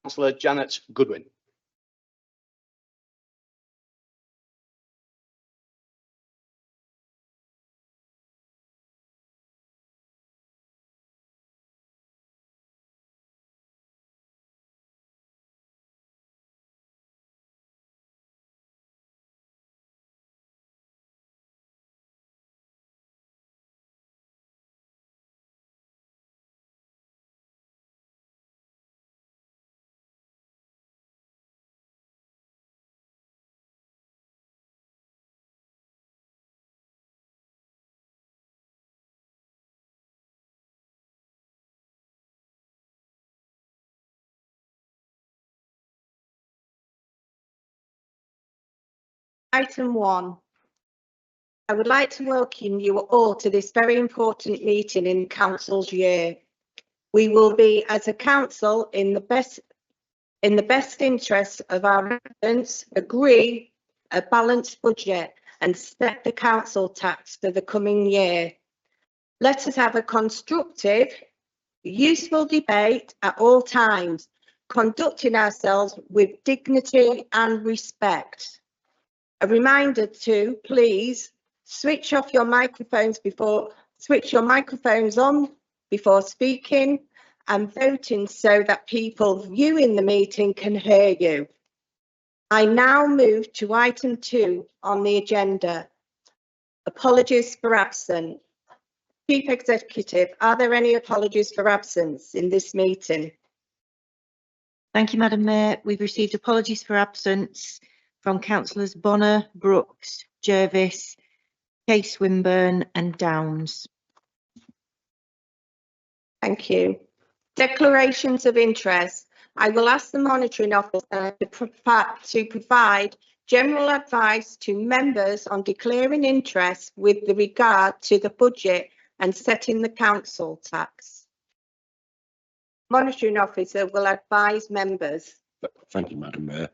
Councillor Janet Goodwin. Item 1. I would like to welcome you all to this very important meeting in Council's year. We will be, as a council, in the best interest of our residents, agree a balanced budget and set the council tax for the coming year. Let us have a constructive, useful debate at all times, conducting ourselves with dignity and respect. A reminder to please switch your microphones on before speaking and voting so that people viewing the meeting can hear you. I now move to item 2 on the agenda. Apologies for absence. Chief Executive, are there any apologies for absence in this meeting? Thank you, Madam Mayor. We've received apologies for absence from Councillors Bonner, Brooks, Jervis, Case Swinburne and Downs. Thank you. Declarations of interest. I will ask the monitoring officer to provide general advice to members on declaring interest with regard to the budget and setting the council tax. Monitoring officer will advise members. Thank you, Madam Mayor.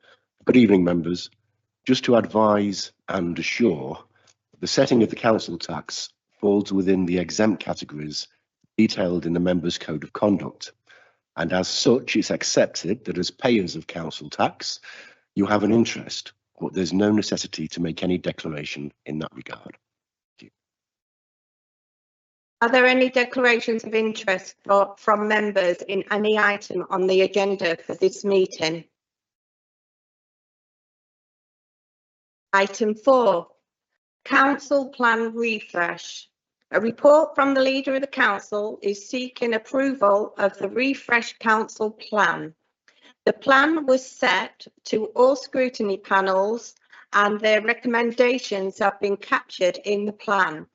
Good evening, members. Just to advise and assure, the setting of the council tax falls within the exempt categories detailed in the Members' Code of Conduct, and as such it's accepted that as payers of council tax you have an interest, but there's no necessity to make any declaration in that regard. Thank you. Are there any declarations of interest from members in any item on the agenda for this meeting? Item 4, Council Plan Refresh. A report from the Leader of the Council is seeking approval of the Refresh Council Plan. The plan was set to all scrutiny panels and their recommendations have been captured in the plan.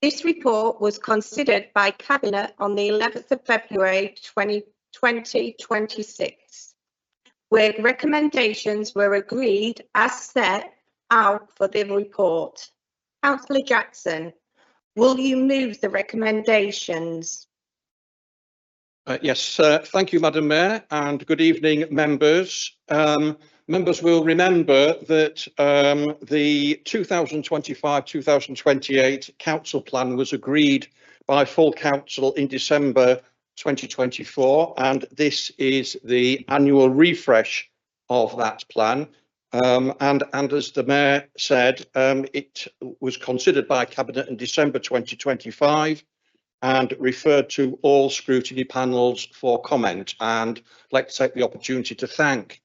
This report was considered by Cabinet on the 11th of February 2026, where recommendations were agreed as set out for the report. Councillor Jackson, will you move the recommendations? Yes, thank you, Madam Mayor, and good evening, members. Members will remember that the 2025-2028 council plan was agreed by full council in December 2024, and this is the annual refresh of that plan. And as the Mayor said, it was considered by Cabinet in December 2025 and referred to all scrutiny panels for comment. And I'd like to take the opportunity to thank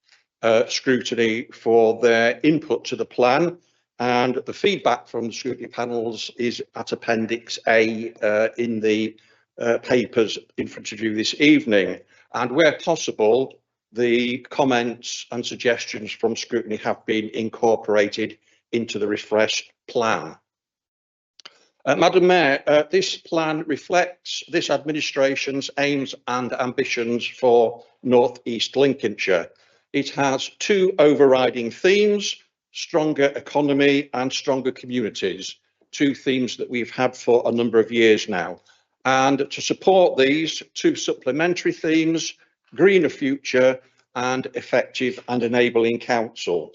scrutiny for their input to the plan, and the feedback from the scrutiny panels is at Appendix A in the papers in front of you this evening. And where possible, the comments and suggestions from scrutiny have been incorporated into the refreshed plan. Madam Mayor, this plan reflects this administration's aims and ambitions for North East Lincolnshire. It has 2 overriding themes: stronger economy and stronger communities, 2 themes that we've had for a number of years now. And to support these 2 supplementary themes, greener future and effective and enabling council.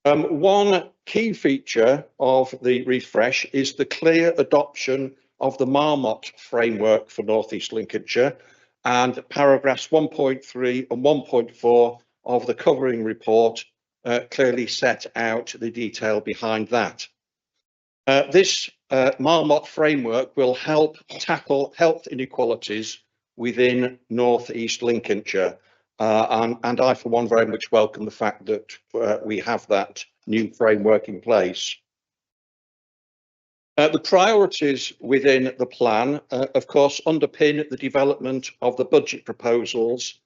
One key feature of the refresh is the clear adoption of the Marmot framework for North East Lincolnshire, and paragraphs 1.3 and 1.4 of the covering report clearly set out the detail behind that. This Marmot framework will help tackle health inequalities within North East Lincolnshire, and I for one very much welcome the fact that we have that new framework in place. The priorities within the plan, of course, underpin the development of the budget proposals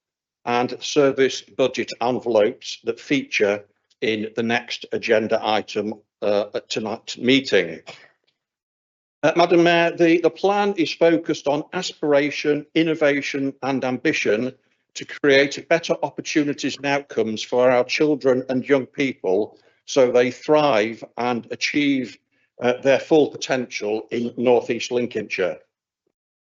and service budget envelopes that feature in the next agenda item at tonight's meeting. Madam Mayor, the plan is focused on aspiration, innovation and ambition to create better opportunities and outcomes for our children and young people so they thrive and achieve their full potential in North East Lincolnshire.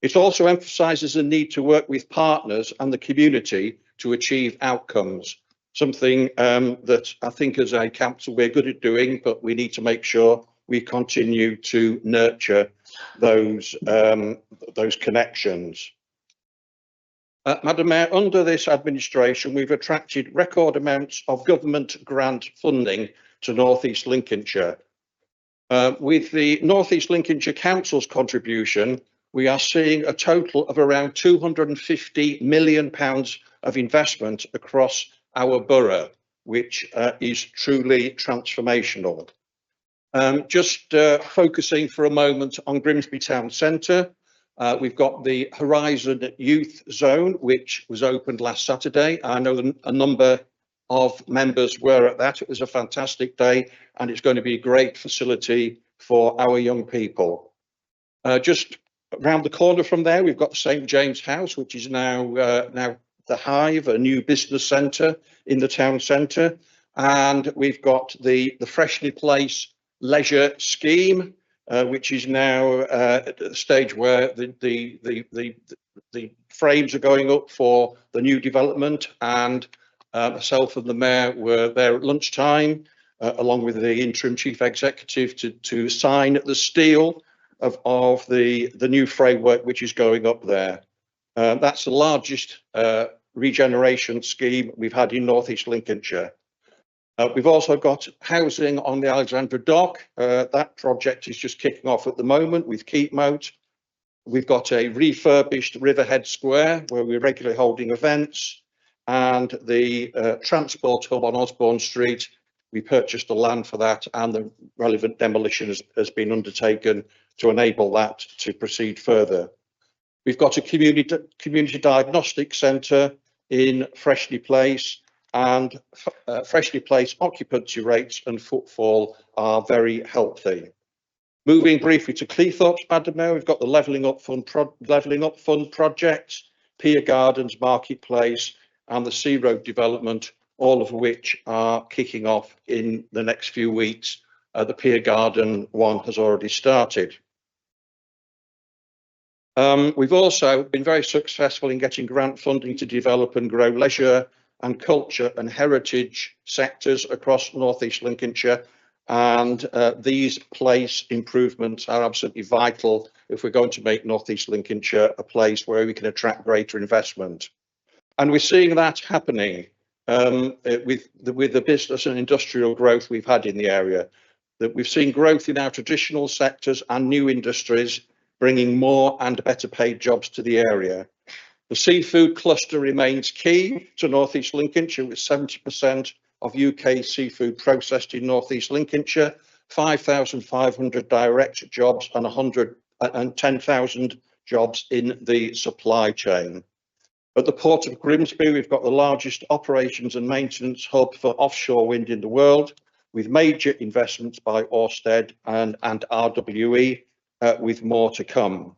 It also emphasises the need to work with partners and the community to achieve outcomes, something that I think as a council we're good at doing, but we need to make sure we continue to nurture those connections. Madam Mayor, under this administration, we've attracted record amounts of government grant funding to North East Lincolnshire. With the North East Lincolnshire Council's contribution, we are seeing a total of around £250 million of investment across our borough, which is truly transformational. Just focusing for a moment on Grimsby Town Centre, we've got the Horizon Youth Zone, which was opened last Saturday. I know a number of members were at that. It was a fantastic day, and it's going to be a great facility for our young people. Just around the corner from there, we've got the St James House, which is now the Hive, a new business centre in the town centre, and we've got the Freshney Place leisure scheme, which is now at the stage where the frames are going up for the new development, and myself and the mayor were there at lunchtime, along with the interim chief executive, to sign the steel of the new framework which is going up there. That's the largest regeneration scheme we've had in North East Lincolnshire. We've also got housing on the Alexandra Dock. That project is just kicking off at the moment with Keepmoat. We've got a refurbished Riverhead Square where we're regularly holding events, and the transport hub on Osborne Street. We purchased the land for that, and the relevant demolition has been undertaken to enable that to proceed further. We've got a community diagnostic centre in Freshney Place, and Freshney Place occupancy rates and footfall are very healthy. Moving briefly to Cleethorpes, Madam Mayor, we've got the Levelling Up Fund projects, Pier Gardens Marketplace, and the Sea Road development, all of which are kicking off in the next few weeks. The Pier Garden one has already started. We've also been very successful in getting grant funding to develop and grow leisure and culture and heritage sectors across North East Lincolnshire, and these place improvements are absolutely vital if we're going to make North East Lincolnshire a place where we can attract greater investment. And we're seeing that happening with the business and industrial growth we've had in the area. That we've seen growth in our traditional sectors and new industries, bringing more and better paid jobs to the area. The seafood cluster remains key to North East Lincolnshire, with 70% of UK seafood processed in North East Lincolnshire, 5,500 direct jobs and 10,000 jobs in the supply chain. At the Port of Grimsby, we've got the largest operations and maintenance hub for offshore wind in the world, with major investments by Ørsted and RWE, with more to come.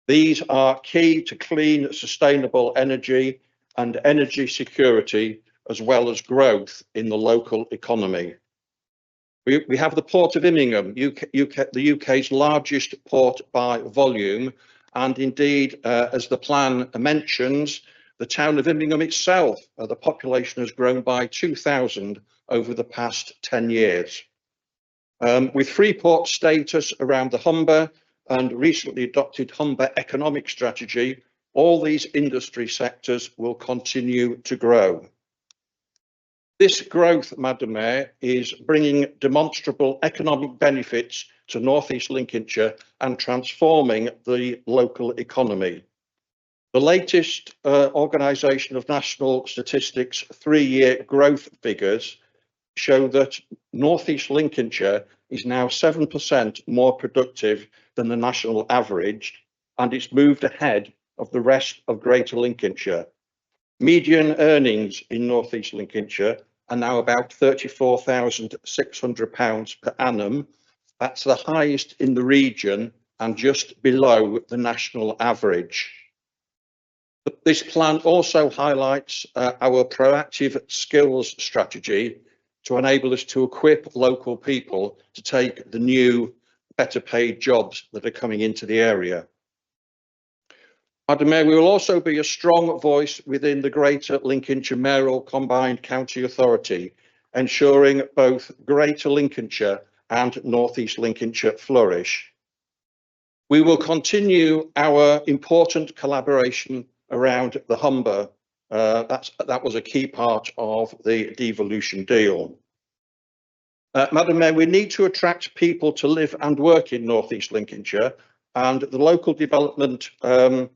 These are key to clean, sustainable energy and energy security, as well as growth in the local economy. We have the Port of Immingham, the UK's largest port by volume, and indeed, as the plan mentions, the town of Immingham itself, the population has grown by 2,000 over the past 10 years. With Freeport status around the Humber and recently adopted Humber economic strategy, all these industry sectors will continue to grow. This growth, Madam Mayor, is bringing demonstrable economic benefits to North East Lincolnshire and transforming the local economy. The latest Organisation of National Statistics 3-year growth figures show that North East Lincolnshire is now 7% more productive than the national average, and it's moved ahead of the rest of Greater Lincolnshire. Median earnings in North East Lincolnshire are now about £34,600 per annum. That's the highest in the region and just below the national average. This plan also highlights our proactive skills strategy to enable us to equip local people to take the new, better paid jobs that are coming into the area. Madam Mayor, we will also be a strong voice within the Greater Lincolnshire Mayoral Combined County Authority, ensuring both Greater Lincolnshire and North East Lincolnshire flourish. We will continue our important collaboration around the Humber. That was a key part of the devolution deal. Madam Mayor, we need to attract people to live and work in North East Lincolnshire, and the local development plan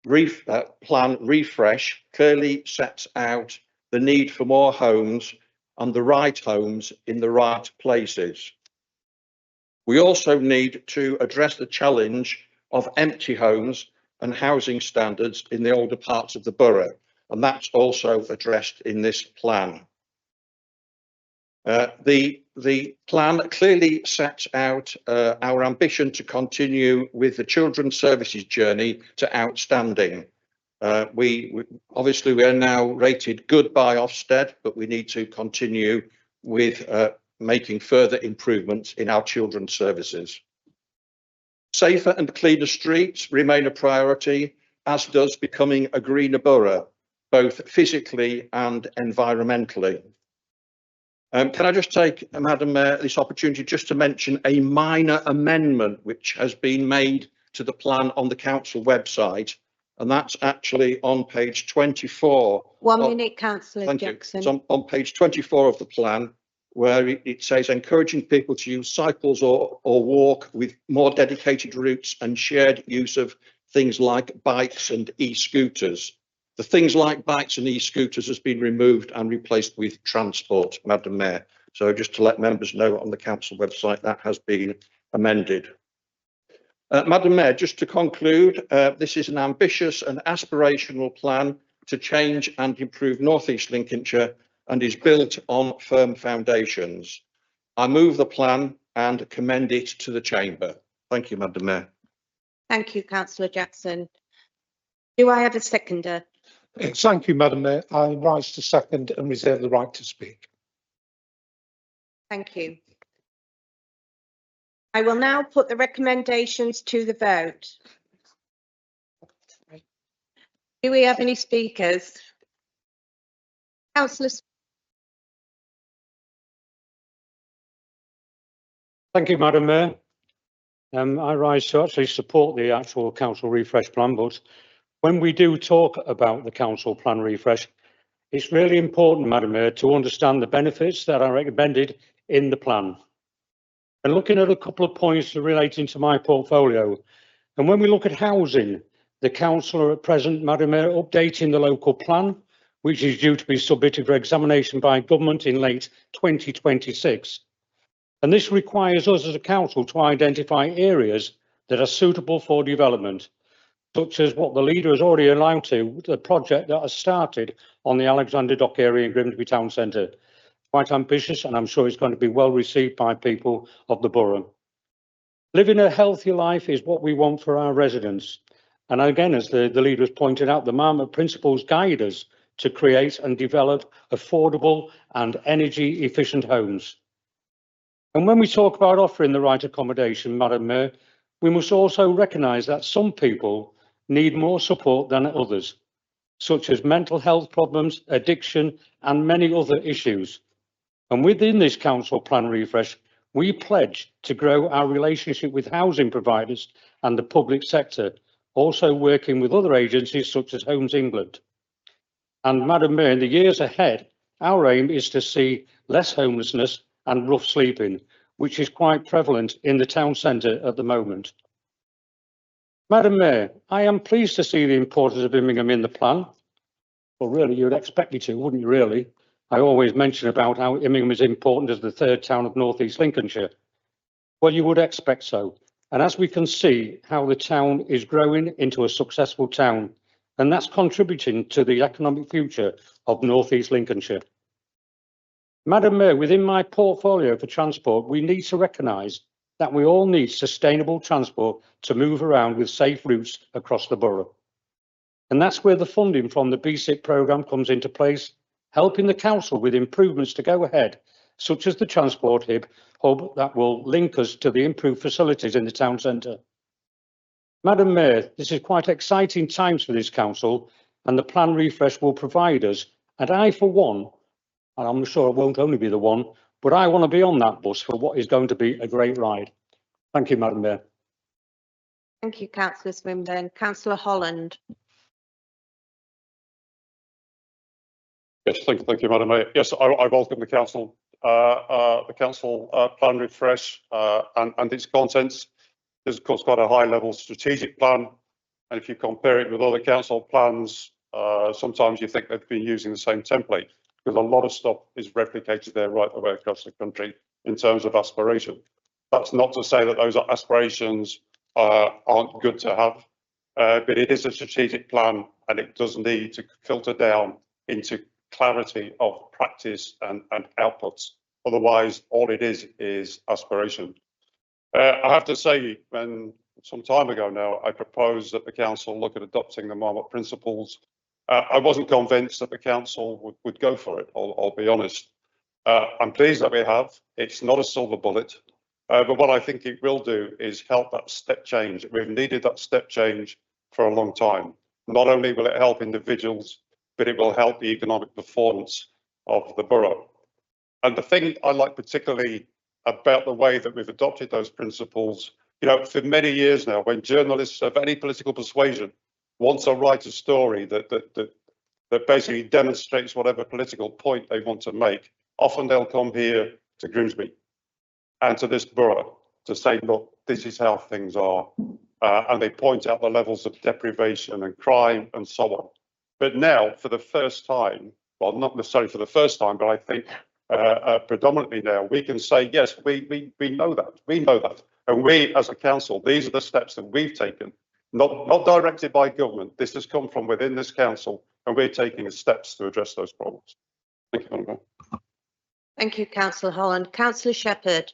refresh clearly sets out the need for more homes and the right homes in the right places. We also need to address the challenge of empty homes and housing standards in the older parts of the borough, and that's also addressed in this plan. The plan clearly sets out our ambition to continue with the children's services journey to outstanding. We are now rated good by Ofsted, but we need to continue with making further improvements in our children's services. Safer and cleaner streets remain a priority, as does becoming a greener borough, both physically and environmentally. Can I just take, Madam Mayor, this opportunity just to mention a minor amendment which has been made to the plan on the council website, and that's actually on page 24. 1 minute, Councillor Jackson. It's on page 24 of the plan, where it says encouraging people to use cycles or walk with more dedicated routes and shared use of things like bikes and e-scooters. The things like bikes and e-scooters has been removed and replaced with transport, Madam Mayor. So just to let members know, on the council website that has been amended. Madam Mayor, just to conclude, this is an ambitious and aspirational plan to change and improve North East Lincolnshire and is built on firm foundations. I move the plan and commend it to the Chamber. Thank you, Madam Mayor. Thank you, Councillor Jackson. Do I have a seconder? Thank you, Madam Mayor. I rise to second and reserve the right to speak. Thank you. I will now put the recommendations to the vote. Do we have any speakers? Councillor. Thank you, Madam Mayor. I rise to actually support the actual council refresh plan, but when we do talk about the council plan refresh, it's really important, Madam Mayor, to understand the benefits that are recommended in the plan. And looking at a couple of points relating to my portfolio, and when we look at housing, the council are at present, Madam Mayor, updating the local plan, which is due to be submitted for examination by government in late 2026. And this requires us as a council to identify areas that are suitable for development, such as what the leader has already allowed to, the project that has started on the Alexander Dock area in Grimsby Town Centre. Quite ambitious, and I'm sure it's going to be well received by people of the borough. Living a healthy life is what we want for our residents. And again, as the leader has pointed out, the Marmot Principles guide us to create and develop affordable and energy efficient homes. And when we talk about offering the right accommodation, Madam Mayor, we must also recognise that some people need more support than others, such as mental health problems, addiction, and many other issues. And within this council plan refresh, we pledge to grow our relationship with housing providers and the public sector also working with other agencies such as Homes England. And Madam Mayor, in the years ahead, our aim is to see less homelessness and rough sleeping, which is quite prevalent in the town centre at the moment. Madam Mayor, I am pleased to see the importance of Immingham in the plan. Well, really, you'd expect me to, wouldn't you, really? I always mention about how Immingham is important as the third town of North East Lincolnshire. Well, you would expect so. And as we can see how the town is growing into a successful town, and that's contributing to the economic future of North East Lincolnshire. Madam Mayor, within my portfolio for transport, we need to recognise that we all need sustainable transport to move around with safe routes across the borough. And that's where the funding from the BSIP programme comes into place, helping the council with improvements to go ahead, such as the transport hub that will link us to the improved facilities in the town centre. Madam Mayor, this is quite exciting times for this council, and the plan refresh will provide us, and I for one, and I'm sure I won't only be the one, but I want to be on that bus for what is going to be a great ride. Thank you, Madam Mayor. Thank you, Councillor Swinburne. Councillor Holland. Yes, thank you, Madam Mayor. Yes, I welcome the council plan refresh and its contents. There's of course quite a high-level strategic plan, and if you compare it with other council plans, sometimes you think they've been using the same template, because a lot of stuff is replicated there right the way across the country in terms of aspiration. That's not to say that those aspirations aren't good to have, but it is a strategic plan, and it does need to filter down into clarity of practice and outputs. Otherwise, all it is aspiration. I have to say, when some time ago now, I proposed that the council look at adopting the Marmot principles. I wasn't convinced that the council would go for it, I'll be honest. I'm pleased that we have. It's not a silver bullet, but what I think it will do is help that step change. We've needed that step change for a long time. Not only will it help individuals, but it will help the economic performance of the borough. And the thing I like particularly about the way that we've adopted those principles, for many years now, when journalists of any political persuasion want to write a story that basically demonstrates whatever political point they want to make, often they'll come here to Grimsby and to this borough to say, look, this is how things are. And they point out the levels of deprivation and crime and so on. But now, for the first time, well, not necessarily for the first time, but I think predominantly now, we can say, yes, we know that. We know that. And we, as a council, these are the steps that we've taken, not directed by government. This has come from within this council, and we're taking steps to address those problems. Thank you, Madam Mayor. Thank you, Councillor Holland. Councillor Shepherd.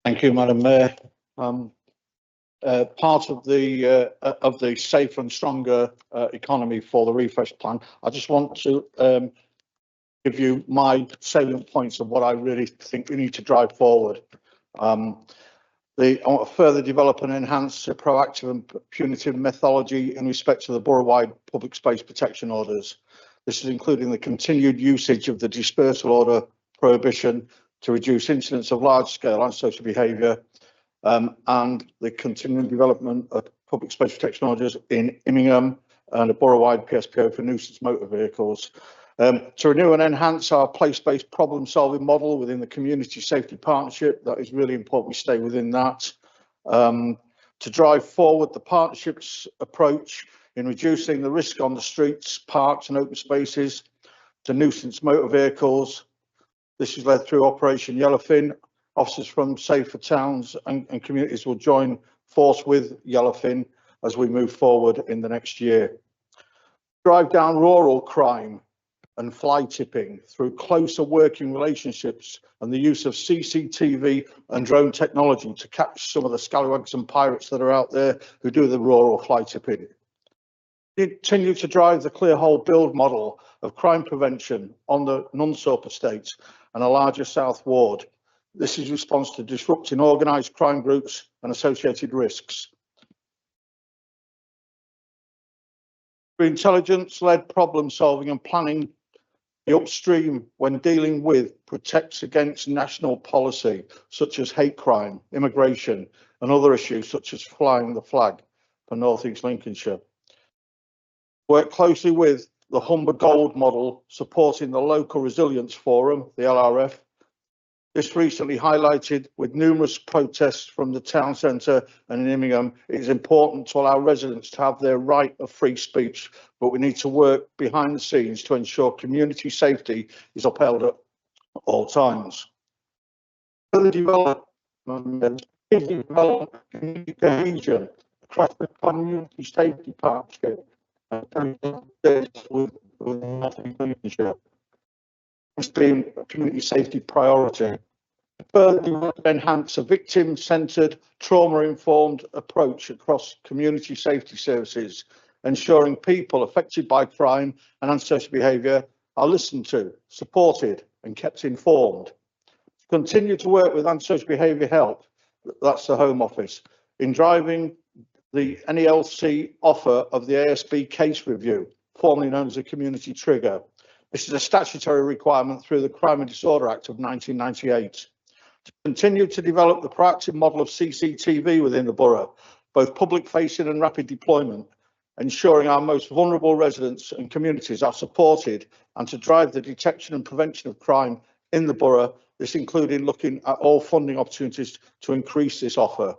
Thank you, Madam Mayor. Part of the safer and stronger economy for the refresh plan, I just want to give you my salient points of what I really think we need to drive forward. I want to further develop and enhance a proactive and punitive methodology in respect to the borough-wide public space protection orders. This is including the continued usage of the dispersal order prohibition to reduce incidents of large-scale antisocial behaviour, and the continuing development of public space protection orders in Immingham and a borough-wide PSPO for nuisance motor vehicles. To renew and enhance our place-based problem-solving model within the community safety partnership, that is really important we stay within that. To drive forward the partnerships approach in reducing the risk on the streets, parks and open spaces to nuisance motor vehicles. This is led through Operation Yellowfin. Officers from Safer Towns and communities will join force with Yellowfin as we move forward in the next year. Drive down rural crime and fly tipping through closer working relationships and the use of CCTV and drone technology to catch some of the scallywags and pirates that are out there who do the rural fly tipping. Continue to drive the clear hole build model of crime prevention on the Nunthorpe estate and a larger South Ward. This is response to disrupting organised crime groups and associated risks. Through intelligence-led problem solving and planning The upstream, when dealing with, protects against national policy, such as hate crime, immigration, and other issues such as flying the flag for North East Lincolnshire. Work closely with the Humber Gold model, supporting the Local Resilience Forum, the LRF. This recently highlighted with numerous protests from the town centre and in Immingham, it is important to allow residents to have their right of free speech, but we need to work behind the scenes to ensure community safety is upheld at all times. Further development, community cohesion across the community safety partnership and with North East Lincolnshire. It's been a community safety priority. Further enhance a victim-centred, trauma-informed approach across community safety services, ensuring people affected by crime and antisocial behaviour are listened to, supported and kept informed. Continue to work with Antisocial Behaviour Help, that's the Home Office, in driving the NELC offer of the ASB case review, formerly known as a community trigger. This is a statutory requirement through the Crime and Disorder Act of 1998. To continue to develop the proactive model of CCTV within the borough, both public facing and rapid deployment, ensuring our most vulnerable residents and communities are supported, and to drive the detection and prevention of crime in the borough. This including looking at all funding opportunities to increase this offer.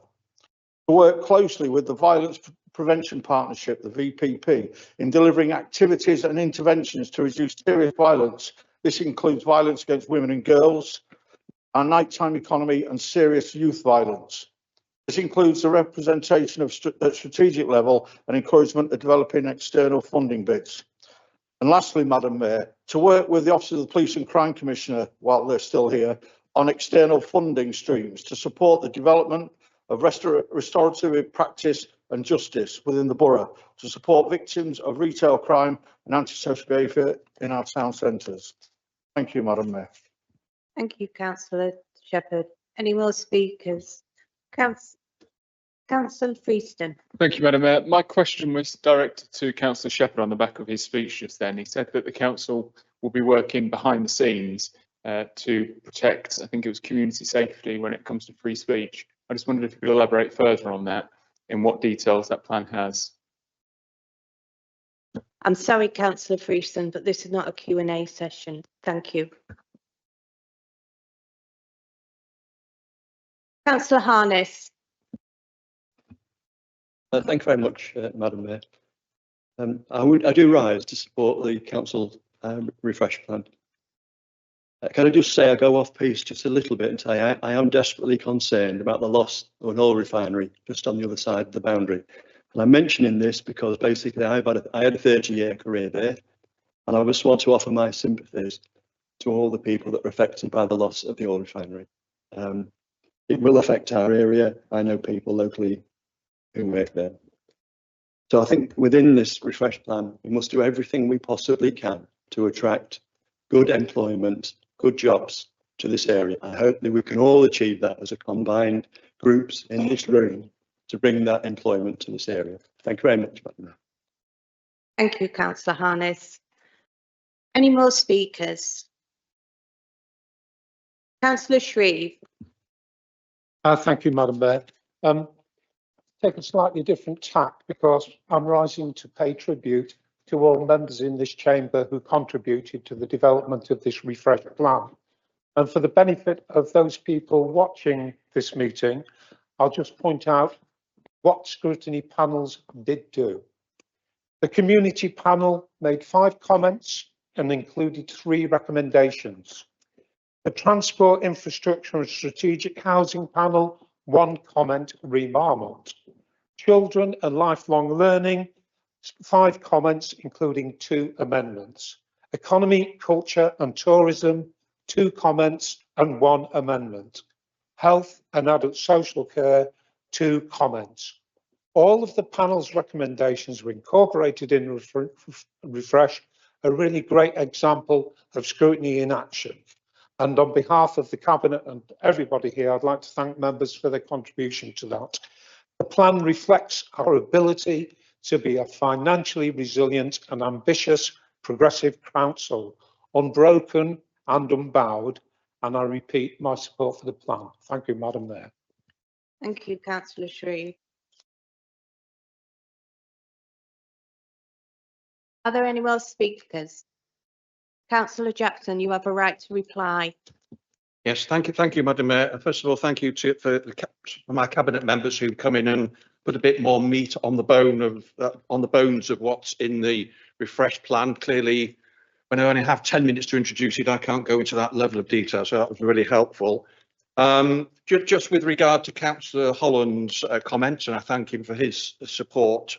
To work closely with the Violence Prevention Partnership, the VPP, in delivering activities and interventions to reduce serious violence. This includes violence against women and girls, our nighttime economy and serious youth violence. This includes the representation of at strategic level and encouragement of developing external funding bids. And lastly, Madam Mayor, to work with the Office of the Police and Crime Commissioner, while they're still here, on external funding streams to support the development of restorative practice and justice within the borough, to support victims of retail crime and antisocial behaviour in our town centres. Thank you, Madam Mayor. Thank you, Councillor Shepherd. Any more speakers? Councillor Freeston. Thank you, Madam Mayor. My question was directed to Councillor Shepherd on the back of his speech just then. He said that the council will be working behind the scenes to protect, I think it was community safety when it comes to free speech. I just wondered if you could elaborate further on that, in what details that plan has. I'm sorry, Councillor Freeston, but this is not a Q&A session. Thank you. Councillor Harness. Thank you very much, Madam Mayor. I do rise to support the council refresh plan. Can I just say I go off piece just a little bit and say I am desperately concerned about the loss of an oil refinery just on the other side of the boundary. And I'm mentioning this because basically I had a 30-year career there, and I just want to offer my sympathies to all the people that were affected by the loss of the oil refinery. It will affect our area. I know people locally who work there. So I think within this refresh plan, we must do everything we possibly can to attract good employment, good jobs to this area. I hope that we can all achieve that as a combined groups in this room to bring that employment to this area. Thank you very much, Madam. Thank you, Councillor Harness. Any more speakers? Councillor Shreve. Thank you, Madam Mayor. Take a slightly different tack because I'm rising to pay tribute to all members in this chamber who contributed to the development of this refresh plan. And for the benefit of those people watching this meeting, I'll just point out what scrutiny panels did do. The community panel made 5 comments and included 3 recommendations. The Transport Infrastructure and Strategic Housing panel, 1 comment remarked. Children and Lifelong Learning, 5 comments including 2 amendments. Economy, Culture and Tourism, 2 comments and 1 amendment. Health and Adult Social Care, 2 comments. All of the panel's recommendations were incorporated in Refresh, a really great example of scrutiny in action. And on behalf of the Cabinet and everybody here, I'd like to thank members for their contribution to that. The plan reflects our ability to be a financially resilient and ambitious progressive council, unbroken and unbowed, and I repeat my support for the plan. Thank you, Madam Mayor. Thank you, councillor Shreve. Are there any more speakers? Councillor Jackson, you have a right to reply. Yes, thank you, Madam Mayor. First of all, thank you for my cabinet members who come in and put a bit more meat on the bones of what's in the refresh plan. Clearly, when I only have 10 minutes to introduce it, I can't go into that level of detail, so that was really helpful. Just with regard to Councillor Holland's comments, and I thank him for his support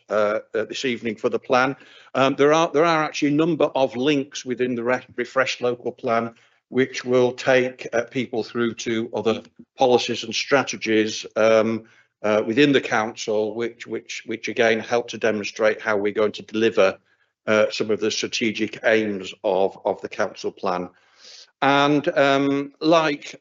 this evening for the plan. There are actually a number of links within the refreshed local plan which will take people through to other policies and strategies within the council, which again help to demonstrate how we're going to deliver some of the strategic aims of the council plan. And like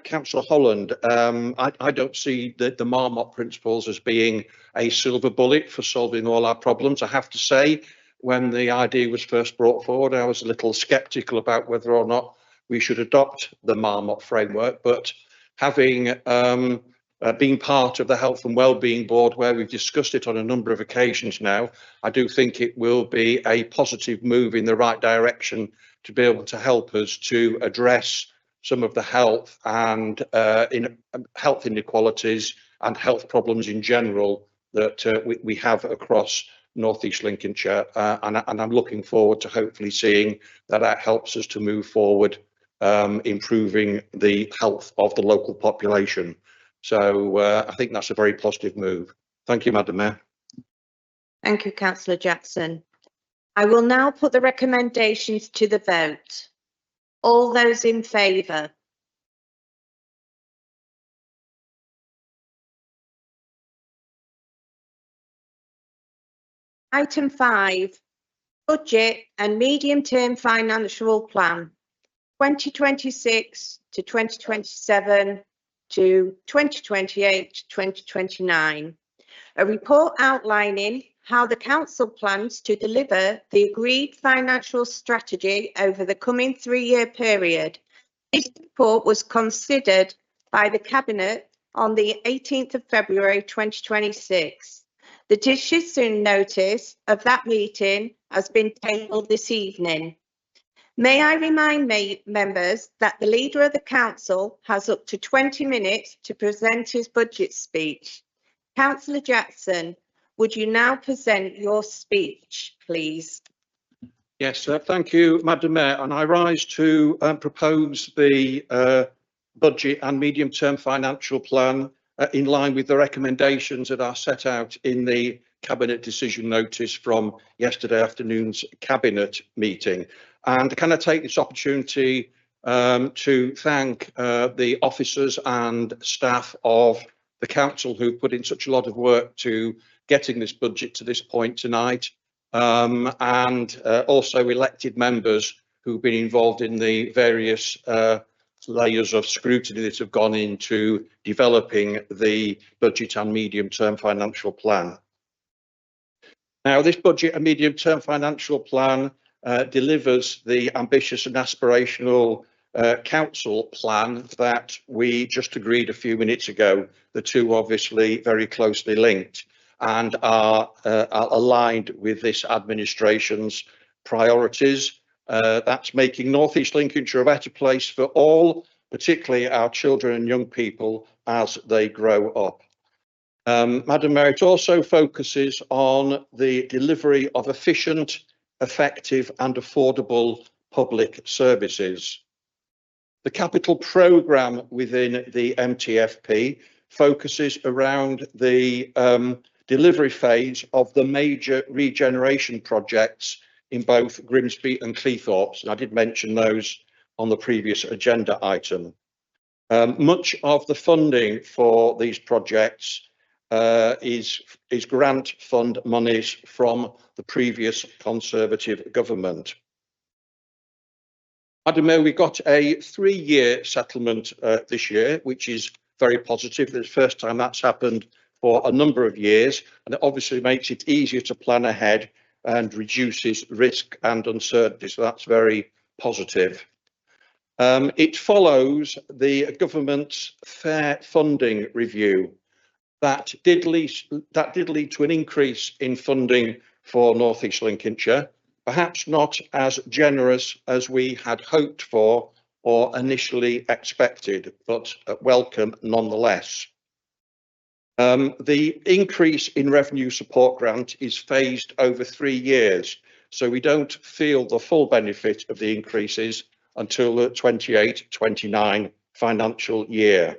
Councillor Holland, I don't see the Marmot principles as being a silver bullet for solving all our problems. I have to say, when the idea was first brought forward, I was a little sceptical about whether or not we should adopt the Marmot framework. But having been part of the Health and Wellbeing Board, where we've discussed it on a number of occasions now, I do think it will be a positive move in the right direction to be able to help us to address some of the health and health inequalities and health problems in general that we have across North East Lincolnshire, and I'm looking forward to hopefully seeing that helps us to move forward, improving the health of the local population. So I think that's a very positive move. Thank you, Madam Mayor. Thank you, councillor Jackson. I will now put the recommendations to the vote. All those in favour? Item 5, Budget and Medium-Term Financial Plan 2026 to 2027 to 2028 to 2029. A report outlining how the council plans to deliver the agreed financial strategy over the coming 3-year period. This report was considered by the Cabinet on the 18th of February 2026. The decision notice of that meeting has been tabled this evening. May I remind members that the Leader of the Council has up to 20 minutes to present his budget speech. Councillor Jackson, would you now present your speech, please? Yes, thank you, Madam Mayor. And I rise to propose the budget and medium-term financial plan in line with the recommendations that are set out in the Cabinet decision notice from yesterday afternoon's Cabinet meeting. And can I take this opportunity to thank the officers and staff of the council who put in such a lot of work to getting this budget to this point tonight, and also elected members who've been involved in the various layers of scrutiny that have gone into developing the budget and medium-term financial plan. Now, this budget and medium-term financial plan delivers the ambitious and aspirational council plan that we just agreed a few minutes ago. The two obviously very closely linked and are aligned with this administration's priorities. That's making North East Lincolnshire a better place for all, particularly our children and young people as they grow up. Madam Mayor, it also focuses on the delivery of efficient, effective and affordable public services. The capital programme within the MTFP focuses around the delivery phase of the major regeneration projects in both Grimsby and Cleethorpes, and I did mention those on the previous agenda item. Much of the funding for these projects is grant fund monies from the previous Conservative government. Madam Mayor, we got a 3-year settlement this year, which is very positive. It's the first time that's happened for a number of years, and it obviously makes it easier to plan ahead and reduces risk and uncertainty. So that's very positive. It follows the government's fair funding review that did lead to an increase in funding for North East Lincolnshire, perhaps not as generous as we had hoped for or initially expected, but welcome nonetheless. The increase in revenue support grant is phased over 3 years, so we don't feel the full benefit of the increases until the 28-29 financial year.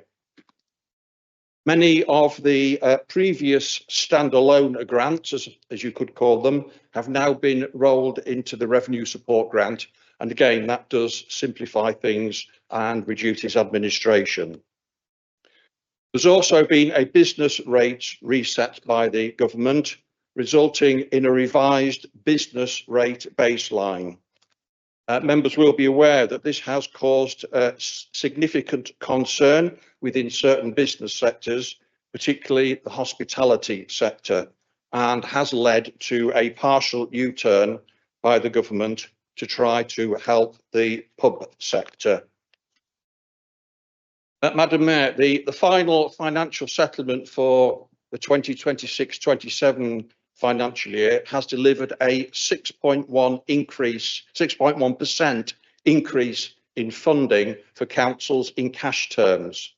Many of the previous standalone grants, as you could call them, have now been rolled into the revenue support grant. And again, that does simplify things and reduces administration. There's also been a business rate reset by the government, resulting in a revised business rate baseline. Members will be aware that this has caused significant concern within certain business sectors, particularly the hospitality sector, and has led to a partial U-turn by the government to try to help the pub sector. Madam Mayor, the final financial settlement for the 2026-27 financial year has delivered a 6.1% increase in funding for councils in cash terms.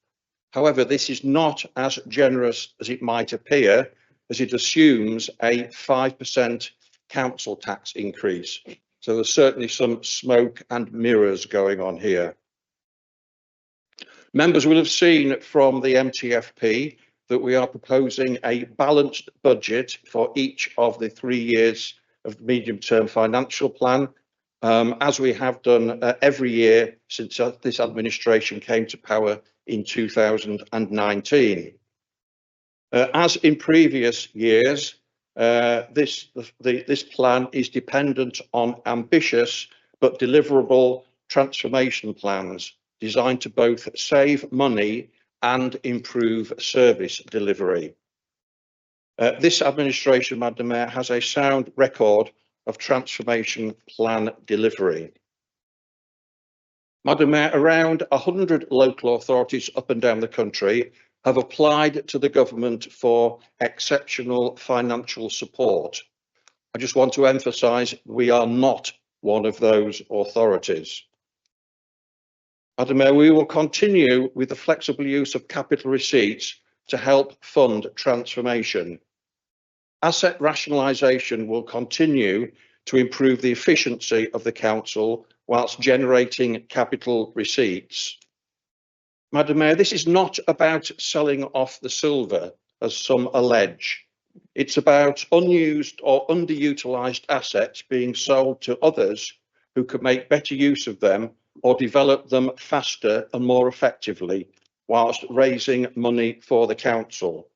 However, this is not as generous as it might appear, as it assumes a 5% council tax increase. So there's certainly some smoke and mirrors going on here. Members will have seen from the MTFP that we are proposing a balanced budget for each of the 3 years of the medium-term financial plan, as we have done every year since this administration came to power in 2019. As in previous years, this plan is dependent on ambitious but deliverable transformation plans designed to both save money and improve service delivery. This administration, Madam Mayor, has a sound record of transformation plan delivery. Madam Mayor, around 100 local authorities up and down the country have applied to the government for exceptional financial support. I just want to emphasise we are not one of those authorities. Madam Mayor, we will continue with the flexible use of capital receipts to help fund transformation. Asset rationalisation will continue to improve the efficiency of the council whilst generating capital receipts. Madam Mayor, this is not about selling off the silver, as some allege. It's about unused or underutilised assets being sold to others who could make better use of them or develop them faster and more effectively, whilst raising money for the council.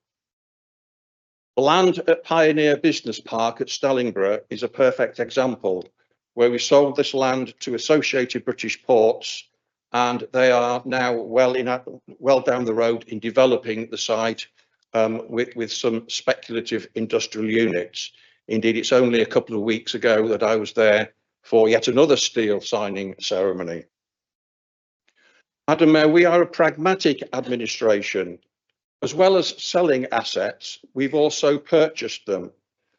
The land at Pioneer Business Park at Stellingborough is a perfect example, where we sold this land to Associated British Ports, and they are now well down the road in developing the site with some speculative industrial units. Indeed, it's only a couple of weeks ago that I was there for yet another steel signing ceremony. Madam Mayor, we are a pragmatic administration. As well as selling assets, we've also purchased them,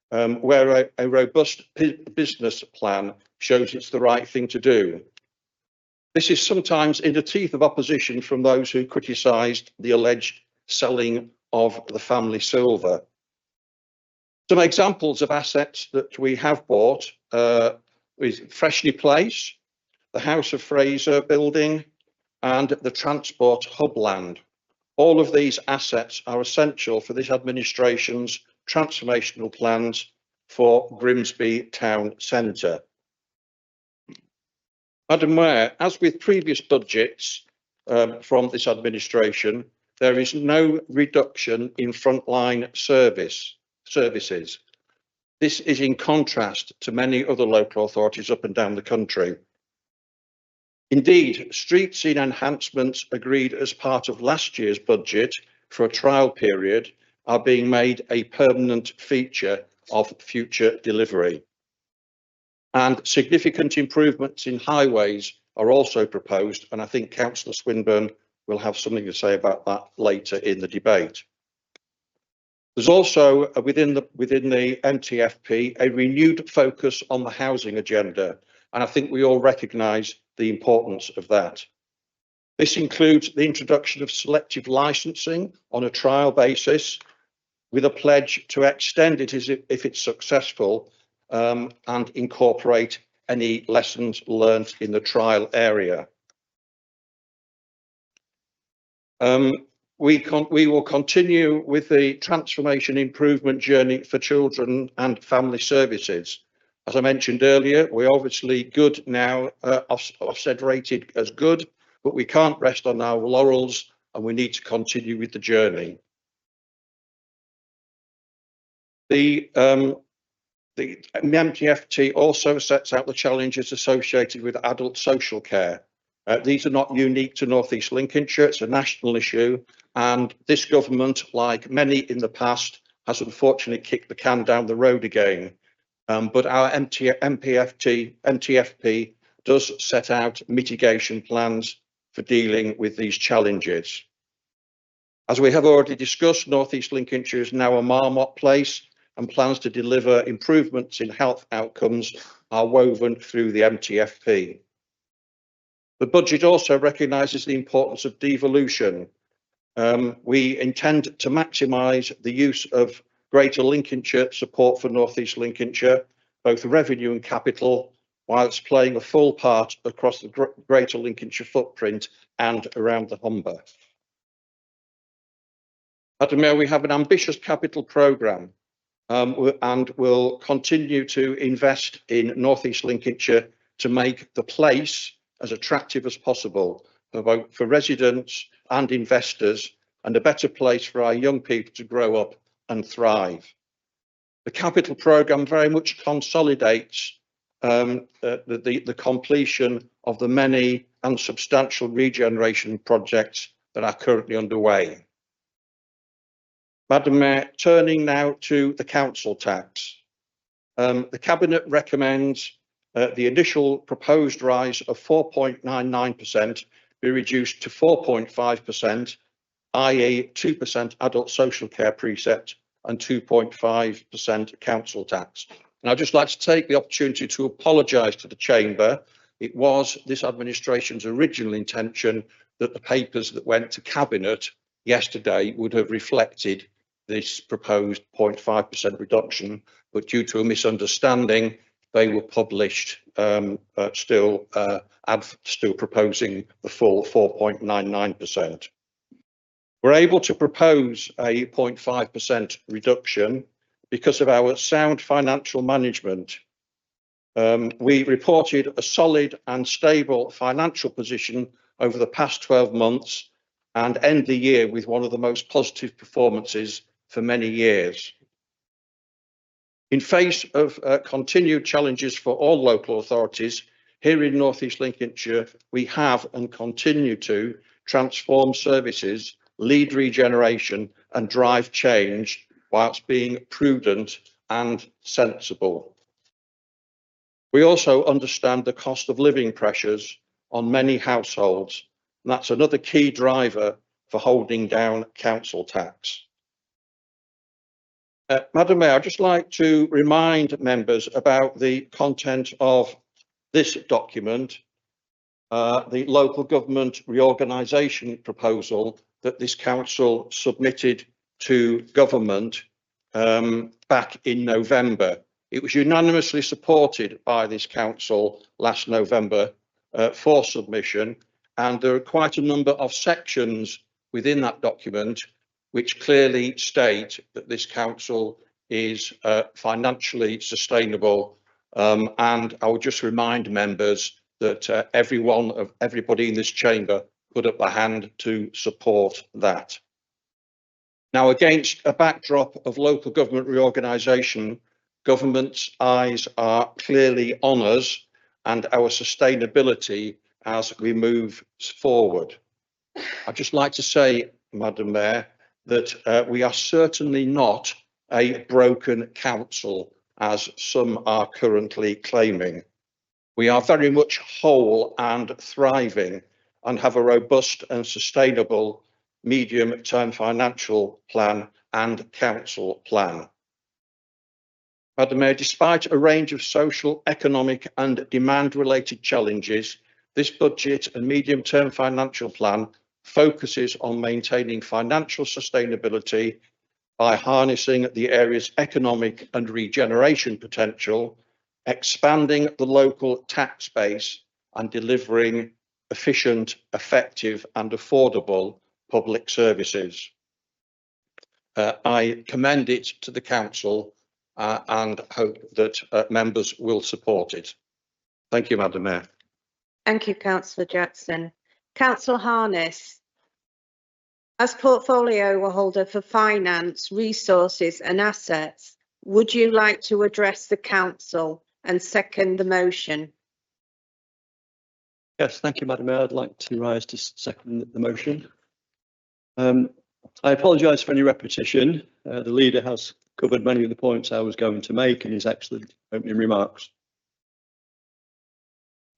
where a robust business plan shows it's the right thing to do. This is sometimes in the teeth of opposition from those who criticised the alleged selling of the family silver. Some examples of assets that we have bought is Freshney Place, the House of Fraser building, and the Transport Hub land. All of these assets are essential for this administration's transformational plans for Grimsby Town Centre. Madam Mayor, as with previous budgets from this administration, there is no reduction in frontline services. This is in contrast to many other local authorities up and down the country. Indeed, street scene enhancements agreed as part of last year's budget for a trial period are being made a permanent feature of future delivery. And significant improvements in highways are also proposed, and I think Councillor Swinburne will have something to say about that later in the debate. There's also within the MTFP a renewed focus on the housing agenda, and I think we all recognise the importance of that. This includes the introduction of selective licensing on a trial basis, with a pledge to extend it if it's successful, and incorporate any lessons learned in the trial area. We will continue with the transformation improvement journey for children and family services. As I mentioned earlier, we're obviously good now, Ofsted rated as good, but we can't rest on our laurels and we need to continue with the journey. The MTFT also sets out the challenges associated with adult social care. These are not unique to North East Lincolnshire, it's a national issue, and this government, like many in the past, has unfortunately kicked the can down the road again. But our MTFP does set out mitigation plans for dealing with these challenges. As we have already discussed, North East Lincolnshire is now a Marmot place, and plans to deliver improvements in health outcomes are woven through the MTFP. The budget also recognises the importance of devolution. We intend to maximise the use of Greater Lincolnshire support for North East Lincolnshire, both revenue and capital, whilst playing a full part across the Greater Lincolnshire footprint and around the Humber. Madam Mayor, we have an ambitious capital programme, and will continue to invest in North East Lincolnshire to make the place as attractive as possible for residents and investors, and a better place for our young people to grow up and thrive. The capital programme very much consolidates the completion of the many and substantial regeneration projects that are currently underway. Madam Mayor, turning now to the council tax. The Cabinet recommends the initial proposed rise of 4.99% be reduced to 4.5%, i.e. 2% adult social care precept and 2.5% council tax. And I'd just like to take the opportunity to apologise to the Chamber. It was this administration's original intention that the papers that went to Cabinet yesterday would have reflected this proposed 0.5% reduction, but due to a misunderstanding, they were published still proposing the full 4.99%. We're able to propose a 0.5% reduction because of our sound financial management. We reported a solid and stable financial position over the past 12 months and end the year with one of the most positive performances for many years. In face of continued challenges for all local authorities, here in North East Lincolnshire, we have and continue to transform services, lead regeneration and drive change whilst being prudent and sensible. We also understand the cost of living pressures on many households, and that's another key driver for holding down council tax. Madam Mayor, I'd just like to remind members about the content of this document, the local government reorganisation proposal that this council submitted to government back in November. It was unanimously supported by this council last November for submission, and there are quite a number of sections within that document which clearly state that this council is financially sustainable. And I would just remind members that everybody in this chamber put up a hand to support that. Now, against a backdrop of local government reorganisation, government's eyes are clearly on us and our sustainability as we move forward. I'd just like to say, Madam Mayor, that we are certainly not a broken council. as some are currently claiming. We are very much whole and thriving and have a robust and sustainable medium-term financial plan and council plan. Madam Mayor, despite a range of social, economic and demand-related challenges, this budget and medium-term financial plan focuses on maintaining financial sustainability by harnessing the area's economic and regeneration potential, expanding the local tax base and delivering efficient, effective and affordable public services. I commend it to the council and hope that members will support it. Thank you, Madam Mayor. Thank you, Councillor Jackson. Councillor Harness, as portfolio holder for finance, resources and assets, would you like to address the council and second the motion? Yes, thank you, Madam Mayor. I'd like to rise to second the motion. I apologise for any repetition. The leader has covered many of the points I was going to make in his excellent opening remarks.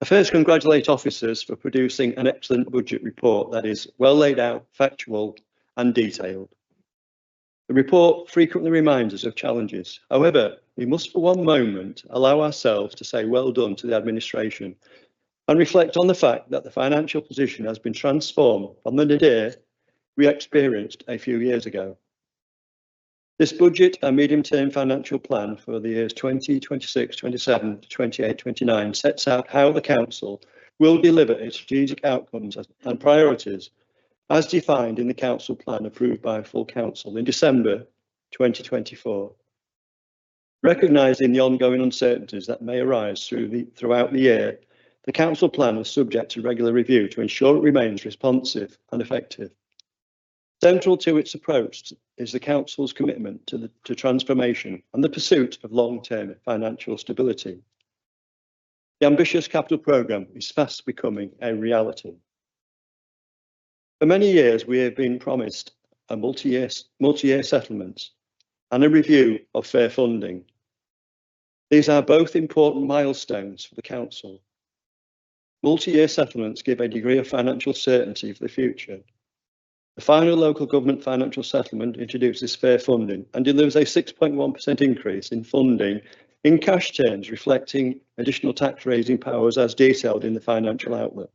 I first congratulate officers for producing an excellent budget report that is well laid out, factual and detailed. The report frequently reminds us of challenges. However, we must for one moment allow ourselves to say well done to the administration and reflect on the fact that the financial position has been transformed from the nadir we experienced a few years ago. This budget and medium-term financial plan for the years 2026, 27 to 28, 29 sets out how the council will deliver its strategic outcomes and priorities as defined in the council plan approved by full council in December 2024. Recognising the ongoing uncertainties that may arise throughout the year, the council plan is subject to regular review to ensure it remains responsive and effective. Central to its approach is the council's commitment to transformation and the pursuit of long-term financial stability. The ambitious capital programme is fast becoming a reality. For many years, we have been promised a multi-year settlements and a review of fair funding. These are both important milestones for the council. Multi-year settlements give a degree of financial certainty for the future. The final local government financial settlement introduces fair funding and delivers a 6.1% increase in funding in cash terms, reflecting additional tax raising powers as detailed in the financial outlook.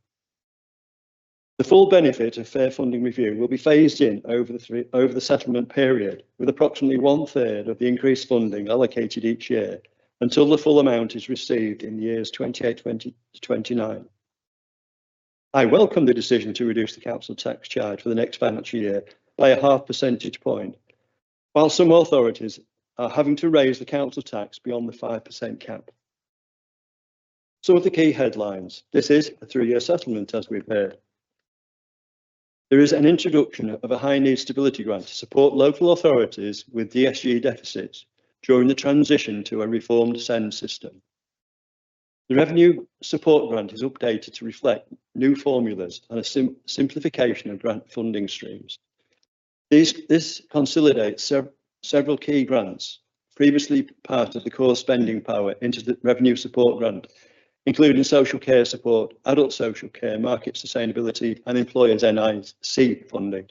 The full benefit of fair funding review will be phased in over the settlement period, with approximately 1/3 of the increased funding allocated each year until the full amount is received in the years 28, 20 to 29. I welcome the decision to reduce the council tax charge for the next financial year by a 0.5 percentage point, while some authorities are having to raise the council tax beyond the 5% cap. Some of the key headlines. This is a 3-year settlement, as we've heard. There is an introduction of a high need stability grant to support local authorities with DSG deficits during the transition to a reformed SEND system. The revenue support grant is updated to reflect new formulas and a simplification of grant funding streams. This consolidates several key grants previously part of the core spending power into the revenue support grant, including social care support, adult social care, market sustainability and employers NIC funding.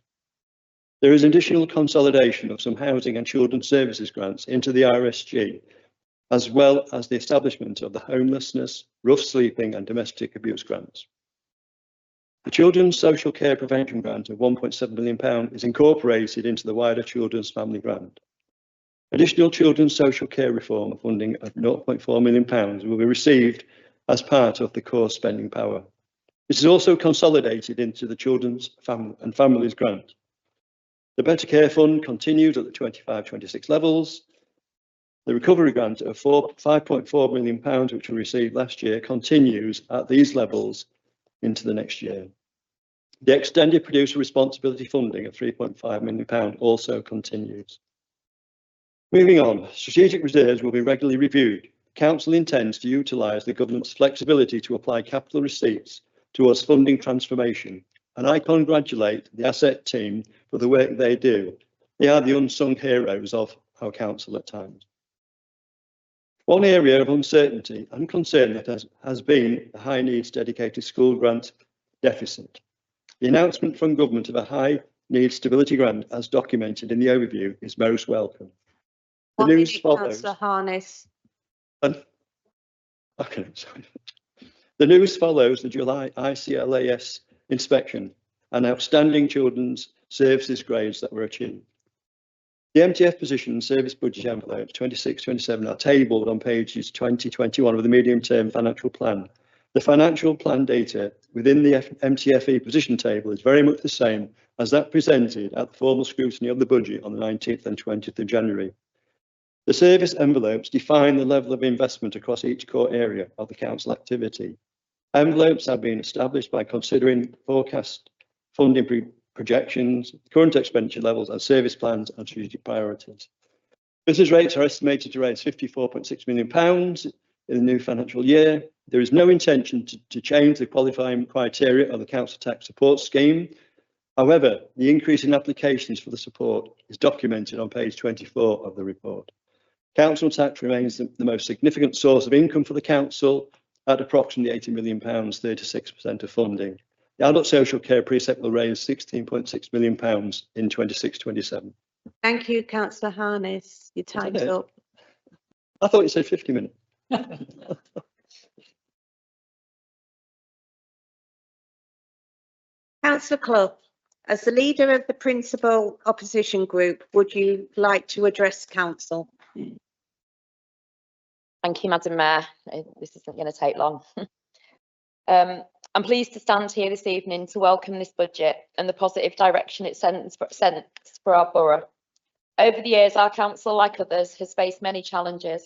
There is additional consolidation of some housing and children's services grants into the RSG, as well as the establishment of the homelessness, rough sleeping and domestic abuse grants. The Children's Social Care Prevention Grant of £1.7 million is incorporated into the wider Children's Family Grant. Additional children's social care reform funding of £0.4 million will be received as part of the core spending power. This is also consolidated into the Children's and Families Grant. The Better Care Fund continues at the 25-26 levels. The recovery grant of £5.4 million, which we received last year, continues at these levels into the next year. The extended producer responsibility funding of £3.5 million also continues. Moving on, strategic reserves will be regularly reviewed. Council intends to utilise the government's flexibility to apply capital receipts towards funding transformation, and I congratulate the asset team for the work they do. They are the unsung heroes of our council at times. One area of uncertainty and concern that has been the high needs dedicated school grant deficit. The announcement from government of a high needs stability grant, as documented in the overview, is most welcome. The news follows. Councillor Harness. Okay, sorry. The news follows the July ICLAS inspection and outstanding children's services grades that were achieved. The MTF position and service budget envelopes 26-27 are tabled on pages 20-21 of the medium-term financial plan. The financial plan data within the MTFE position table is very much the same as that presented at the formal scrutiny of the budget on the 19th and 20th of January. The service envelopes define the level of investment across each core area of the council activity. Envelopes have been established by considering forecast funding projections, current expenditure levels and service plans and strategic priorities. Business rates are estimated to raise £54.6 million in the new financial year. There is no intention to change the qualifying criteria of the council tax support scheme. However, the increase in applications for the support is documented on page 24 of the report. Council tax remains the most significant source of income for the council at approximately £80 million, 36% of funding. The adult social care precept will raise £16.6 million in 26-27. Thank you, Councillor Harness. Your time's up. I thought you said 50 minutes. Councillor Clough, as the leader of the principal opposition group, would you like to address council? Thank you, Madam Mayor. This isn't going to take long. I'm pleased to stand here this evening to welcome this budget and the positive direction it sends for our borough. Over the years, our council, like others, has faced many challenges.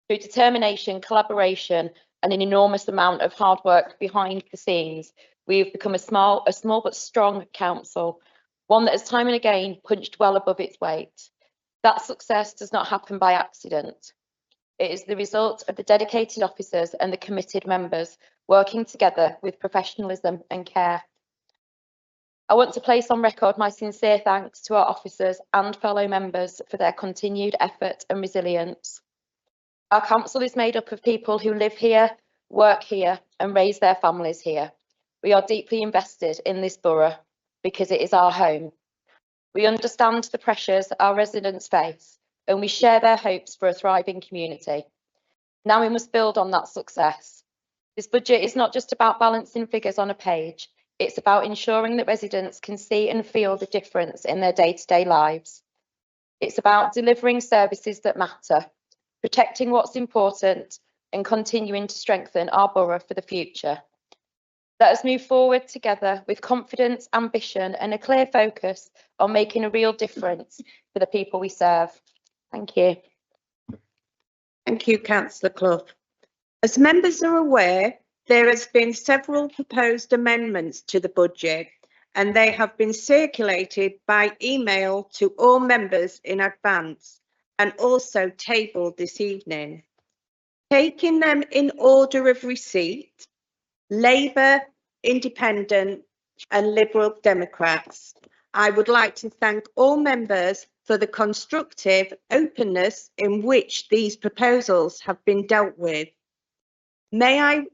Through determination, collaboration, and an enormous amount of hard work behind the scenes, we've become a small but strong council, one that has time and again punched well above its weight. That success does not happen by accident. It is the result of the dedicated officers and the committed members working together with professionalism and care. I want to place on record my sincere thanks to our officers and fellow members for their continued effort and resilience. Our council is made up of people who live here, work here, and raise their families here. We are deeply invested in this borough because it is our home. We understand the pressures our residents face, and we share their hopes for a thriving community. Now we must build on that success. This budget is not just about balancing figures on a page, it's about ensuring that residents can see and feel the difference in their day-to-day lives. It's about delivering services that matter, protecting what's important, and continuing to strengthen our borough for the future. Let us move forward together with confidence, ambition, and a clear focus on making a real difference for the people we serve. Thank you. Thank you, Councillor Clough. As members are aware, there has been several proposed amendments to the budget, and they have been circulated by email to all members in advance and also tabled this evening. Taking them in order of receipt, Labour, Independent and Liberal Democrats, I would like to thank all members for the constructive openness in which these proposals have been dealt with. May I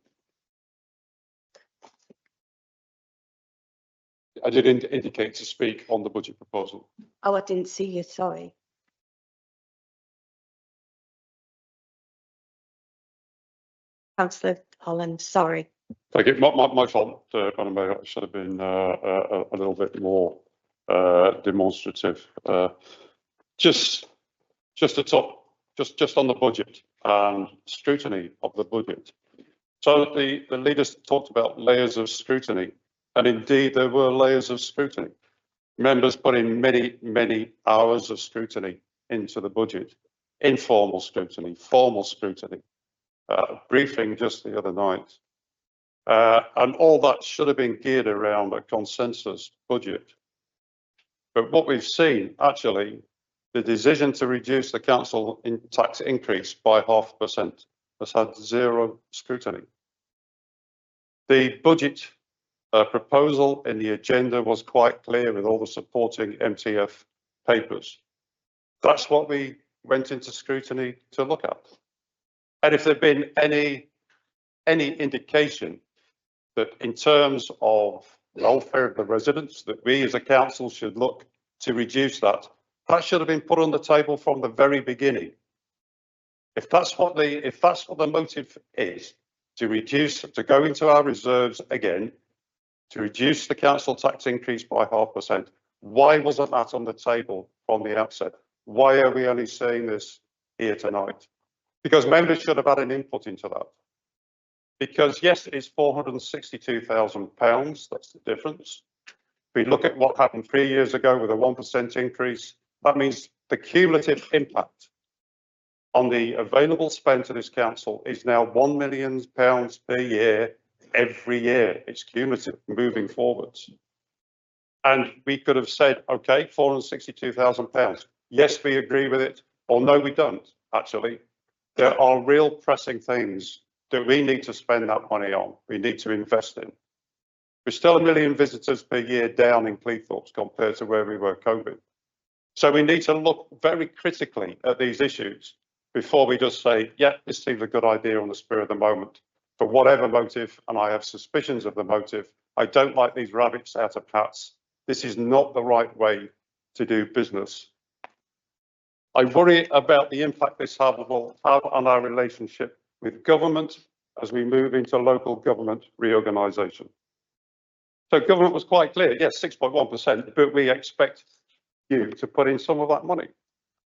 did indicate to speak on the budget proposal. Oh, I didn't see you, sorry. Councillor Holland, sorry. Thank you. My fault, Madam Mayor. I should have been a little bit more demonstrative. Just on the budget and scrutiny of the budget. So the leaders talked about layers of scrutiny, and indeed there were layers of scrutiny. Members put in many hours of scrutiny into the budget, informal scrutiny, formal scrutiny, briefing just the other night. And all that should have been geared around a consensus budget. But what we've seen, actually, the decision to reduce the council tax increase by 0.5% has had zero scrutiny. The budget proposal in the agenda was quite clear with all the supporting MTF papers. That's what we went into scrutiny to look at. And if there'd been any indication that in terms of welfare of the residents, that we as a council should look to reduce that, that should have been put on the table from the very beginning. If that's what the motive is, to go into our reserves again, to reduce the council tax increase by 0.5%, why wasn't that on the table from the outset? Why are we only saying this here tonight? Because members should have had an input into that. Because yes, it's £462,000, that's the difference. If we look at what happened 3 years ago with a 1% increase, that means the cumulative impact on the available spend to this council is now £1 million per year, every year. It's cumulative moving forwards. And we could have said, okay, £462,000. Yes, we agree with it, or no, we don't, actually. There are real pressing things that we need to spend that money on, we need to invest in. We're still 1 million visitors per year down in Cleethorpes compared to where we were COVID. So we need to look very critically at these issues before we just say, yeah, this seems a good idea on the spur of the moment, for whatever motive, and I have suspicions of the motive. I don't like these rabbits out of hats. This is not the right way to do business. I worry about the impact this will have on our relationship with government as we move into local government reorganisation. So government was quite clear, yes, 6.1%, but we expect you to put in some of that money.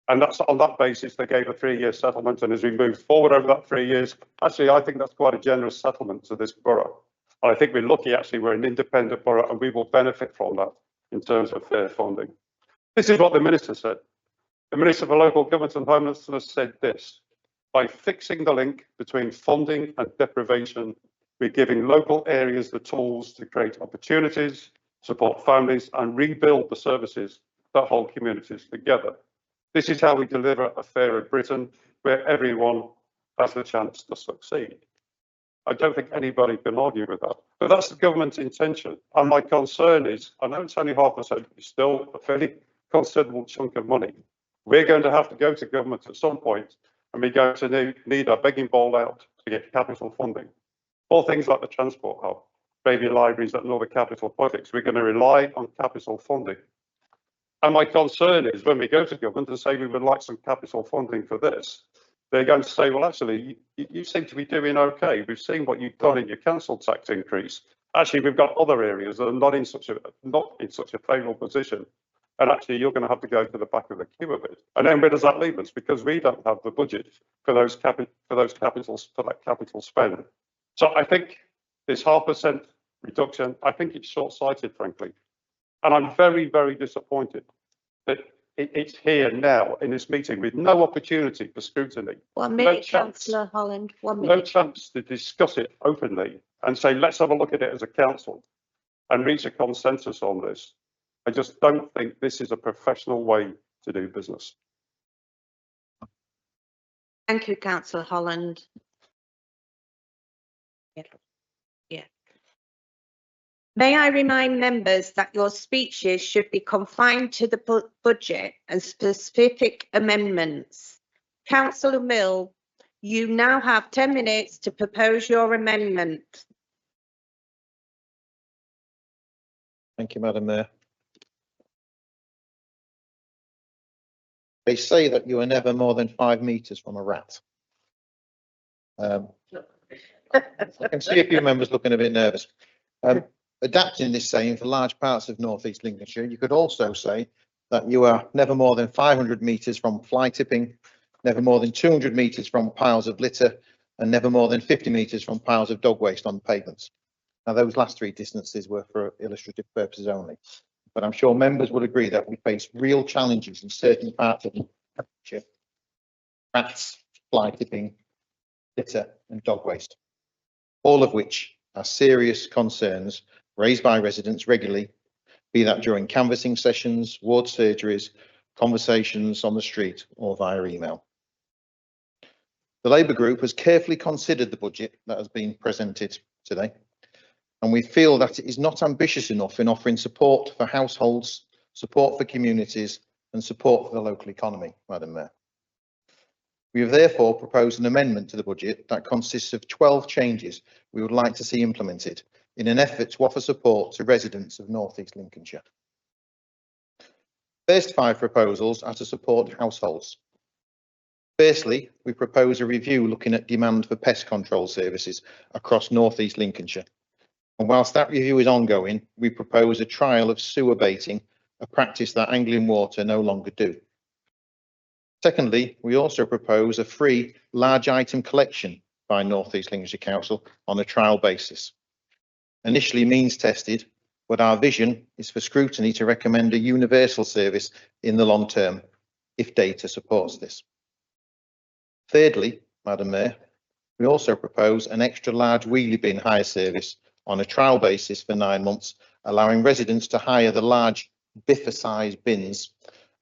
And that's on that basis, they gave a 3-year settlement. And as we move forward over that 3 years, actually, I think that's quite a generous settlement to this borough. And I think we're lucky, actually, we're an independent borough and we will benefit from that in terms of fair funding. This is what the Minister said. The Minister for Local Government and Homelessness said this: by fixing the link between funding and deprivation, we're giving local areas the tools to create opportunities, support families and rebuild the services that hold communities together. This is how we deliver a fairer Britain where everyone has the chance to succeed. I don't think anybody can argue with that, but that's the government's intention. And my concern is, I know it's only 0.5%, it's still a fairly considerable chunk of money. We're going to have to go to government at some point, and we're going to need our begging bowl out to get capital funding. For things like the transport hub, baby libraries and other capital projects, we're going to rely on capital funding. And my concern is when we go to government and say we would like some capital funding for this, they're going to say, well, actually, you seem to be doing okay. We've seen what you've done in your council tax increase. Actually, we've got other areas that are not in such a favourable position. And actually, you're going to have to go to the back of the queue a bit. And then where does that leave us? Because we don't have the budget for that capital spend. So I think this 0.5% reduction, I think it's short-sighted, frankly. And I'm very, very disappointed that it's here now in this meeting with no opportunity for scrutiny. 1 minute, chance. Councillor Holland, 1 No minute. chance to discuss it openly and say, let's have a look at it as a council and reach a consensus on this. I just don't think this is a professional way to do business. Thank you, Councillor Holland. Yeah. May I remind members that your speeches should be confined to the budget and specific amendments. Councillor Mill, you now have 10 minutes to propose your amendment. Thank you, Madam Mayor. They say that you are never more than 5 metres from a rat. I can see a few members looking a bit nervous. Adapting this saying for large parts of North East Lincolnshire, you could also say that you are never more than 500 metres from fly tipping, never more than 200 metres from piles of litter, and never more than 50 metres from piles of dog waste on pavements. Now, those last 3 distances were for illustrative purposes only, but I'm sure members would agree that we face real challenges in certain parts of Lincolnshire: rats, fly tipping, litter, and dog waste, all of which are serious concerns raised by residents regularly, be that during canvassing sessions, ward surgeries, conversations on the street, or via email. The Labour Group has carefully considered the budget that has been presented today, and we feel that it is not ambitious enough in offering support for households, support for communities, and support for the local economy, Madam Mayor. We have therefore proposed an amendment to the budget that consists of 12 changes we would like to see implemented in an effort to offer support to residents of North East Lincolnshire. First 5 proposals are to support households. Firstly, we propose a review looking at demand for pest control services across North East Lincolnshire. And whilst that review is ongoing, we propose a trial of sewer baiting, a practice that Anglian Water no longer do. Secondly, we also propose a free large item collection by North East Lincolnshire Council on a trial basis. Initially means tested, but our vision is for scrutiny to recommend a universal service in the long term, if data supports this. Thirdly, Madam Mayor, we also propose an extra large wheelie bin hire service on a trial basis for 9 months, allowing residents to hire the large biffa-sized bins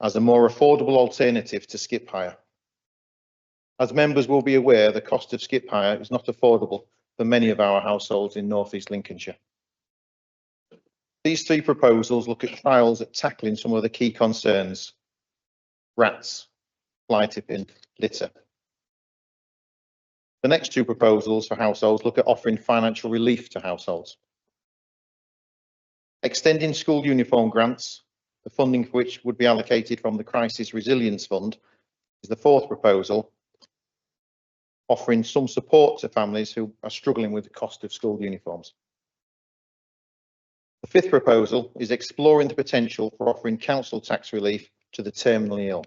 as a more affordable alternative to skip hire. As members will be aware, the cost of skip hire is not affordable for many of our households in North East Lincolnshire. These 3 proposals look at trials at tackling some of the key concerns: rats, fly tipping, litter. The next 2 proposals for households look at offering financial relief to households. Extending school uniform grants, the funding for which would be allocated from the Crisis Resilience Fund, is the 4th proposal, offering some support to families who are struggling with the cost of school uniforms. The 5th proposal is exploring the potential for offering council tax relief to the terminally ill.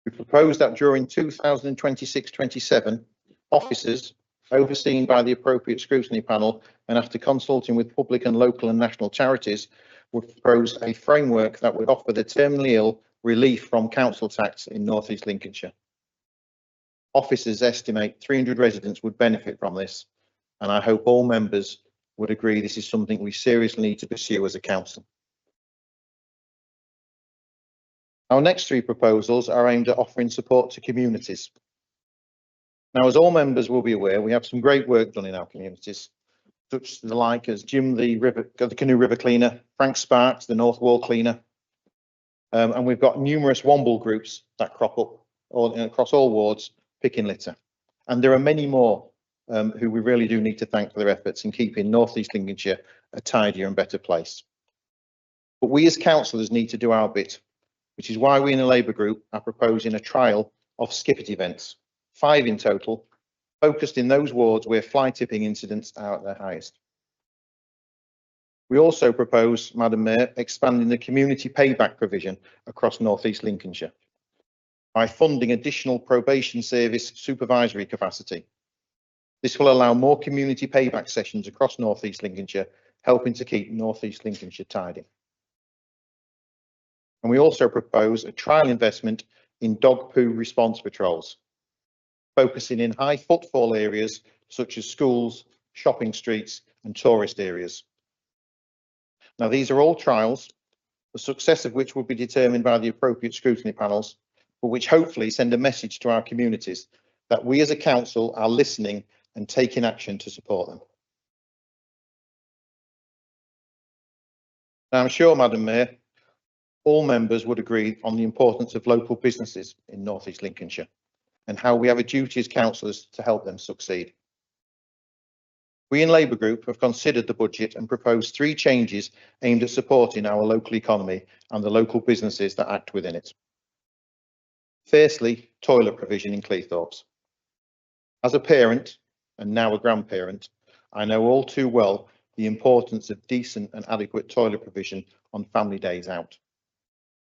We propose that during 2026-27, officers overseen by the appropriate scrutiny panel and after consulting with public and local and national charities would propose a framework that would offer the terminally ill relief from council tax in North East Lincolnshire. Officers estimate 300 residents would benefit from this, and I hope all members would agree this is something we seriously need to pursue as a council. Our next 3 proposals are aimed at offering support to communities. Now, as all members will be aware, we have some great work done in our communities, such as the like as Jim the Canoe River Cleaner, Frank Sparks, the North Wall Cleaner, and we've got numerous Womble groups that crop up across all wards picking litter. And there are many more who we really do need to thank for their efforts in keeping North East Lincolnshire a tidier and better place. But we as councillors need to do our bit, which is why we in the Labour group are proposing a trial of skip-it events, 5 in total, focused in those wards where fly tipping incidents are at their highest. We also propose, Madam Mayor, expanding the community payback provision across North East Lincolnshire by funding additional probation service supervisory capacity. This will allow more community payback sessions across North East Lincolnshire, helping to keep North East Lincolnshire tidy. And we also propose a trial investment in dog poo response patrols, focusing in high footfall areas such as schools, shopping streets and tourist areas. Now, these are all trials, the success of which will be determined by the appropriate scrutiny panels, but which hopefully send a message to our communities that we as a council are listening and taking action to support them. Now, I'm sure, Madam Mayor, all members would agree on the importance of local businesses in North East Lincolnshire and how we have a duty as councillors to help them succeed. We in Labour Group have considered the budget and proposed 3 changes aimed at supporting our local economy and the local businesses that act within it. Firstly, toilet provision in Cleethorpes. As a parent and now a grandparent, I know all too well the importance of decent and adequate toilet provision on family days out.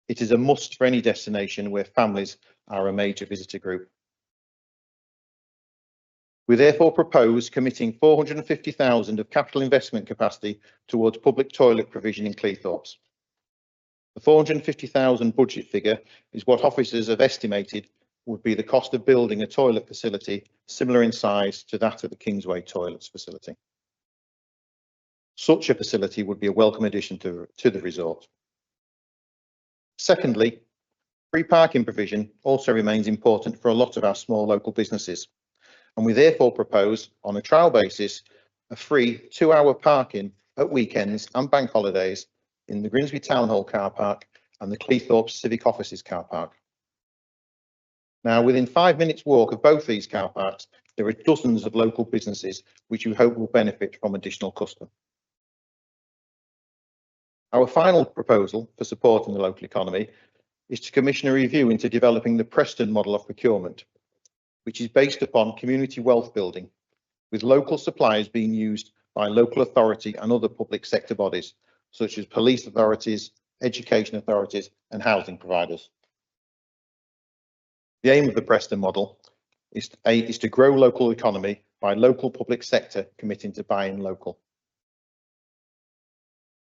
It is a must for any destination where families are a major visitor group. We therefore propose committing 450,000 of capital investment capacity towards public toilet provision in Cleethorpes. The 450,000 budget figure is what officers have estimated would be the cost of building a toilet facility similar in size to that of the Kingsway Toilets facility. Such a facility would be a welcome addition to the resort. Secondly, free parking provision also remains important for a lot of our small local businesses, and we therefore propose, on a trial basis, a free 2-hour parking at weekends and bank holidays in the Grimsby Town Hall car park and the Cleethorpes Civic Offices car park. Now, within 5 minutes walk of both these car parks, there are dozens of local businesses which we hope will benefit from additional custom. Our final proposal for supporting the local economy is to commission a review into developing the Preston model of procurement, which is based upon community wealth building, with local suppliers being used by local authority and other public sector bodies, such as police authorities, education authorities, and housing providers. The aim of the Preston model is to grow local economy by local public sector committing to buying local.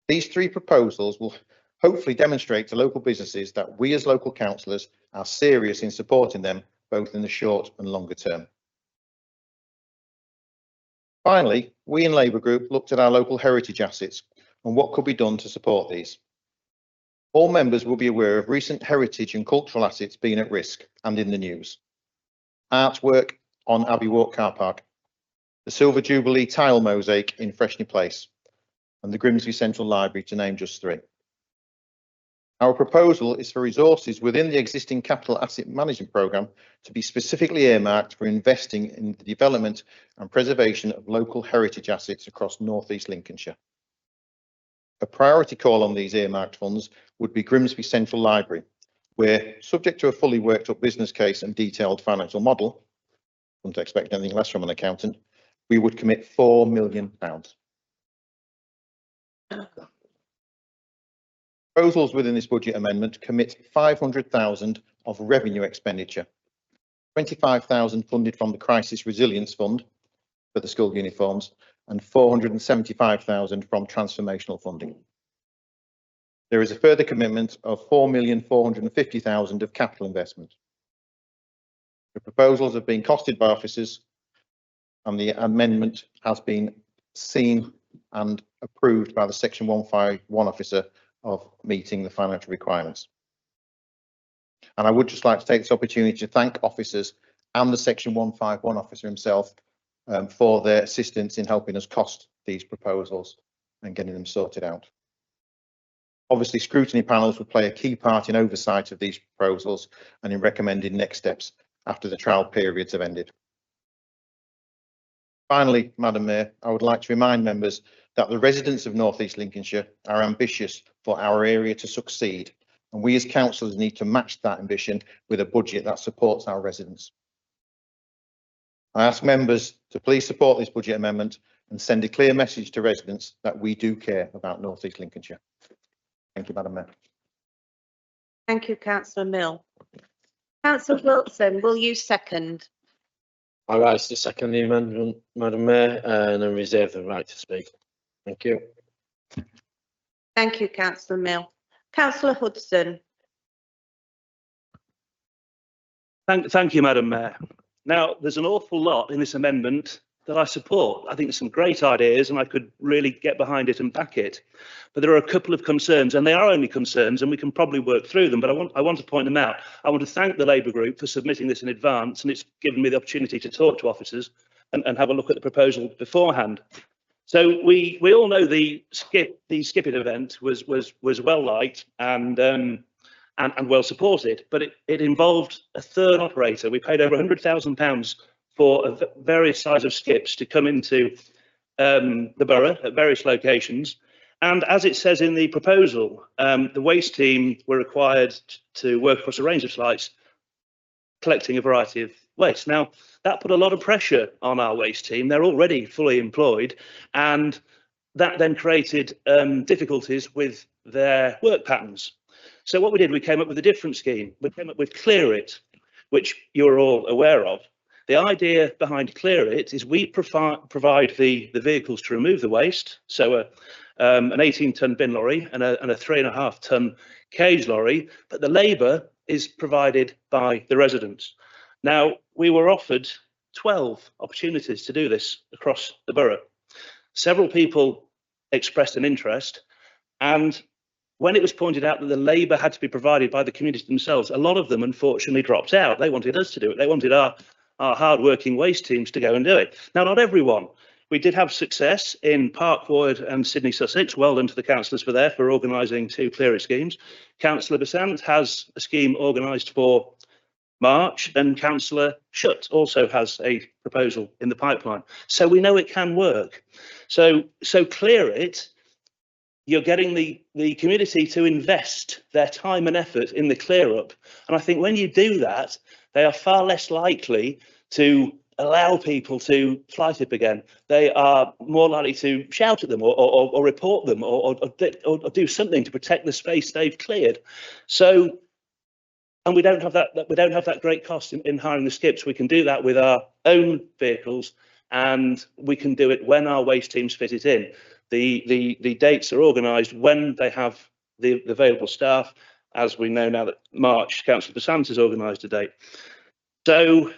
These three proposals will hopefully demonstrate to local businesses that we as local councillors are serious in supporting them both in the short and longer term. Finally, we in Labour Group looked at our local heritage assets and what could be done to support these. All members will be aware of recent heritage and cultural assets being at risk and in the news. Artwork on Abbey Walk car park, the Silver Jubilee tile mosaic in Freshney Place, and the Grimsby Central Library, to name just three. Our proposal is for resources within the existing capital asset management programme to be specifically earmarked for investing in the development and preservation of local heritage assets across North East Lincolnshire. A priority call on these earmarked funds would be Grimsby Central Library, where, subject to a fully worked up business case and detailed financial model, wouldn't expect anything less from an accountant, we would commit £4 million. Proposals within this budget amendment commit 500,000 of revenue expenditure, 25,000 funded from the Crisis Resilience Fund for the school uniforms, and 475,000 from transformational funding. There is a further commitment of 4,450,000 of capital investment. The proposals have been costed by officers and the amendment has been seen and approved by the Section 151 officer of meeting the financial requirements. And I would just like to take this opportunity to thank officers and the Section 151 officer himself for their assistance in helping us cost these proposals and getting them sorted out. Obviously, scrutiny panels would play a key part in oversight of these proposals and in recommending next steps after the trial periods have ended. Finally, Madam Mayor, I would like to remind members that the residents of North East Lincolnshire are ambitious for our area to succeed, and we as councillors need to match that ambition with a budget that supports our residents. I ask members to please support this budget amendment and send a clear message to residents that we do care about North East Lincolnshire. Thank you, Madam Mayor. Thank you, Councillor Mill. Councillor Wilson, will you second? I rise to second the amendment, Madam Mayor, and then reserve the right to speak. Thank you. Thank you, Councillor Mill. Councillor Hudson. Thank you, Madam Mayor. Now, there's an awful lot in this amendment that I support. I think there's some great ideas and I could really get behind it and back it. But there are a couple of concerns, and they are only concerns, and we can probably work through them, but I want to point them out. I want to thank the Labour Group for submitting this in advance, and it's given me the opportunity to talk to officers and have a look at the proposal beforehand. So we all know the Skip It event was well liked and well supported, but it involved a third operator. We paid over £100,000 for various size of skips to come into the borough at various locations. And as it says in the proposal, the waste team were required to work across a range of sites, collecting a variety of waste. Now, that put a lot of pressure on our waste team. They're already fully employed, and that then created difficulties with their work patterns. So what we did, we came up with a different scheme. We came up with Clear It, which you're all aware of. The idea behind Clear It is we provide the vehicles to remove the waste, so an 18-ton bin lorry and a 3.5-ton cage lorry, but the labour is provided by the residents. Now, we were offered 12 opportunities to do this across the borough. Several people expressed an interest, and when it was pointed out that the labour had to be provided by the community themselves, a lot of them unfortunately dropped out. They wanted us to do it. They wanted our hard-working waste teams to go and do it. Now, not everyone. We did have success in Park Ward and Sydney Sussex. Well done to the councillors for there for organising 2 Clear It schemes. Councillor Besant has a scheme organised for March, and Councillor Shutt also has a proposal in the pipeline. So we know it can work. So clear it. You're getting the community to invest their time and effort in the clear up. And I think when you do that, they are far less likely to allow people to fly tip again. They are more likely to shout at them or report them or do something to protect the space they've cleared. So, and we don't have that great cost in hiring the skips. We can do that with our own vehicles, and we can do it when our waste teams fit it in. The dates are organised when they have the available staff, as we know now that March, Councillor DeSantis has organised a date. So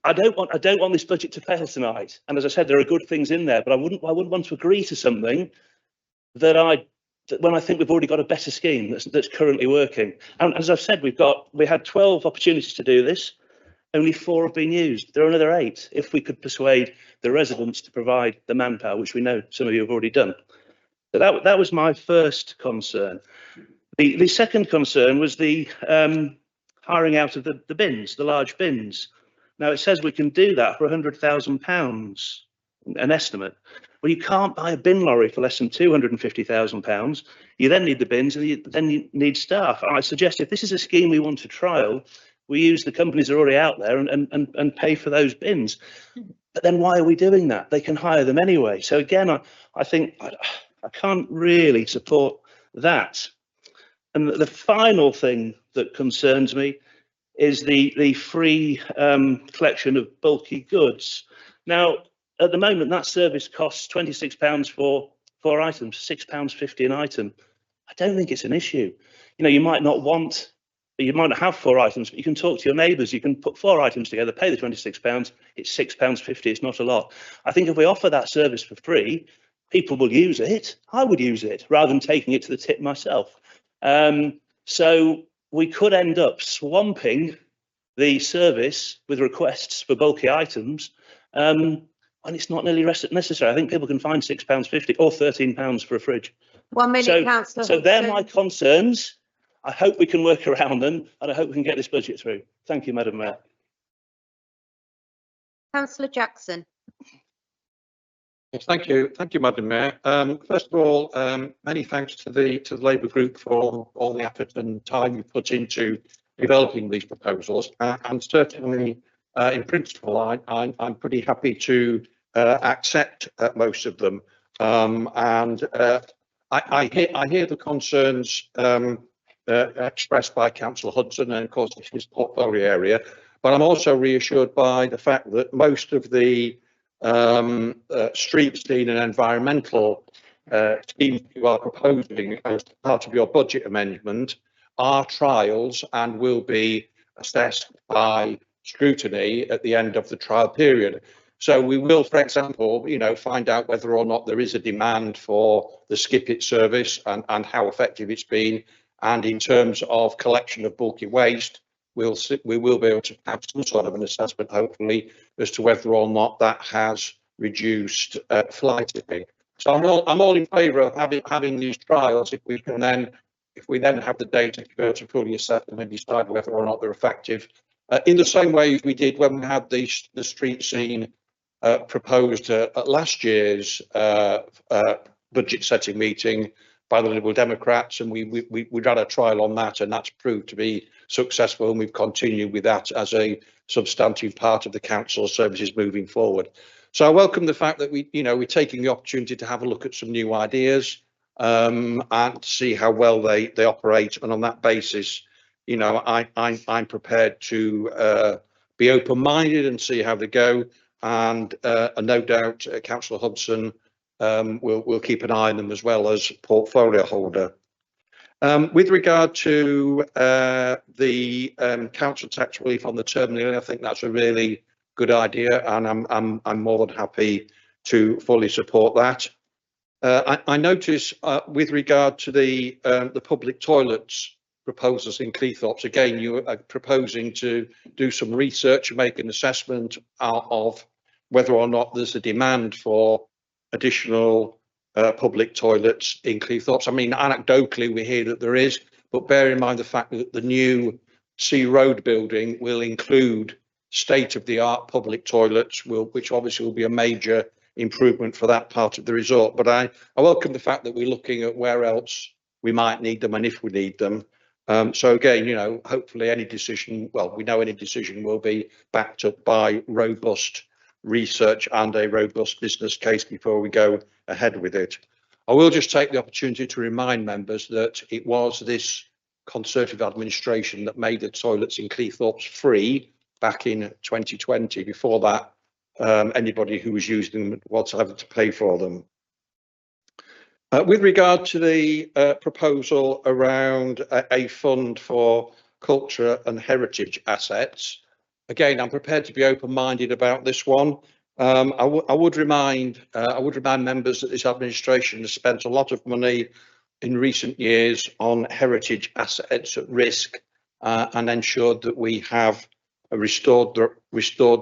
I don't want this budget to fail tonight. And as I said, there are good things in there, but I wouldn't want to agree to something that when I think we've already got a better scheme that's currently working. And as I've said, we had 12 opportunities to do this. Only 4 have been used. There are another 8 if we could persuade the residents to provide the manpower, which we know some of you have already done. So that was my first concern. The second concern was the hiring out of the bins, the large bins. Now it says we can do that for £100,000, an estimate. Well, you can't buy a bin lorry for less than £250,000. You then need the bins, and then you need staff. I suggest if this is a scheme we want to trial, we use the companies that are already out there and pay for those bins. But then why are we doing that? They can hire them anyway. So again, I think I can't really support that. And the final thing that concerns me is the free collection of bulky goods. Now, at the moment, that service costs £26 for 4 items, £6.50 an item. I don't think it's an issue. You know, you might not have 4 items, but you can talk to your neighbours. You can put 4 items together, pay the £26. It's £6.50. It's not a lot. I think if we offer that service for free, people will use it. I would use it rather than taking it to the tip myself. So we could end up swamping the service with requests for bulky items, and it's not nearly necessary. I think people can find £6.50 or £13 for a fridge. 1 minute, Councillor. So they're my concerns. I hope we can work around them, and I hope we can get this budget through. Thank you, Madam Mayor. Councillor Jackson. Yes, thank you, Madam Mayor. First of all, many thanks to the Labour Group for all the effort and time you put into developing these proposals, and certainly, in principle, I'm pretty happy to accept most of them. I hear the concerns expressed by Councillor Hudson, and of course it's his portfolio area, but I'm also reassured by the fact that most of the street scene and environmental schemes you are proposing as part of your budget amendment are trials and will be assessed by scrutiny at the end of the trial period. So we will, for example, find out whether or not there is a demand for the Skip It service and how effective it's been. And in terms of collection of bulky waste, we will be able to have some sort of an assessment, hopefully, as to whether or not that has reduced fly tipping. So I'm all in favour of having these trials if we then have the data to fully assess them and decide whether or not they're effective. In the same way as we did when we had the street scene proposed at last year's budget setting meeting by the Liberal Democrats, and we ran a trial on that, and that's proved to be successful, and we've continued with that as a substantive part of the council services moving forward. So I welcome the fact that we're taking the opportunity to have a look at some new ideas and see how well they operate, and on that basis, I'm prepared to be open-minded and see how they go, and no doubt Councillor Hudson we'll keep an eye on them as well as portfolio holder. With regard to the council tax relief on the terminal, I think that's a really good idea, and I'm more than happy to fully support that. I notice with regard to the public toilets proposals in Cleethorpes, again, you are proposing to do some research and make an assessment of whether or not there's a demand for additional public toilets in Cleethorpes. I mean, anecdotally, we hear that there is, but bear in mind the fact that the new C Road building will include state-of-the-art public toilets, which obviously will be a major improvement for that part of the resort. But I welcome the fact that we're looking at where else we might need them and if we need them. So again, you know, hopefully any decision, well, we know any decision will be backed up by robust research and a robust business case before we go ahead with it. I will just take the opportunity to remind members that it was this Conservative administration that made the toilets in Cleethorpes free back in 2020. Before that, anybody who was using them was having to pay for them. With regard to the proposal around a fund for culture and heritage assets, again, I'm prepared to be open-minded about this one. I would remind members that this administration has spent a lot of money in recent years on heritage assets at risk and ensured that we have restored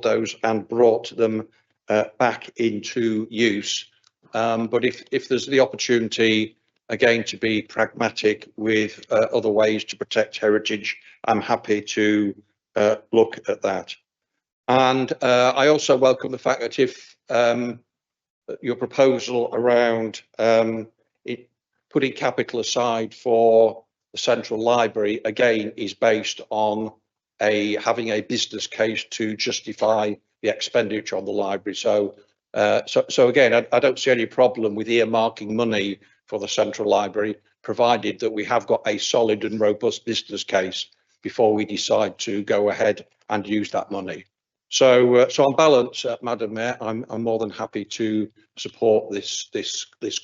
those and brought them back into use. But if there's the opportunity, again, to be pragmatic with other ways to protect heritage, I'm happy to look at that. And I also welcome the fact that if your proposal around putting capital aside for the central library, again, is based on having a business case to justify the expenditure on the library. So again, I don't see any problem with earmarking money for the central library, provided that we have got a solid and robust business case before we decide to go ahead and use that money. So on balance, Madam Mayor, I'm more than happy to support this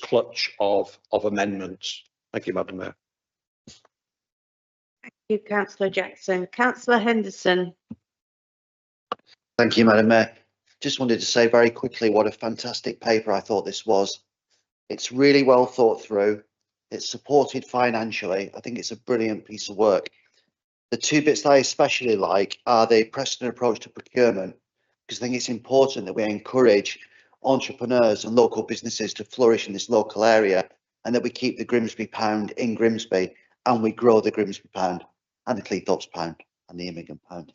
clutch of amendments. Thank you, Madam Mayor. Thank you, Councillor Jackson. Councillor Henderson. Thank you, Madam Mayor. Just wanted to say very quickly what a fantastic paper I thought this was. It's really well thought through. It's supported financially. I think it's a brilliant piece of work. The two bits that I especially like are the Preston approach to procurement, because I think it's important that we encourage entrepreneurs and local businesses to flourish in this local area, and that we keep the Grimsby pound in Grimsby, and we grow the Grimsby pound and the Cleethorpes pound and the Immingham pound.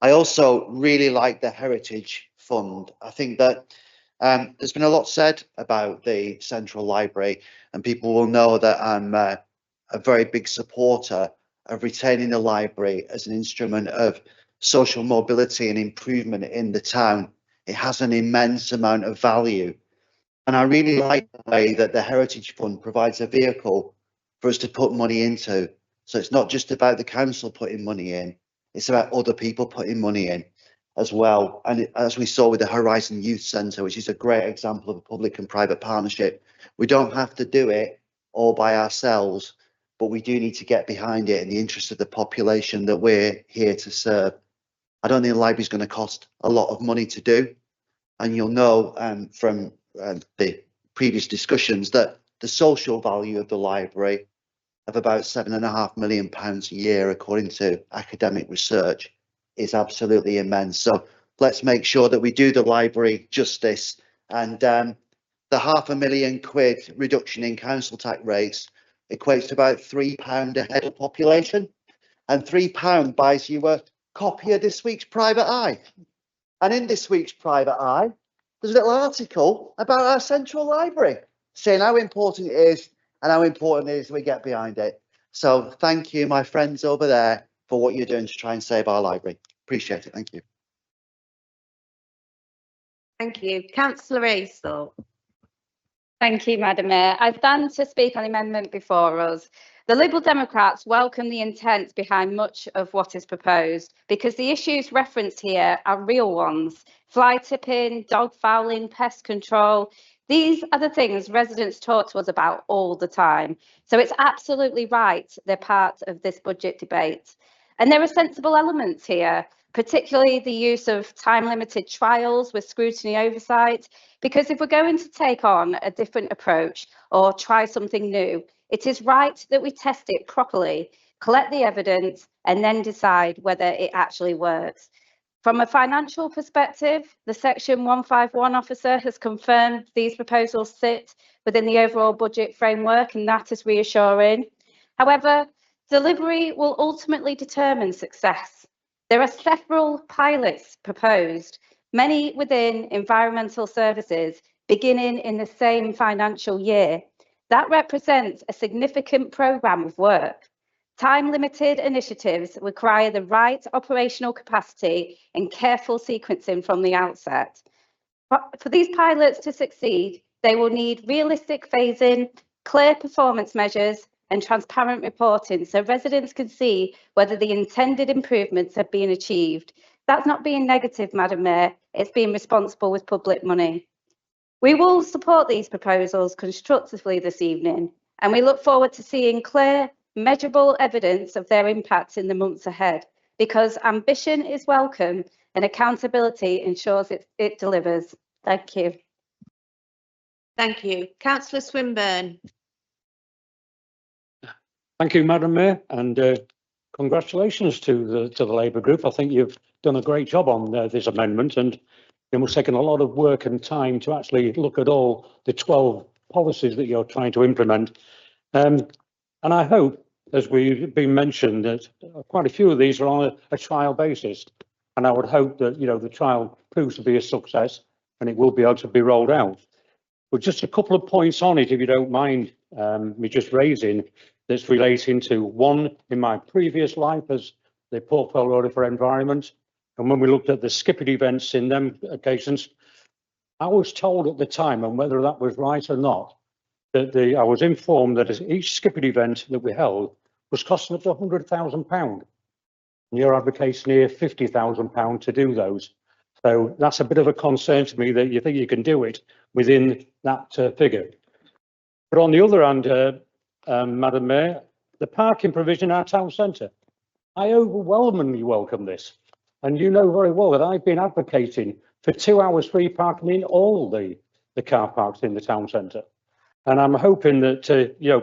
I also really like the Heritage Fund. I think that there's been a lot said about the Central Library, and people will know that I'm a very big supporter of retaining the library as an instrument of social mobility and improvement in the town. It has an immense amount of value. And I really like the way that the Heritage Fund provides a vehicle for us to put money into. So it's not just about the council putting money in, it's about other people putting money in as well. And as we saw with the Horizon Youth Centre, which is a great example of a public and private partnership, we don't have to do it all by ourselves, but we do need to get behind it in the interest of the population that we're here to serve. I don't think the library is going to cost a lot of money to do. And you'll know from the previous discussions that the social value of the library of about £7.5 million a year, according to academic research, is absolutely immense. So let's make sure that we do the library justice. And the £500,000 reduction in council tax rates equates to about £3 a head of population, and £3 buys you a copy of this week's Private Eye. And in this week's Private Eye, there's a little article about our central library saying how important it is and how important it is we get behind it. So thank you, my friends over there, for what you're doing to try and save our library. Appreciate it. Thank you. Thank you. Councillor Aysthorpe. Thank you, Madam Mayor. I stand to speak on the amendment before us. The Liberal Democrats welcome the intent behind much of what is proposed, because the issues referenced here are real ones. Fly tipping, dog fouling, pest control. These are the things residents talk to us about all the time. So it's absolutely right they're part of this budget debate. And there are sensible elements here, particularly the use of time-limited trials with scrutiny oversight, because if we're going to take on a different approach or try something new, it is right that we test it properly, collect the evidence, and then decide whether it actually works. From a financial perspective, the Section 151 officer has confirmed these proposals sit within the overall budget framework, and that is reassuring. However, Delivery will ultimately determine success. There are several pilots proposed, many within environmental services, beginning in the same financial year. That represents a significant programme of work. Time-limited initiatives require the right operational capacity and careful sequencing from the outset. For these pilots to succeed, they will need realistic phasing, clear performance measures, and transparent reporting so residents can see whether the intended improvements have been achieved. That's not being negative, Madam Mayor, it's being responsible with public money. We will support these proposals constructively this evening, and we look forward to seeing clear, measurable evidence of their impact in the months ahead, because ambition is welcome and accountability ensures it delivers. Thank you. Thank you. Councillor Swinburne. Thank you, Madam Mayor, and congratulations to the Labour Group. I think you've done a great job on this amendment, and it must have taken a lot of work and time to actually look at all the 12 policies that you're trying to implement. And I hope, as we've been mentioned, that quite a few of these are on a trial basis. And I would hope that, the trial proves to be a success and it will be able to be rolled out. But just a couple of points on it, if you don't mind me just raising, that's relating to one in my previous life as the portfolio for environment. And when we looked at the skipping events in them occasions, I was told at the time, and whether that was right or not, that I was informed that each skipping event that we held was costing up to £100,000. And you're advocating here £50,000 to do those. So that's a bit of a concern to me that you think you can do it within that figure. But on the other hand, Madam Mayor, the parking provision in our town centre, I overwhelmingly welcome this. And you know very well that I've been advocating for 2 hours free parking in all the car parks in the town centre. And I'm hoping that,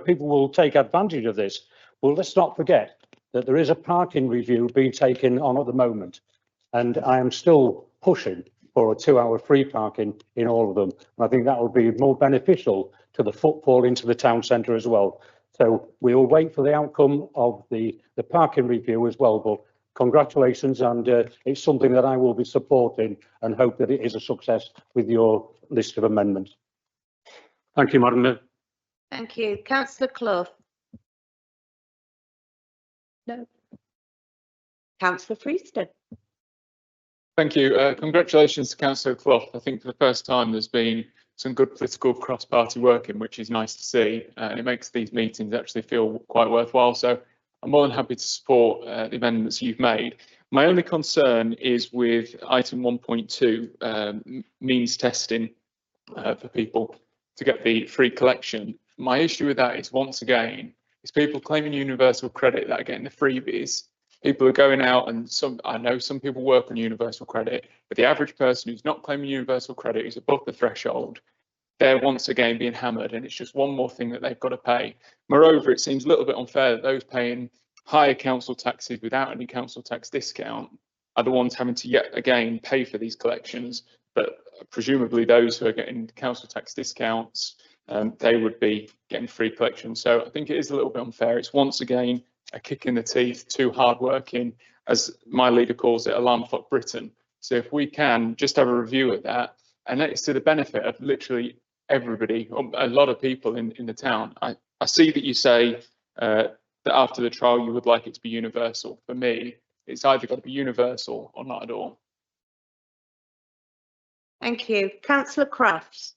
people will take advantage of this. Well, let's not forget that there is a parking review being taken on at the moment. And I am still pushing for a 2 hour free parking in all of them. And I think that would be more beneficial to the footfall into the town centre as well. So we will wait for the outcome of the parking review as well. But congratulations, and it's something that I will be supporting and hope that it is a success with your list of amendments. Thank you, Madam Mayor. Thank you. Councillor Clough. No. Councillor Freeston. Thank you. Congratulations to Councillor Clough. I think for the first time there's been some good political cross-party working, which is nice to see, and it makes these meetings actually feel quite worthwhile. So I'm more than happy to support the amendments you've made. My only concern is with item 1.2, means testing for people to get the free collection. My issue with that is, once again, is people claiming universal credit that are getting the freebies. People are going out, and I know some people work on universal credit, but the average person who's not claiming universal credit, who's above the threshold, they're once again being hammered, and it's just one more thing that they've got to pay. Moreover, it seems a little bit unfair that those paying higher council taxes without any council tax discount are the ones having to yet again pay for these collections, but presumably those who are getting council tax discounts, they would be getting free collections. So I think it is a little bit unfair. It's once again a kick in the teeth to hardworking, as my leader calls it, alarm clock Britain. So if we can just have a review of that, and it's to the benefit of literally everybody, a lot of people in the town. I see that you say that after the trial you would like it to be universal. For me, it's either got to be universal or not at all. Thank you. Councillor Crafts.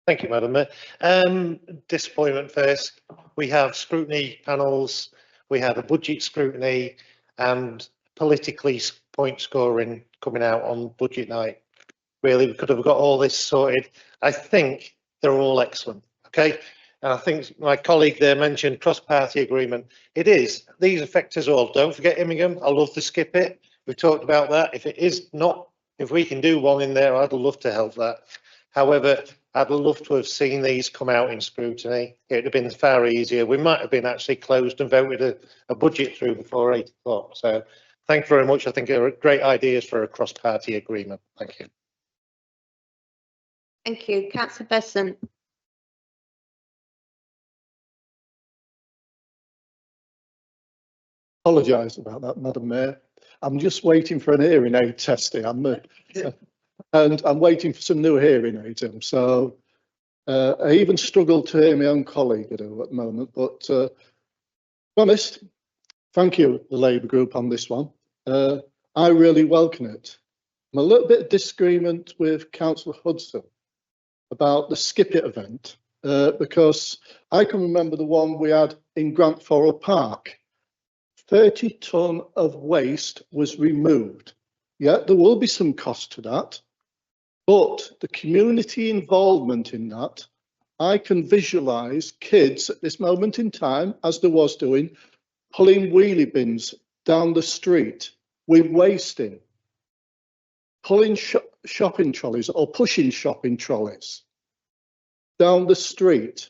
Thank you, Madam Mayor. Disappointment first. We have scrutiny panels, we have a budget scrutiny and politically point scoring coming out on budget night. Really, we could have got all this sorted. I think they're all excellent, okay? And I think my colleague there mentioned cross-party agreement. It is. These affect us all. Don't forget Immingham. I love to skip it. We've talked about that. If it is not, if we can do one in there, I'd love to help that. However, I'd love to have seen these come out in scrutiny. It would have been far easier. We might have been actually closed and voted a budget through before 8 o'clock. So thank you very much. I think they're great ideas for a cross-party agreement. Thank you. Thank you. Councillor Besson. apologise about that, Madam Mayor. I'm just waiting for an hearing aid testing. And I'm waiting for some new hearing aids in. So I even struggle to hear my own colleague at the moment. But to be honest, thank you, the Labour group, on this one. I really welcome it. I'm a little bit of disagreement with Councillor Hudson about the Skip It event, because I can remember the one we had in Grant Forrell Park. 30 tonne of waste was removed. Yeah, there will be some cost to that, but the community involvement in that, I can visualise kids at this moment in time, as there was doing, pulling wheelie bins down the street with waste in, pulling shopping trolleys or pushing shopping trolleys down the street.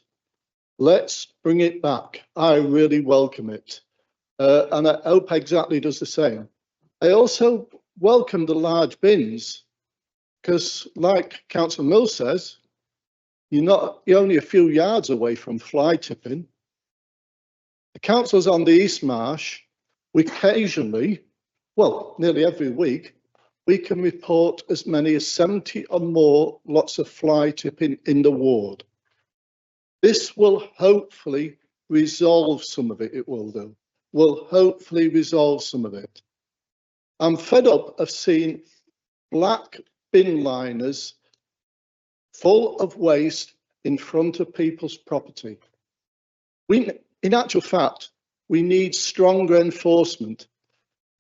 Let's bring it back. I really welcome it. And I hope Exactly does the same. I also welcome the large bins because, like Councillor Mills says, you're only a few yards away from fly tipping. The councils on the East Marsh, we occasionally, well, nearly every week, we can report as many as 70 or more lots of fly tipping in the ward. This will hopefully resolve some of it. It will do. Will hopefully resolve some of it. I'm fed up of seeing black bin liners full of waste in front of people's property. In actual fact, we need stronger enforcement,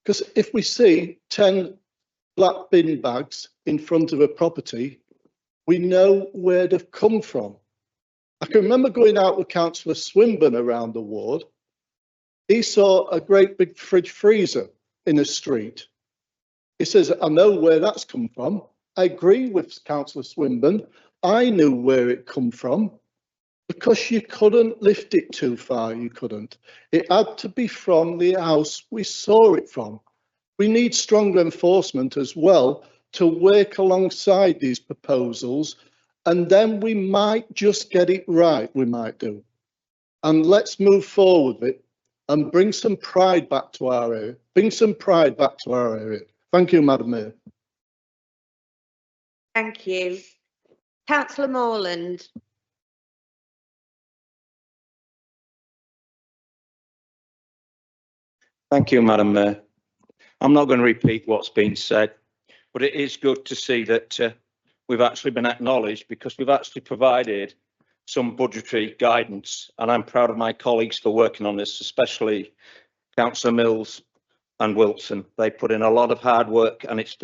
because if we see 10 black bin bags in front of a property, we know where they've come from. I can remember going out with Councillor Swinburne around the ward. He saw a great big fridge freezer in a street. He says, I know where that's come from. I agree with Councillor Swinburne. I knew where it come from because you couldn't lift it too far. You couldn't. It had to be from the house we saw it from. We need stronger enforcement as well to work alongside these proposals, and then we might just get it right. We might do. And let's move forward with it and bring some pride back to our area. Bring some pride back to our area. Thank you, Madam Mayor. Thank you. Councillor Morland. Thank you, Madam Mayor. I'm not going to repeat what's been said, but it is good to see that we've actually been acknowledged, because we've actually provided some budgetary guidance, and I'm proud of my colleagues for working on this, especially Councillor Mills and Wilson. They put in a lot of hard work, and it's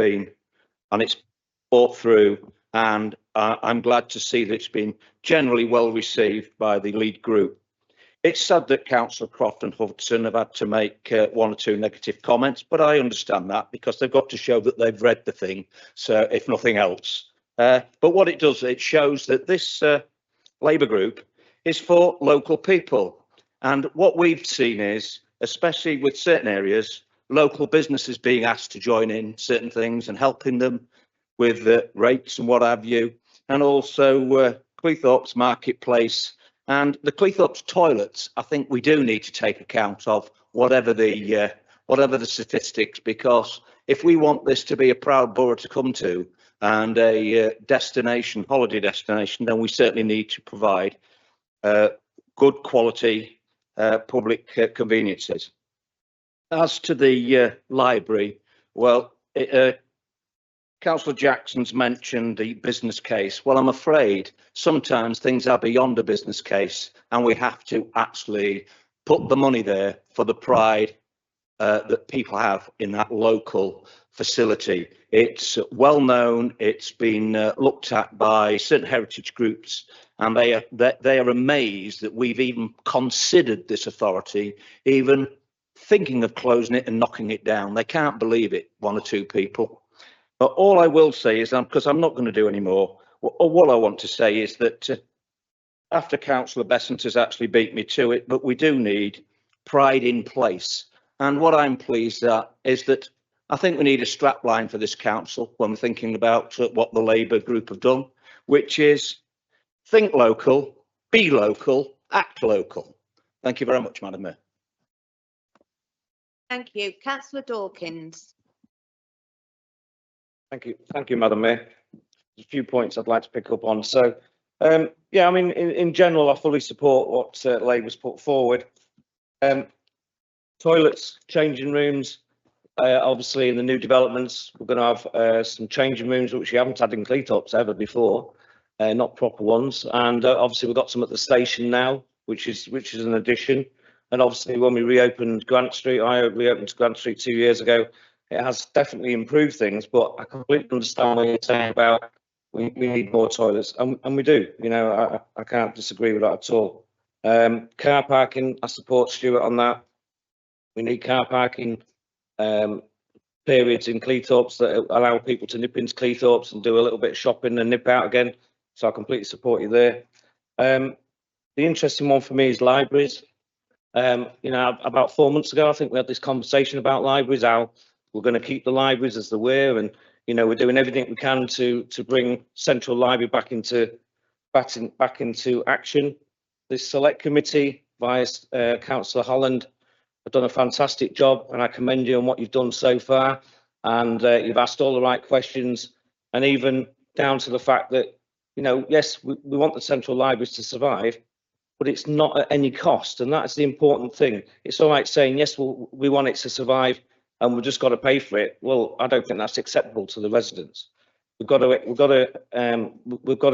brought through, and I'm glad to see that it's been generally well received by the lead group. It's sad that Councillor Croft and Hudson have had to make one or two negative comments, but I understand that because they've got to show that they've read the thing, so if nothing else. But what it does, it shows that this Labour group is for local people. And what we've seen is, especially with certain areas, local businesses being asked to join in certain things and helping them with rates and what have you. And also Cleethorpes Marketplace and the Cleethorpes toilets. I think we do need to take account of whatever the statistics, because if we want this to be a proud borough to come to and a destination, holiday destination, then we certainly need to provide good quality public conveniences. As to the library, well, Councillor Jackson's mentioned the business case. Well, I'm afraid sometimes things are beyond a business case, and we have to actually put the money there for the pride that people have in that local facility. It's well known, it's been looked at by certain heritage groups, and they are amazed that we've even considered this authority, even thinking of closing it and knocking it down. They can't believe it, one or two people. But all I will say is, because I'm not going to do any more, what I want to say is that after Councillor Bessent has actually beat me to it, but we do need pride in place. And what I'm pleased at is that I think we need a strapline for this council when we're thinking about what the Labour group have done, which is think local, be local, act local. Thank you very much, Madam Mayor. Thank you. Councillor Dawkins. Thank you, Madam Mayor. There's a few points I'd like to pick up on. So, yeah, I mean, in general, I fully support what Labour's put forward. Toilets, changing rooms, obviously in the new developments, we're going to have some changing rooms which you haven't had in Cleethorpes ever before, not proper ones. And obviously we've got some at the station now, which is an addition. And obviously when we reopened Grant Street, I reopened Grant Street 2 years ago, it has definitely improved things, but I completely understand what you're saying about we need more toilets, and we do. You know, I can't disagree with that at all. Car parking, I support Stuart on that. We need car parking periods in Cleethorpes that allow people to nip into Cleethorpes and do a little bit of shopping and nip out again. So I completely support you there. The interesting one for me is libraries. You know, about 4 months ago, I think we had this conversation about libraries, how we're going to keep the libraries as they were, and you know, we're doing everything we can to bring Central Library back into action. This select committee via Councillor Holland have done a fantastic job, and I commend you on what you've done so far. And you've asked all the right questions, and even down to the fact that, you know, yes, we want the Central Libraries to survive, but it's not at any cost, and that's the important thing. It's all right saying yes, we want it to survive, and we've just got to pay for it. Well, I don't think that's acceptable to the residents. We've got to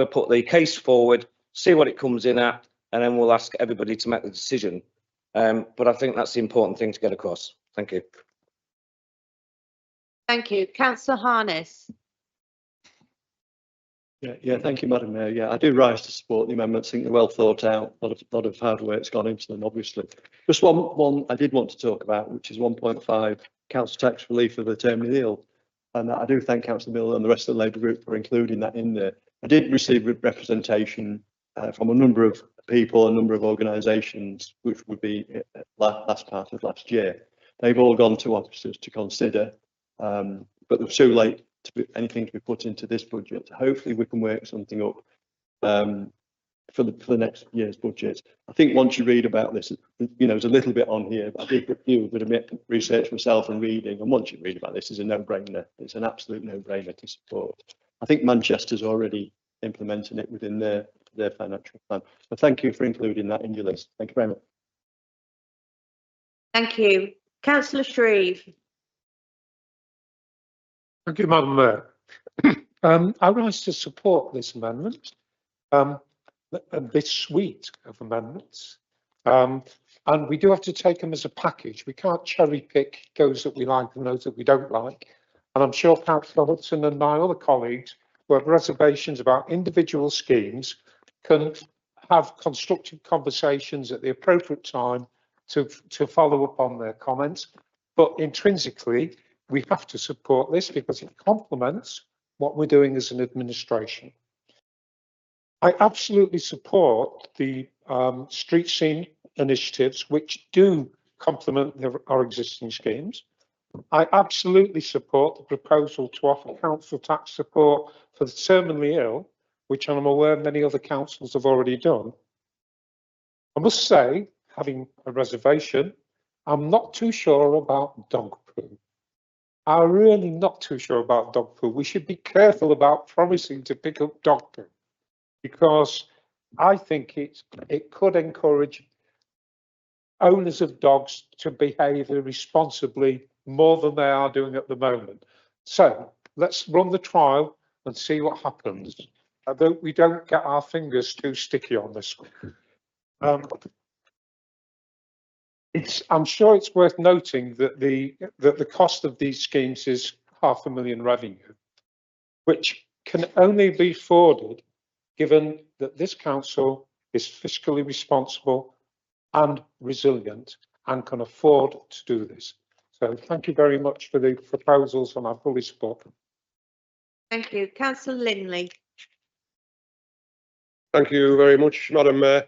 put the case forward, see what it comes in at, and then we'll ask everybody to make the decision. But I think that's the important thing to get across. Thank you. Thank you. Councillor Harness. Yeah, thank you, Madam Mayor. Yeah, I do rise to support the amendments. I think they're well thought out. A lot of hard work's gone into them, obviously. Just one I did want to talk about, which is 1.5 council tax relief for the terminally ill. And I do thank Councillor Miller and the rest of the Labour group for including that in there. I did receive representation from a number of people, a number of organisations, which would be last part of last year. They've all gone to officers to consider, but it was too late anything to be put into this budget. Hopefully we can work something up for the next year's budget. I think once you read about this, you know, there's a little bit on here, but I did do a bit of research myself and reading, and once you read about this, it's a no-brainer. It's an absolute no-brainer to support. I think Manchester's already implementing it within their financial plan. So thank you for including that in your list. Thank you very much. Thank you. Councillor Shreve. Thank you, Madam Mayor. I rise to support this amendment, this suite of amendments. And we do have to take them as a package. We can't cherry pick those that we like and those that we don't like. And I'm sure Councillor Hudson and my other colleagues who have reservations about individual schemes can have constructive conversations at the appropriate time to follow up on their comments. But intrinsically, we have to support this because it complements what we're doing as an administration. I absolutely support the street scene initiatives, which do complement our existing schemes. I absolutely support the proposal to offer council tax support for the terminally ill, which I'm aware many other councils have already done. I must say, having a reservation, I'm not too sure about dog poo. I'm really not too sure about dog poo. We should be careful about promising to pick up dog poo, because I think it could encourage owners of dogs to behave irresponsibly more than they are doing at the moment. So let's run the trial and see what happens. I hope we don't get our fingers too sticky on this one. I'm sure it's worth noting that the cost of these schemes is £500,000 revenue, which can only be afforded given that this council is fiscally responsible and resilient and can afford to do this. So thank you very much for the proposals, and I fully support them. Thank you. Councillor Linley. Thank you very much, Madam Mayor.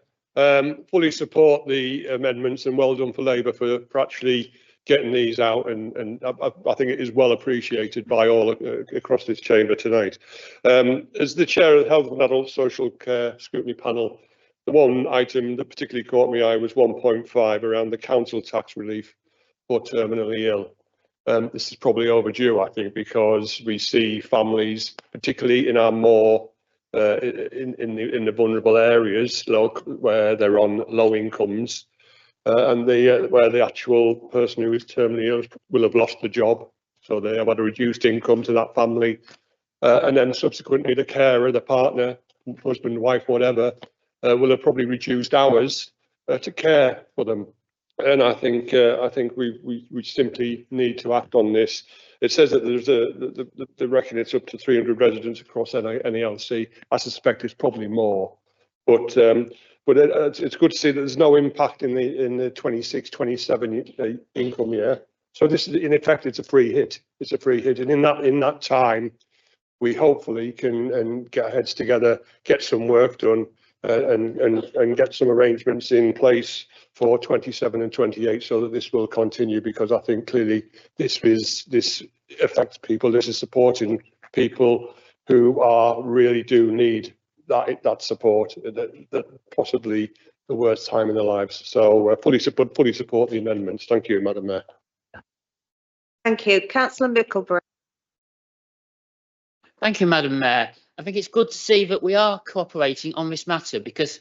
Fully support the amendments, and well done for Labour for actually getting these out, and I think it is well appreciated by all across this chamber tonight. As the chair of the Health and Adult Social Care Scrutiny Panel, the one item that particularly caught my eye was 1.5 around the council tax relief. or terminally ill. This is probably overdue, I think, because we see families, particularly in our more in the vulnerable areas, where they're on low incomes, and where the actual person who is terminally ill will have lost the job, so they have had a reduced income to that family, and then subsequently the carer, the partner, husband, wife, whatever, will have probably reduced hours to care for them. And I think we simply need to act on this. It says that there's the reckon it's up to 300 residents across NELC. I suspect it's probably more, but it's good to see that there's no impact in the 26-27 income year. So this is, in effect, it's a free hit. It's a free hit, and in that time, we hopefully can get our heads together, get some work done, and get some arrangements in place for 27 and 28, so that this will continue, because I think clearly this affects people. This is supporting people who really do need that support, that possibly the worst time in their lives. So fully support the amendments. Thank you, Madam Mayor. Thank you. Councillor Mickleborough. Thank you, Madam Mayor. I think it's good to see that we are cooperating on this matter, because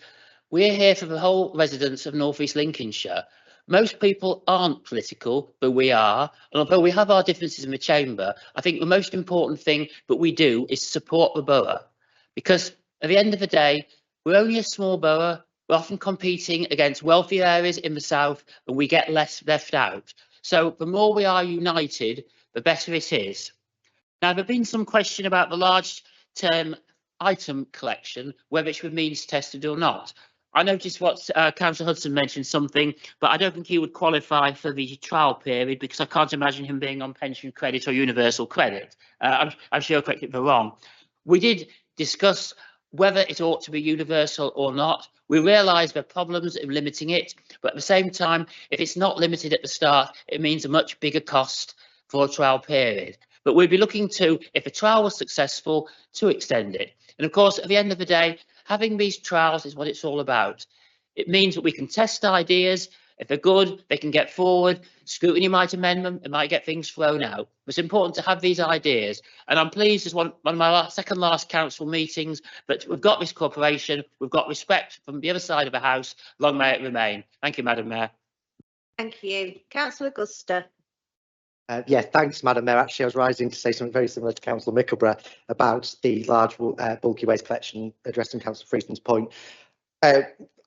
we're here for the whole residents of North East Lincolnshire. Most people aren't political, but we are. And although we have our differences in the chamber, I think the most important thing that we do is support the borough. Because at the end of the day, we're only a small borough. We're often competing against wealthy areas in the south, and we get less left out. So the more we are united, the better it is. Now, there's been some question about the large term item collection, whether it should be means tested or not. I noticed what Councillor Hudson mentioned something, but I don't think he would qualify for the trial period, because I can't imagine him being on pension credit or universal credit. I'm sure I'll correct it if I'm wrong. We did discuss whether it ought to be universal or not. We realise there are problems in limiting it, but at the same time, if it's not limited at the start, it means a much bigger cost for a trial period. But we'd be looking to, if a trial was successful, to extend it. And of course, at the end of the day, having these trials is what it's all about. It means that we can test ideas. If they're good, they can get forward. Scrutiny might amend them, it might get things thrown out. It's important to have these ideas. And I'm pleased, as one of my second last council meetings, that we've got this cooperation, we've got respect from the other side of the house. Long may it remain. Thank you, Madam Mayor. Thank you. Councillor Augusta. Yes, thanks, Madam Mayor. Actually, I was rising to say something very similar to Councillor Mickleborough about the large bulky waste collection, addressing Councillor Friedman's point. I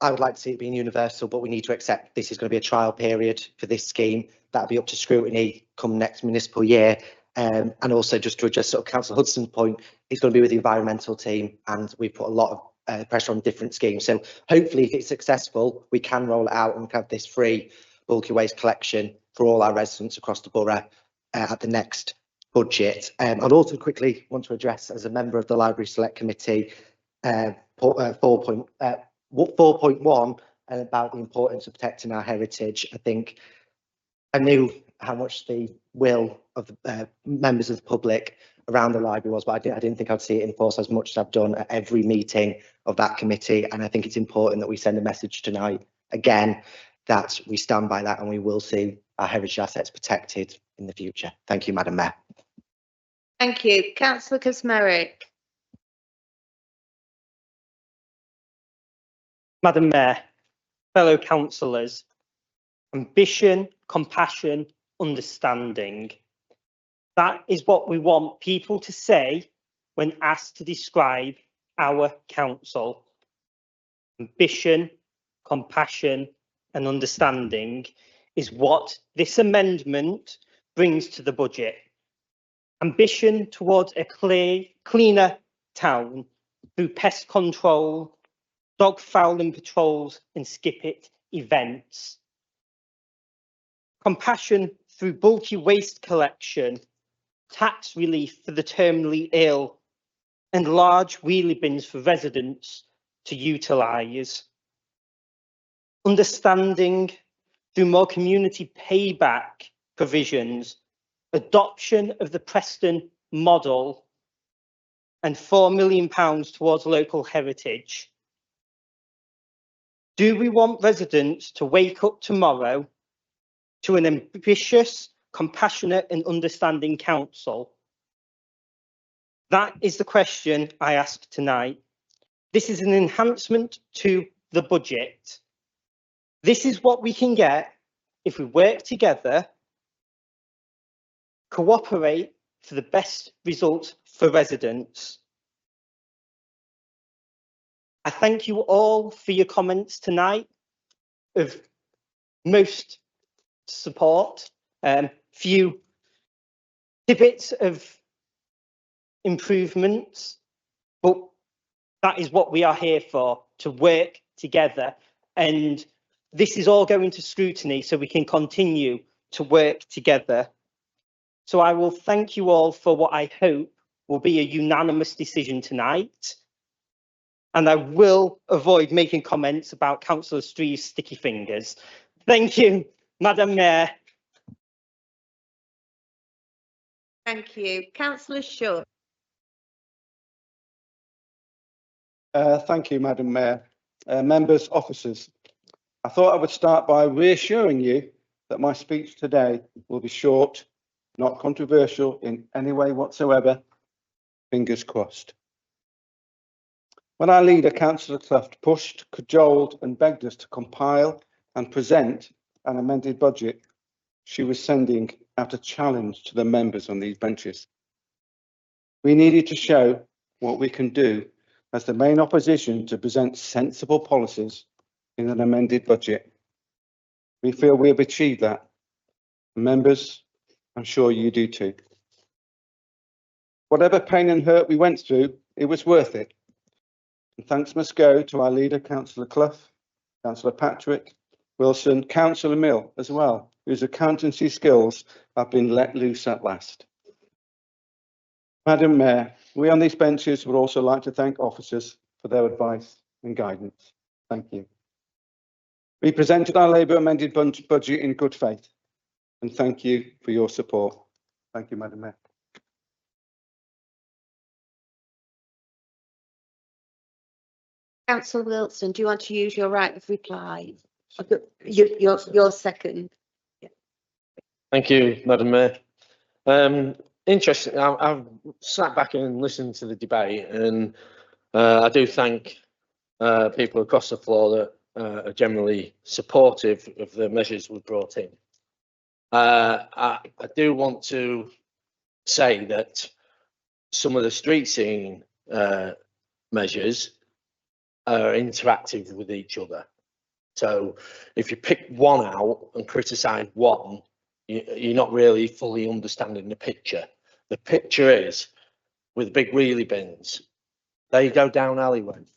would like to see it being universal, but we need to accept this is going to be a trial period for this scheme. That'll be up to scrutiny come next municipal year. And also, just to address sort of Councillor Hudson's point, it's going to be with the environmental team, and we've put a lot of pressure on different schemes. So hopefully, if it's successful, we can roll it out and we can have this free bulky waste collection for all our residents across the borough at the next budget. I'd also quickly want to address, as a member of the Library Select Committee, 4.1 about the importance of protecting our heritage. I think I knew how much the will of the members of the public around the library was, but I didn't think I'd see it enforced as much as I've done at every meeting of that committee. And I think it's important that we send a message tonight again that we stand by that and we will see our heritage assets protected in the future. Thank you, Madam Mayor. Thank you. Councillor Kazmarek. Madam Mayor, fellow councillors, ambition, compassion, understanding. That is what we want people to say when asked to describe our council. Ambition, compassion, and understanding is what this amendment brings to the budget. Ambition towards a cleaner town through pest control, dog fouling patrols and skip it events. Compassion through bulky waste collection, tax relief for the terminally ill, and large wheelie bins for residents to utilise. Understanding through more community payback provisions, adoption of the Preston model, and £4 million towards local heritage. Do we want residents to wake up tomorrow to an ambitious, compassionate and understanding council? That is the question I ask tonight. This is an enhancement to the budget. This is what we can get if we work together, cooperate for the best result for residents. I thank you all for your comments tonight of most support, few tidbits of improvements, but that is what we are here for, to work together. And this is all going to scrutiny so we can continue to work together. So I will thank you all for what I hope will be a unanimous decision tonight. And I will avoid making comments about Councillor Streeve's sticky fingers. Thank you, Madam Mayor. Thank you. Councillor Shaw. Thank you, Madam Mayor. Members, officers, I thought I would start by reassuring you that my speech today will be short, not controversial in any way whatsoever. Fingers crossed. When our leader, Councillor Clough, pushed, cajoled and begged us to compile and present an amended budget, she was sending out a challenge to the members on these benches. We needed to show what we can do as the main opposition to present sensible policies in an amended budget. We feel we have achieved that. Members, I'm sure you do too. Whatever pain and hurt we went through, it was worth it. And thanks must go to our leader, Councillor Clough, Councillor Patrick, Wilson, Councillor Mill as well, whose accountancy skills have been let loose at last. Madam Mayor, we on these benches would also like to thank officers for their advice and guidance. Thank you. We presented our Labour amended budget in good faith, and thank you for your support. Thank you, Madam Mayor. Councillor Wilson, do you want to use your right of reply? Your second. Thank you, Madam Mayor. Interesting. I've sat back and listened to the debate, and I do thank people across the floor that are generally supportive of the measures we've brought in. I do want to say that some of the street scene measures are interactive with each other. So if you pick one out and criticise one, you're not really fully understanding the picture. The picture is with big wheelie bins, they go down alleyways.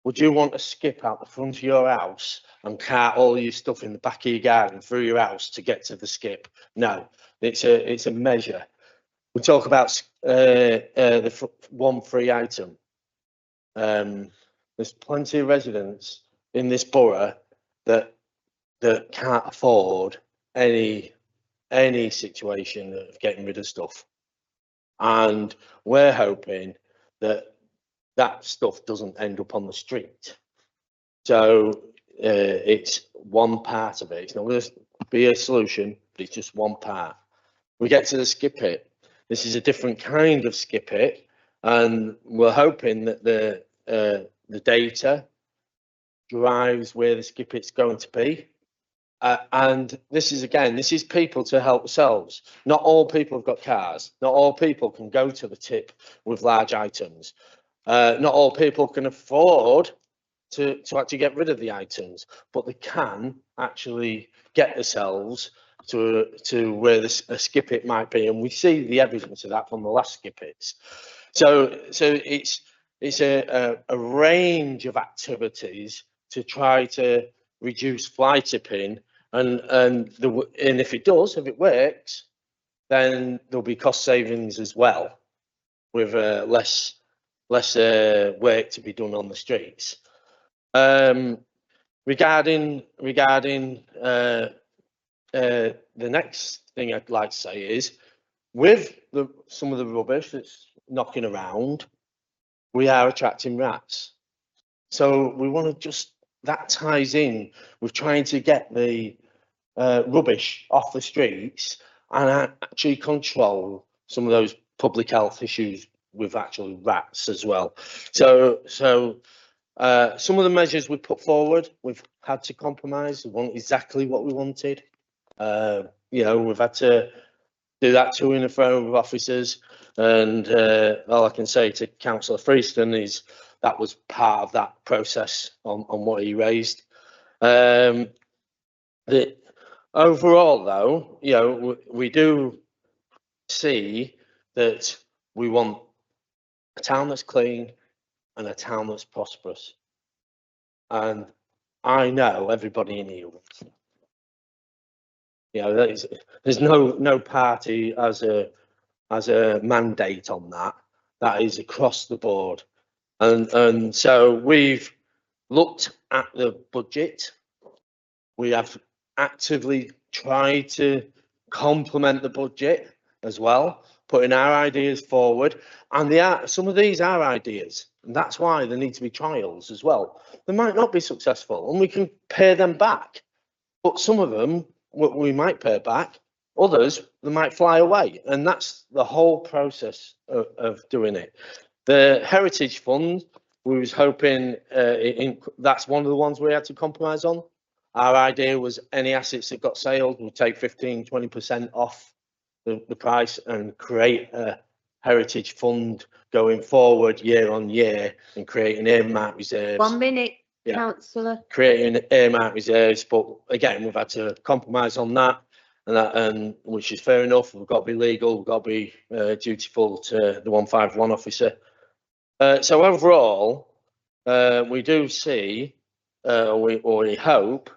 Would you want to skip out the front of your house and cart all your stuff in the back of your garden through your house to get to the skip? No, it's a measure. We talk about the one free item. There's plenty of residents in this borough that can't afford any situation of getting rid of stuff, and we're hoping that that stuff doesn't end up on the street. So it's one part of it. It's not going to be a solution, but it's just one part. We get to the skip it. This is a different kind of skip it, and we're hoping that the data drives where the skip it's going to be. And this is people to help themselves. Not all people have got cars. Not all people can go to the tip with large items. Not all people can afford to actually get rid of the items, but they can actually get themselves to where a skip it might be. And we see the evidence of that from the last skip its. So it's a range of activities to try to reduce fly tipping, and if it works, then there'll be cost savings as well, with less work to be done on the streets. Regarding the next thing I'd like to say is, with some of the rubbish that's knocking around, we are attracting rats. So we want to that ties in with trying to get the rubbish off the streets and actually control some of those public health issues with actually rats as well. So some of the measures we put forward, we've had to compromise. We want exactly what we wanted. You know, we've had to do that to and fro with officers, and all I can say to Councillor Freeston is that was part of that process on what he raised. The overall, though, you know, we do see that we want a town that's clean and a town that's prosperous, and I know everybody in here wants that. You know, there's no party as a mandate on that. That is across the board, and so we've looked at the budget. We have actively tried to complement the budget as well, putting our ideas forward, and some of these are ideas, and that's why there need to be trials as well. They might not be successful, and we can pay them back, but some of them we might pay back, others they might fly away, and that's the whole process of doing it. The Heritage Fund, we was hoping that's one of the ones we had to compromise on. Our idea was any assets that got sold, we'd take 15-20% off the price and create a Heritage Fund going forward year on year and creating earmark reserves. 1 minute, Councillor. Creating earmark reserves, but again, we've had to compromise on that, and which is fair enough. We've got to be legal, we've got to be dutiful to the 151 officer. So overall, we do see, we hope,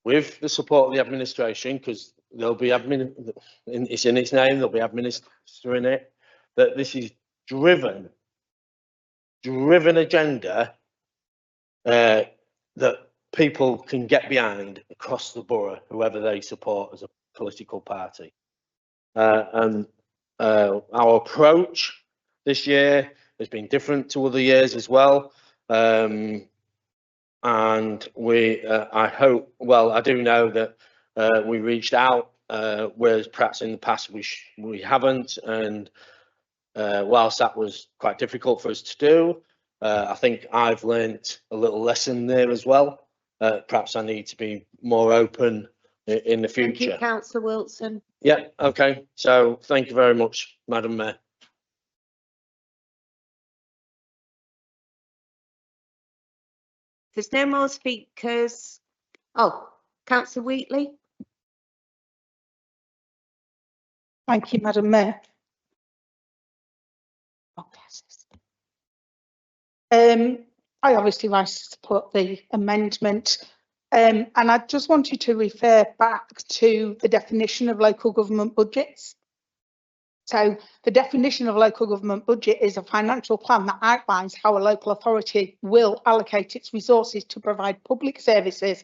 with the support of the administration, because there'll be it's in its name, there'll be administering it, that this is driven agenda that people can get behind across the borough, whoever they support as a political party. And our approach this year has been different to other years as well. And I hope, well, I do know that we reached out, whereas perhaps in the past we haven't, and whilst that was quite difficult for us to do, I think I've learnt a little lesson there as well. Perhaps I need to be more open in the future. Thank you, Councillor Wilson. Yeah, okay. So thank you very much, Madam Mayor. There's no more speakers. Oh, Councillor Wheatley. Thank you, Madam Mayor. I obviously rise to support the amendment, and I just wanted to refer back to the definition of local government budgets. So the definition of local government budget is a financial plan that outlines how a local authority will allocate its resources to provide public services.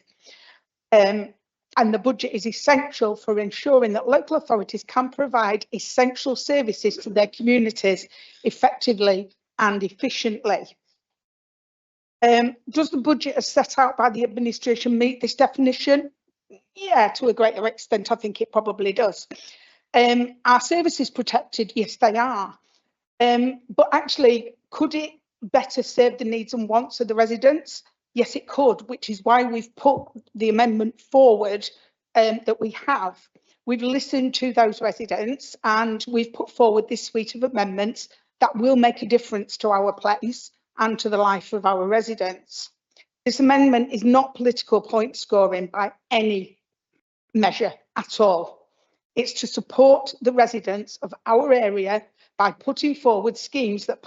And the budget is essential for ensuring that local authorities can provide essential services to their communities effectively and efficiently. Does the budget as set out by the administration meet this definition? Yeah, to a greater extent, I think it probably does. Are services protected? Yes, they are. But actually, could it better serve the needs and wants of the residents? Yes, it could, which is why we've put the amendment forward that we have. We've listened to those residents and we've put forward this suite of amendments that will make a difference to our place and to the life of our residents. This amendment is not political point scoring by any measure at all. It's to support the residents of our area by putting forward schemes that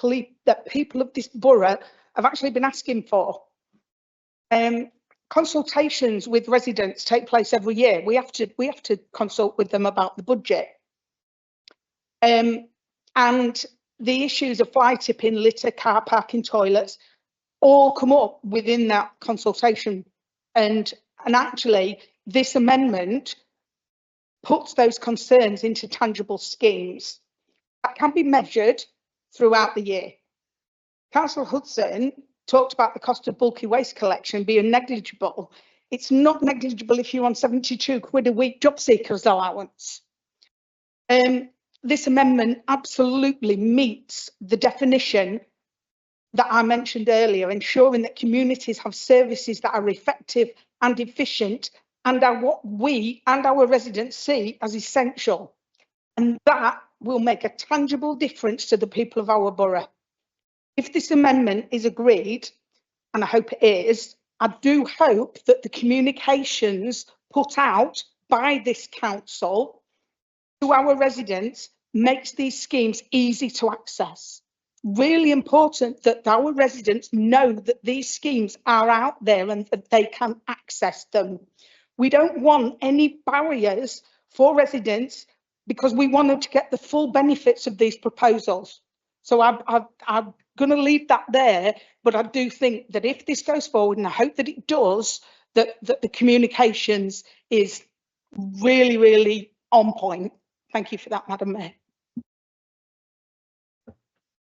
people of this borough have actually been asking for. Consultations with residents take place every year. We have to consult with them about the budget. And the issues of fly tipping, litter, car parking, toilets, all come up within that consultation. And actually, this amendment puts those concerns into tangible schemes that can be measured throughout the year. Councillor Hudson talked about the cost of bulky waste collection being negligible It's not negligible if you're on 72 quid a week job seekers allowance. This amendment absolutely meets the definition that I mentioned earlier, ensuring that communities have services that are effective and efficient and are what we and our residents see as essential. And that will make a tangible difference to the people of our borough. If this amendment is agreed, and I hope it is, I do hope that the communications put out by this council to our residents makes these schemes easy to access. Really important that our residents know that these schemes are out there and that they can access them. We don't want any barriers for residents because we want them to get the full benefits of these proposals. So I'm going to leave that there, but I do think that if this goes forward, and I hope that it does, that the communications is really, really on point. Thank you for that, Madam Mayor.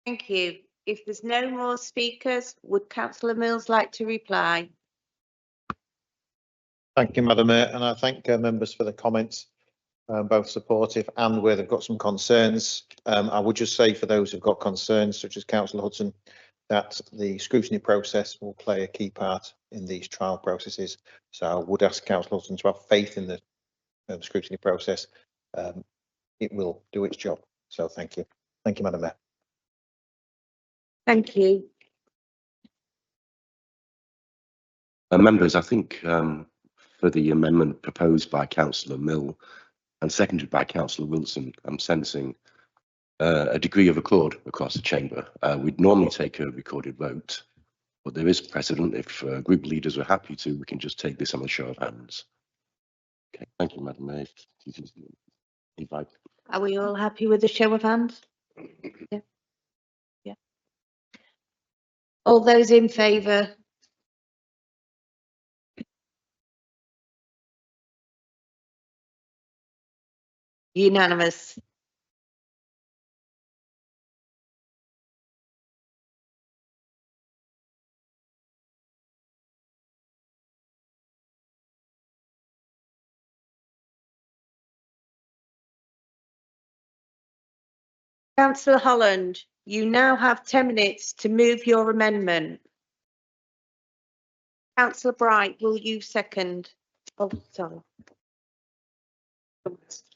Thank you. If there's no more speakers, would Councillor Mills like to reply? Thank you, Madam Mayor, and I thank members for the comments, both supportive and where they've got some concerns. I would just say for those who've got concerns, such as Councillor Hudson, that the scrutiny process will play a key part in these trial processes. So I would ask Councillor Hudson to have faith in the scrutiny process. It will do its job. So thank you. Thank you, Madam Mayor. Thank you. Members, I think for the amendment proposed by Councillor Mill and seconded by Councillor Wilson, I'm sensing a degree of accord across the chamber. We'd normally take a recorded vote, but there is precedent. If group leaders are happy to, we can just take this on a show of hands. Okay, thank you, Madam Mayor. You can invite. Are we all happy with the show of hands? Yeah. Yeah. All those in favour? Unanimous. Councillor Holland, you now have 10 minutes to move your amendment. Councillor Bright, will you second? Oh, sorry.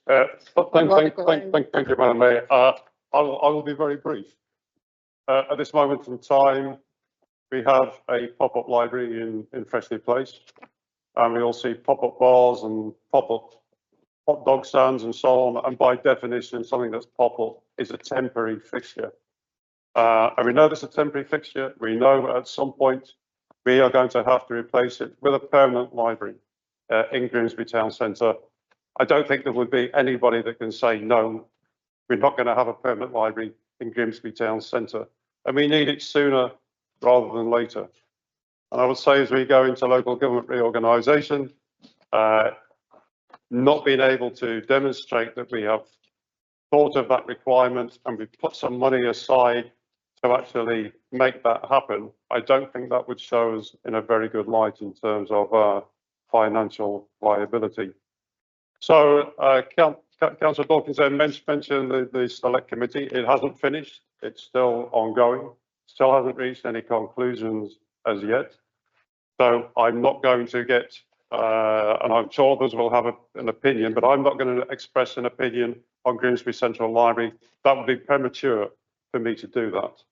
Thank you, Madam Mayor. I will be very brief. At this moment in time, we have a pop-up library in Freshley Place, and we all see pop-up bars and pop-up hot dog stands and so on. And by definition, something that's pop-up is a temporary fixture. And we know this is a temporary fixture. We know at some point we are going to have to replace it with a permanent library in Grimsby Town Centre. I don't think there would be anybody that can say, no, we're not going to have a permanent library in Grimsby Town Centre. And we need it sooner rather than later. And I would say as we go into local government reorganisation, not being able to demonstrate that we have thought of that requirement and we've put some money aside to actually make that happen, I don't think that would show us in a very good light in terms of financial viability. So Councillor Dawkins mentioned the select committee. It hasn't finished. It's still ongoing. Still hasn't reached any conclusions as yet. So I'm not going to get, and I'm sure others will have an opinion, but I'm not going to express an opinion on Grimsby Central Library. That would be premature for me to do that.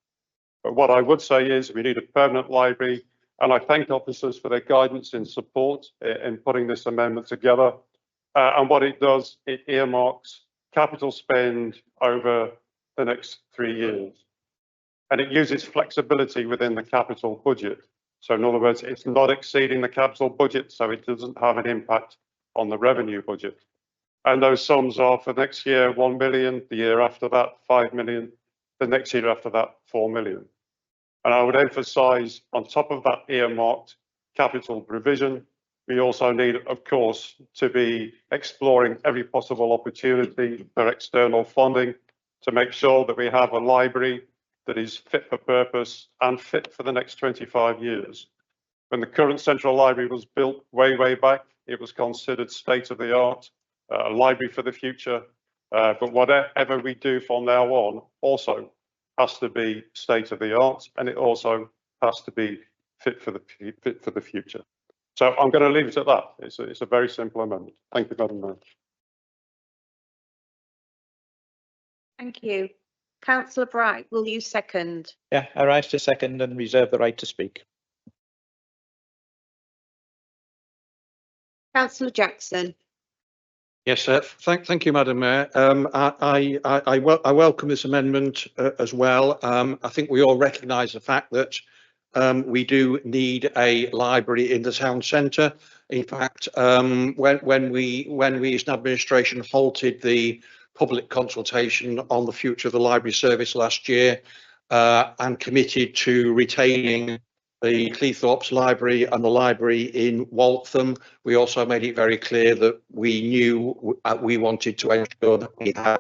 But what I would say is we need a permanent library, and I thank officers for their guidance and support in putting this amendment together. And what it does, it earmarks capital spend over the next 3 years. And it uses flexibility within the capital budget. So in other words, it's not exceeding the capital budget, so it doesn't have an impact on the revenue budget. And those sums are for next year, 1 million, the year after that, 5 million, the next year after that, 4 million. And I would emphasise on top of that earmarked capital provision, we also need, of course, to be exploring every possible opportunity for external funding to make sure that we have a library that is fit for purpose and fit for the next 25 years. When the current central library was built way back, it was considered state of the art, a library for the future. But whatever we do from now on also has to be state of the art, and it also has to be fit for the future. So I'm going to leave it at that. It's a very simple amendment. Thank you, Madam Mayor. Thank you. Councillor Bright, will you second? Yeah, I rise to second and reserve the right to speak. Councillor Jackson. Yes, thank you, Madam Mayor. I welcome this amendment as well. I think we all recognise the fact that we do need a library in the town centre. In fact, when we as an administration halted the public consultation on the future of the library service last year and committed to retaining the Cleethorpes Library and the library in Waltham, we also made it very clear that we knew we wanted to ensure that we had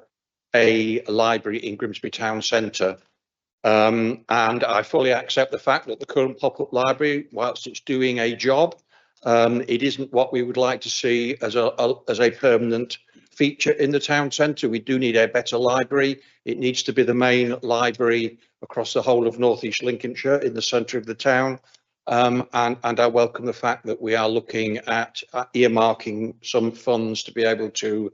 a library in Grimsby Town Centre. And I fully accept the fact that the current pop-up library, whilst it's doing a job, it isn't what we would like to see as a permanent feature in the town centre. We do need a better library. It needs to be the main library across the whole of North East Lincolnshire in the centre of the town. And I welcome the fact that we are looking at earmarking some funds to be able to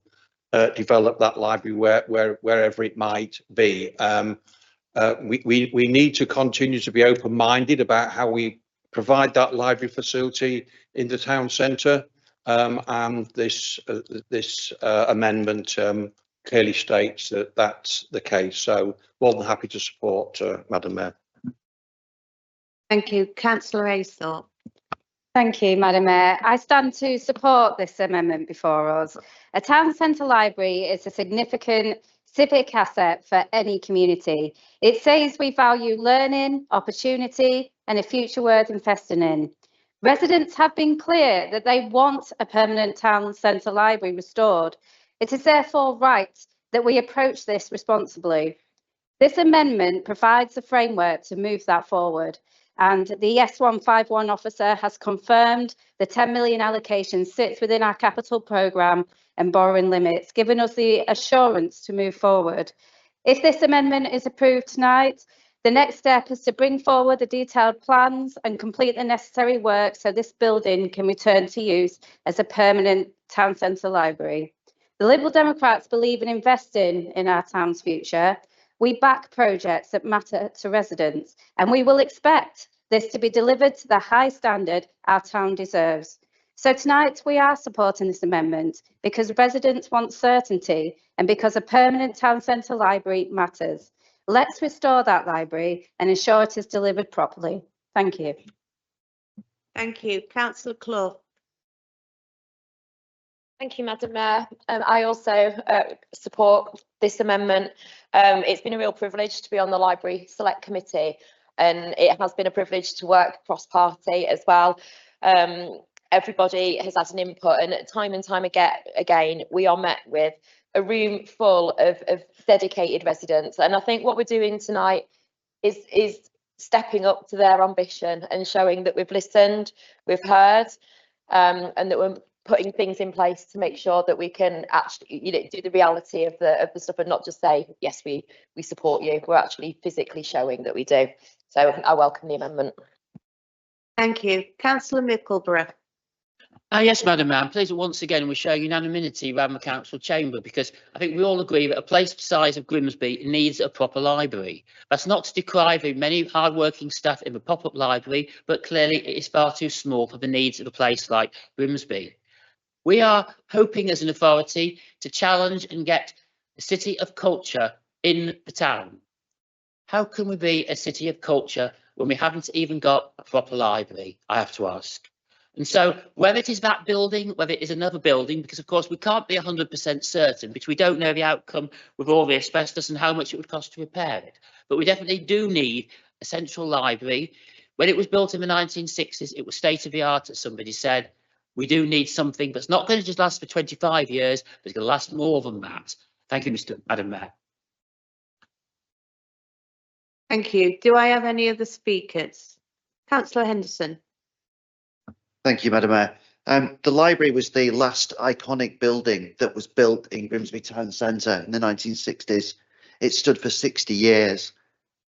develop that library wherever it might be. We need to continue to be open-minded about how we provide that library facility in the town centre. And this amendment clearly states that that's the case. So more than happy to support, Madam Mayor. Thank you. Councillor Aythorpe. Thank you, Madam Mayor. I stand to support this amendment before us. A town centre library is a significant civic asset for any community. It says we value learning, opportunity and a future worth investing in. Residents have been clear that they want a permanent town centre library restored. It is therefore right that we approach this responsibly. This amendment provides a framework to move that forward, and the S151 officer has confirmed the 10 million allocation sits within our capital programme and borrowing limits, giving us the assurance to move forward. If this amendment is approved tonight, the next step is to bring forward the detailed plans and complete the necessary work so this building can return to use as a permanent town centre library. The Liberal Democrats believe in investing in our town's future. We back projects that matter to residents, and we will expect this to be delivered to the high standard our town deserves. So tonight we are supporting this amendment because residents want certainty and because a permanent town centre library matters. Let's restore that library and ensure it is delivered properly. Thank you. Thank you. Councillor Clough. Thank you, Madam Mayor. I also support this amendment. It's been a real privilege to be on the Library Select Committee, and it has been a privilege to work cross-party as well. Everybody has had an input, and time again, we are met with a room full of dedicated residents. And I think what we're doing tonight is stepping up to their ambition and showing that we've listened, we've heard, and that we're putting things in place to make sure that we can actually, do the reality of the stuff and not just say, yes, we support you. We're actually physically showing that we do. So I welcome the amendment. Thank you. Councillor Mickleborough. Yes, Madam Mayor, I'm pleased that once again we show unanimity around the council chamber, because I think we all agree that a place the size of Grimsby needs a proper library. That's not to decry the many hard-working staff in the pop-up library, but clearly it is far too small for the needs of a place like Grimsby. We are hoping as an authority to challenge and get a city of culture in the town. How can we be a city of culture when we haven't even got a proper library, I have to ask. And so whether it is that building, whether it is another building, because of course we can't be 100% certain because we don't know the outcome with all the asbestos and how much it would cost to repair it. But we definitely do need a central library. When it was built in the 1960s, it was state of the art, as somebody said. We do need something that's not going to just last for 25 years, but it's going to last more than that. Thank you, Madam Mayor. Thank you. Do I have any other speakers? Councillor Henderson. Thank you, Madam Mayor. The library was the last iconic building that was built in Grimsby Town Centre in the 1960s. It stood for 60 years.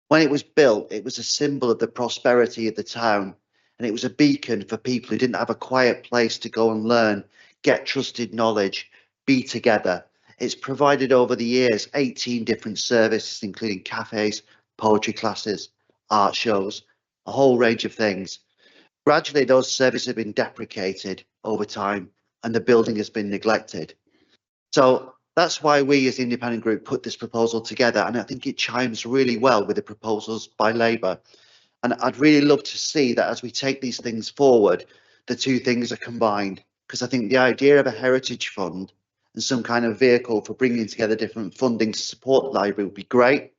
When it was built, it was a symbol of the prosperity of the town, and it was a beacon for people who didn't have a quiet place to go and learn, get trusted knowledge, be together. It's provided over the years 18 different services, including cafes, poetry classes, art shows, a whole range of things. Gradually, those services have been deprecated over time and the building has been neglected. So that's why we as the independent group put this proposal together, and I think it chimes really well with the proposals by Labour. And I'd really love to see that as we take these things forward, the two things are combined, because I think the idea of a heritage fund and some kind of vehicle for bringing together different funding to support the library would be great.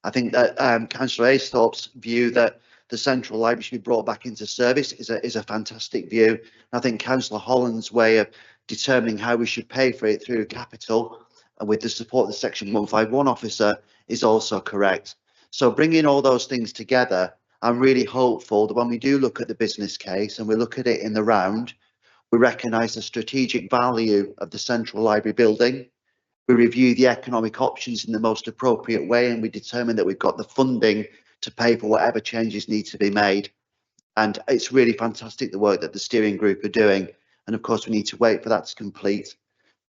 I think that Councillor Aisthorpe's view that the Central Library should be brought back into service is a fantastic view. And I think Councillor Holland's way of determining how we should pay for it through capital and with the support of the Section 151 officer is also correct. So bringing all those things together, I'm really hopeful that when we do look at the business case and we look at it in the round, we recognise the strategic value of the Central Library building. We review the economic options in the most appropriate way, and we determine that we've got the funding to pay for whatever changes need to be made. And it's really fantastic the work that the steering group are doing. And of course, we need to wait for that to complete.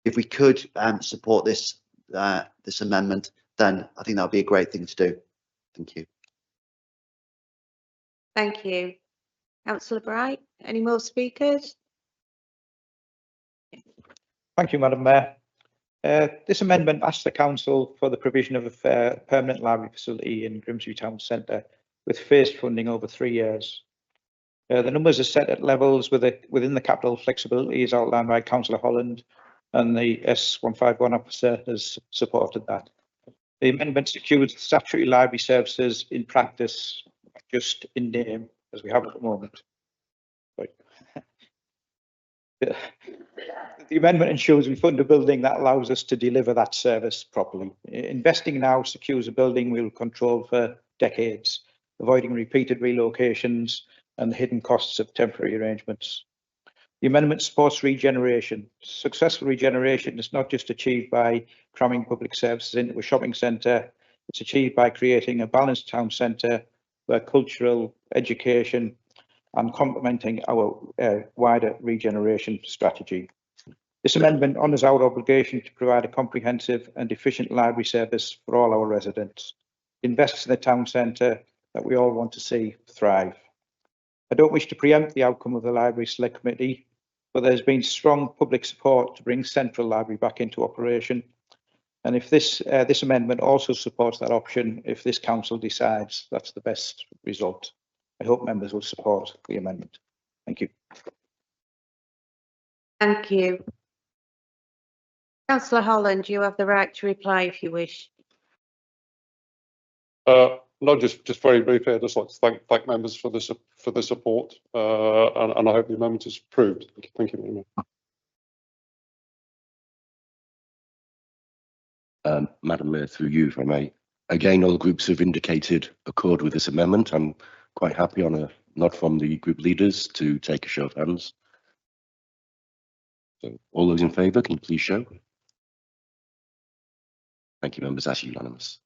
If we could support this this amendment, then I think that would be a great thing to do. Thank you. Thank you. Councillor Bright, any more speakers? Thank you, Madam Mayor. This amendment asks the council for the provision of a permanent library facility in Grimsby Town Centre with phased funding over 3 years. The numbers are set at levels within the capital flexibility as outlined by Councillor Holland, and the S151 officer has supported that. The amendment secures statutory library services in practice, not just in name, as we have at the moment. The amendment ensures we fund a building that allows us to deliver that service properly. Investing now secures a building we will control for decades, avoiding repeated relocations and the hidden costs of temporary arrangements. The amendment supports regeneration. Successful regeneration is not just achieved by cramming public services into a shopping centre, it's achieved by creating a balanced town centre where cultural, education and complementing our wider regeneration strategy. This amendment honours our obligation to provide a comprehensive and efficient library service for all our residents, invests in the town centre that we all want to see thrive. I don't wish to preempt the outcome of the Library Select Committee, but there's been strong public support to bring Central Library back into operation. And if this amendment also supports that option, if this council decides that's the best result, I hope members will support the amendment. Thank you. Thank you. Councillor Holland, you have the right to reply if you wish. No, just very briefly, I'd just like to thank members for the support, and I hope the amendment is approved. Thank you very much. Madam Mayor, through you, if I may. Again, all groups have indicated accord with this amendment. I'm quite happy on a nod from the group leaders to take a show of hands. So all those in favour, can you please show? Thank you, members. That's unanimous.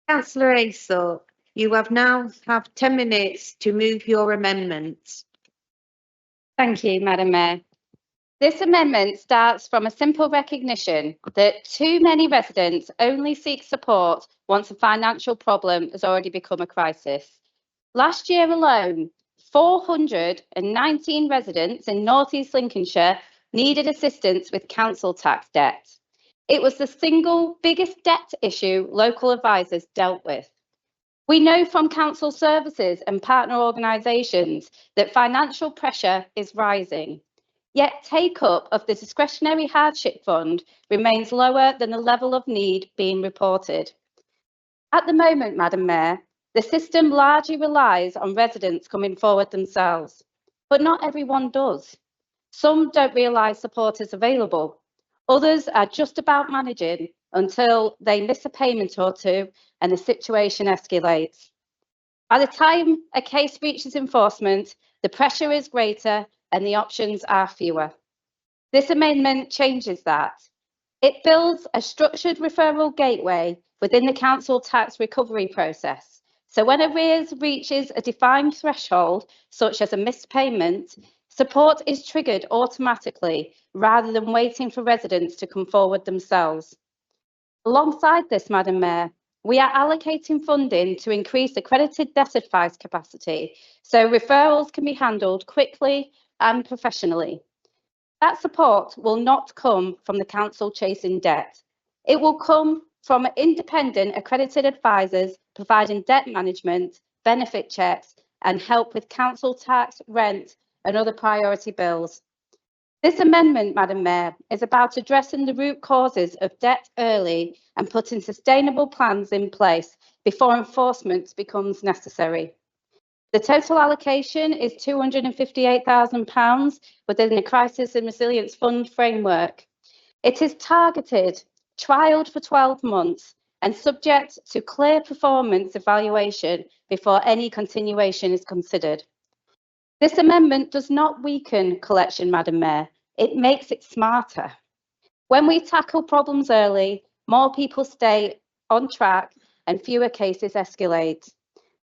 Councillor Aisthorpe, you now have 10 minutes to move your amendments. Thank you, Madam Mayor. This amendment starts from a simple recognition that too many residents only seek support once a financial problem has already become a crisis. Last year alone, 419 residents in North East Lincolnshire needed assistance with council tax debt. It was the single biggest debt issue local advisors dealt with. We know from council services and partner organisations that financial pressure is rising, yet take-up of the discretionary hardship fund remains lower than the level of need being reported. At the moment, Madam Mayor, the system largely relies on residents coming forward themselves, but not everyone does. Some don't realise support is available. Others are just about managing until they miss a payment or two and the situation escalates. By the time a case reaches enforcement, the pressure is greater and the options are fewer. This amendment changes that. It builds a structured referral gateway within the council tax recovery process. So when arrears reaches a defined threshold, such as a missed payment, support is triggered automatically rather than waiting for residents to come forward themselves. Alongside this, Madam Mayor, we are allocating funding to increase accredited debt advice capacity so referrals can be handled quickly and professionally. That support will not come from the council chasing debt. It will come from independent accredited advisors providing debt management, benefit checks, and help with council tax, rent, and other priority bills. This amendment, Madam Mayor, is about addressing the root causes of debt early and putting sustainable plans in place before enforcement becomes necessary. The total allocation is £258,000 within the Crisis and Resilience Fund framework. It is targeted, trialled for 12 months and subject to clear performance evaluation before any continuation is considered. This amendment does not weaken collection, Madam Mayor. It makes it smarter. When we tackle problems early, more people stay on track and fewer cases escalate.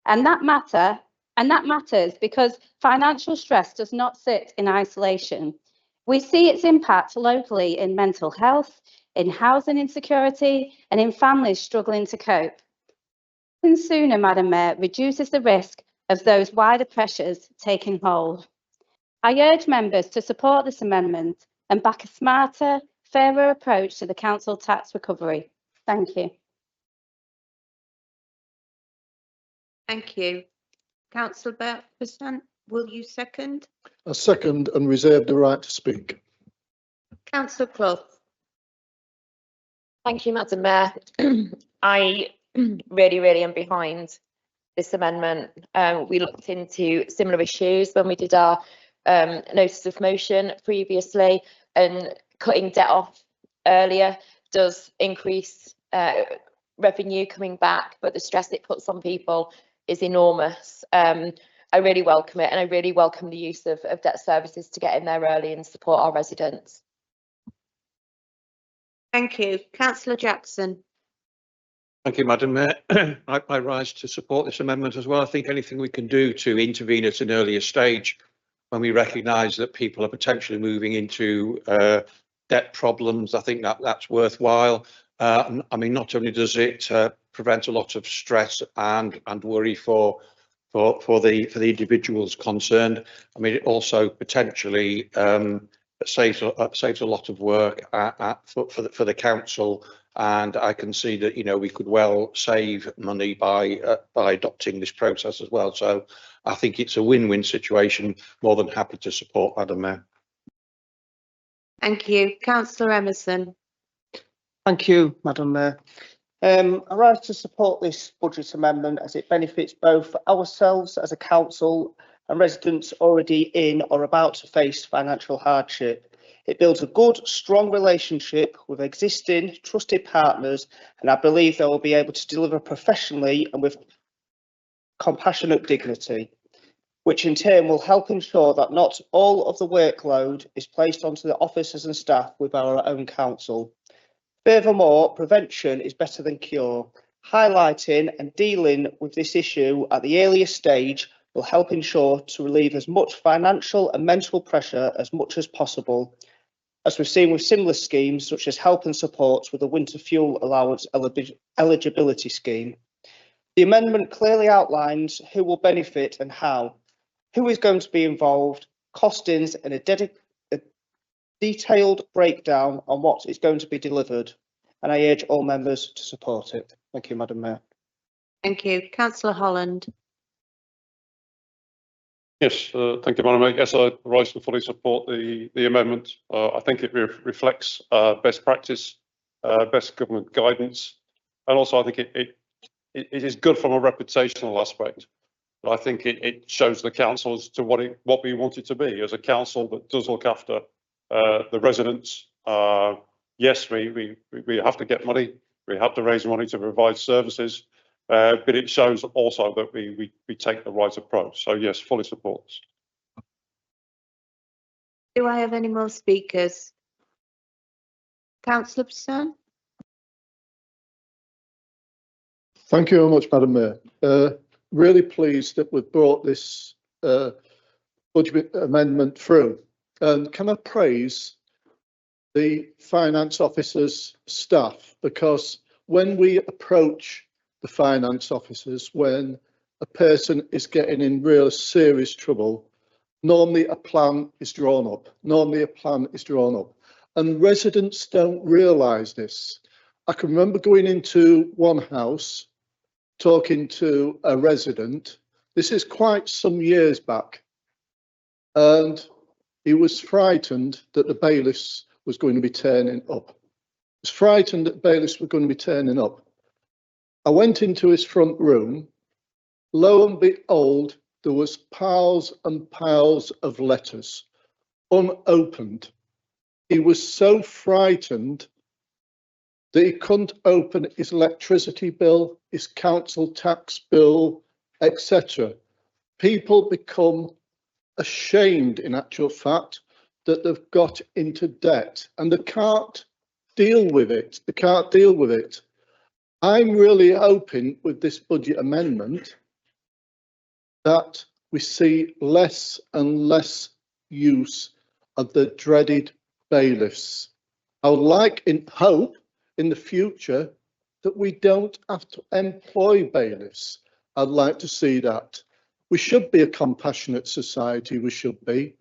And that matters because financial stress does not sit in isolation. We see its impact locally in mental health, in housing insecurity, and in families struggling to cope. And sooner, Madam Mayor, reduces the risk of those wider pressures taking hold. I urge members to support this amendment and back a smarter, fairer approach to the council tax recovery. Thank you. Thank you. Councillor Bertrand, will you second? I second and reserve the right to speak. Councillor Clough. Thank you, Madam Mayor. I really am behind this amendment. We looked into similar issues when we did our notice of motion previously, and cutting debt off earlier does increase revenue coming back, but the stress it puts on people is enormous. I really welcome it, and I really welcome the use of debt services to get in there early and support our residents. Thank you. Councillor Jackson. Thank you, Madam Mayor. I rise to support this amendment as well. I think anything we can do to intervene at an earlier stage when we recognise that people are potentially moving into debt problems, I think that's worthwhile. I mean, not only does it prevent a lot of stress and worry for the individuals concerned, I mean, it also potentially saves a lot of work for the council, and I can see that, you know, we could well save money by adopting this process as well. So I think it's a win-win situation. More than happy to support, Madam Mayor. Thank you. Councillor Emerson. Thank you, Madam Mayor. I rise to support this budget amendment as it benefits both ourselves as a council and residents already in or about to face financial hardship. It builds a good, strong relationship with existing trusted partners, and I believe they will be able to deliver professionally and with compassionate dignity, which in turn will help ensure that not all of the workload is placed onto the officers and staff with our own council. Furthermore, prevention is better than cure. Highlighting and dealing with this issue at the earliest stage will help ensure to relieve as much financial and mental pressure as much as possible, as we've seen with similar schemes such as help and support with the winter fuel allowance eligibility scheme. The amendment clearly outlines who will benefit and how, who is going to be involved, costings, and a detailed breakdown on what is going to be delivered, and I urge all members to support it. Thank you, Madam Mayor. Thank you. Councillor Holland. Yes, thank you, Madam Mayor. Yes, I rise to fully support the amendment. I think it reflects best practice, best government guidance, and also I think it is good from a reputational aspect. But I think it shows the council as to what we want it to be as a council that does look after the residents, yes, we have to get money. We have to raise money to provide services, but it shows also that we take the right approach. So yes, fully support this. Do I have any more speakers? Councillor Preston? Thank you very much, Madam Mayor. Really pleased that we've brought this budget amendment through. And can I praise the finance officers' staff, because when we approach the finance officers, when a person is getting in real serious trouble, normally a plan is drawn up. And residents don't realise this. I can remember going into one house, talking to a resident. This is quite some years back. And he was frightened that the bailiffs was going to be turning up. I went into his front room. Lo and behold, there was piles and piles of letters, unopened. He was so frightened that he couldn't open his electricity bill, his council tax bill, etc. People become ashamed, in actual fact, that they've got into debt and they can't deal with it. I'm really hoping with this budget amendment that we see less and less use of the dreaded bailiffs. I would like and hope in the future that we don't have to employ bailiffs. I'd like to see that. We should be a compassionate society, we should be.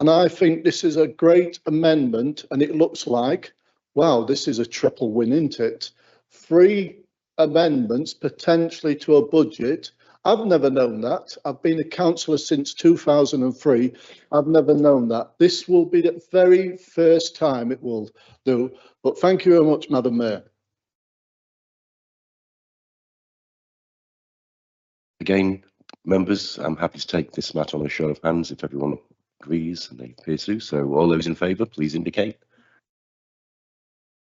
And I think this is a great amendment, and it looks like, wow, this is a triple win, isn't it? 3 amendments potentially to a budget. I've never known that. I've been a councillor since 2003. I've never known that. This will be the very first time it will do. But thank you very much, Madam Mayor. Again, members, I'm happy to take this matter on a show of hands if everyone agrees, and they appear to. So all those in favour, please indicate.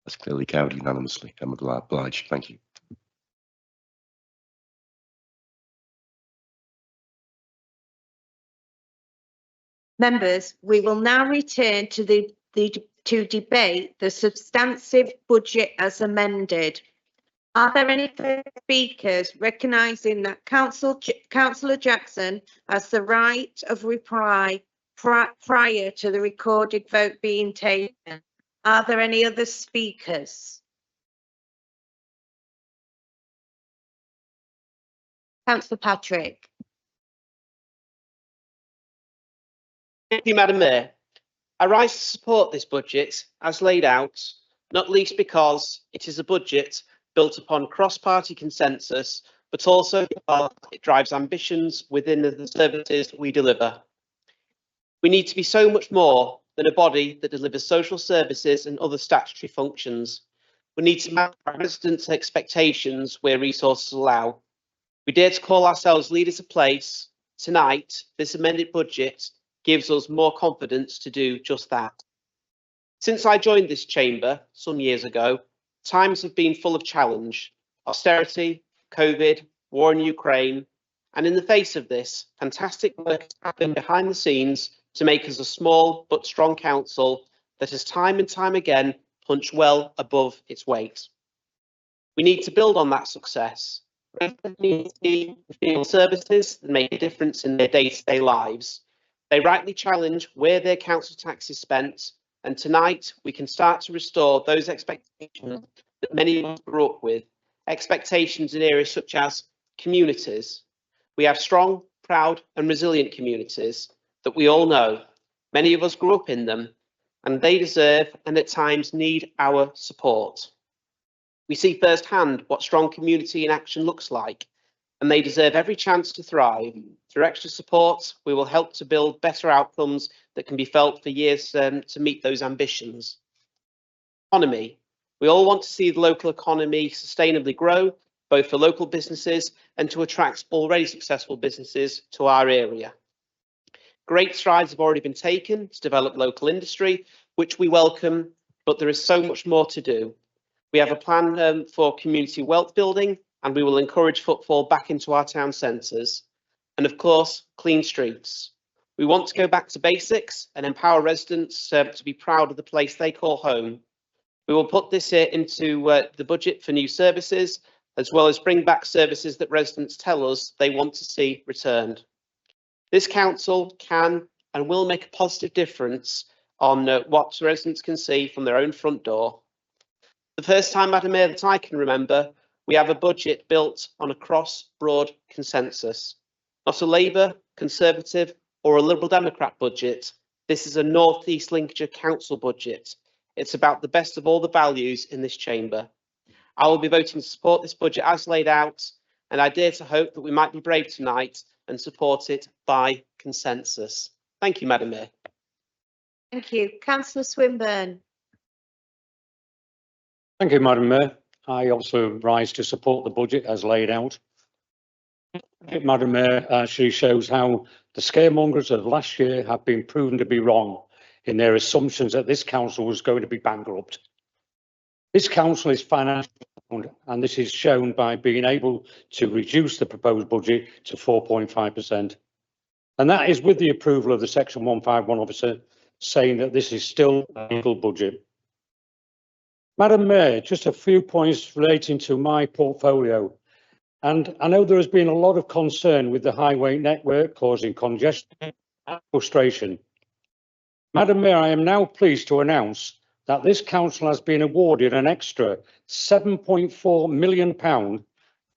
That's clearly carried unanimously. I'm obliged. Thank you. Members, we will now return to debate the substantive budget as amended. Are there any further speakers recognising that Councillor Jackson has the right of reply prior to the recorded vote being taken? Are there any other speakers? Councillor Patrick. Thank you, Madam Mayor. I rise to support this budget as laid out, not least because it is a budget built upon cross-party consensus, but also because it drives ambitions within the services we deliver. We need to be so much more than a body that delivers social services and other statutory functions. We need to match our residents' expectations where resources allow. We dare to call ourselves leaders of place. Tonight, this amended budget gives us more confidence to do just that. Since I joined this chamber some years ago, times have been full of challenge: austerity, COVID, war in Ukraine, and in the face of this, fantastic work has happened behind the scenes to make us a small but strong council that has time and time again punched well above its weight. We need to build on that success. Residents need to feel services that make a difference in their day-to-day lives. They rightly challenge where their council tax is spent, and tonight we can start to restore those expectations that many of us grew up with, expectations in areas such as communities. We have strong, proud and resilient communities that we all know. Many of us grew up in them, and they deserve and at times need our support. We see firsthand what strong community in action looks like, and they deserve every chance to thrive. Through extra support, we will help to build better outcomes that can be felt for years to meet those ambitions. Economy. We all want to see the local economy sustainably grow, both for local businesses and to attract already successful businesses to our area. Great strides have already been taken to develop local industry, which we welcome, but there is so much more to do. We have a plan for community wealth building, and we will encourage footfall back into our town centres. And of course, clean streets. We want to go back to basics and empower residents to be proud of the place they call home. We will put this into the budget for new services, as well as bring back services that residents tell us they want to see returned. This council can and will make a positive difference on what residents can see from their own front door. The first time, Madam Mayor, that I can remember, we have a budget built on a cross-broad consensus. Not a Labour, Conservative or a Liberal Democrat budget. This is a North East Lincolnshire Council budget. It's about the best of all the values in this chamber. I will be voting to support this budget as laid out, and I dare to hope that we might be brave tonight and support it by consensus. Thank you, Madam Mayor. Thank you. Councillor Swinburne. Thank you, Madam Mayor. I also rise to support the budget as laid out. Madam Mayor actually shows how the scaremongers of last year have been proven to be wrong in their assumptions that this council was going to be bankrupt. This council is financially sound, and this is shown by being able to reduce the proposed budget to 4.5%. And that is with the approval of the Section 151 officer saying that this is still a legal budget. Madam Mayor, just a few points relating to my portfolio. And I know there has been a lot of concern with the highway network causing congestion and frustration. Madam Mayor, I am now pleased to announce that this council has been awarded an extra £7.4 million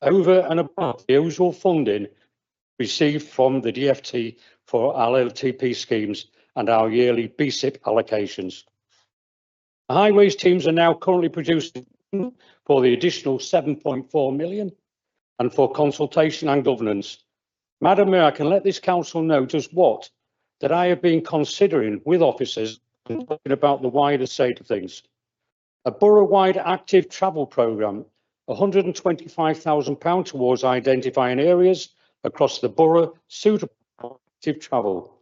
over and above the usual funding received from the DFT for our LTP schemes and our yearly BSIP allocations. The highways teams are now currently producing for the additional 7.4 million and for consultation and governance. Madam Mayor, I can let this council know just what that I have been considering with officers and talking about the wider state of things. A borough-wide active travel programme, £125,000 towards identifying areas across the borough suitable for active travel,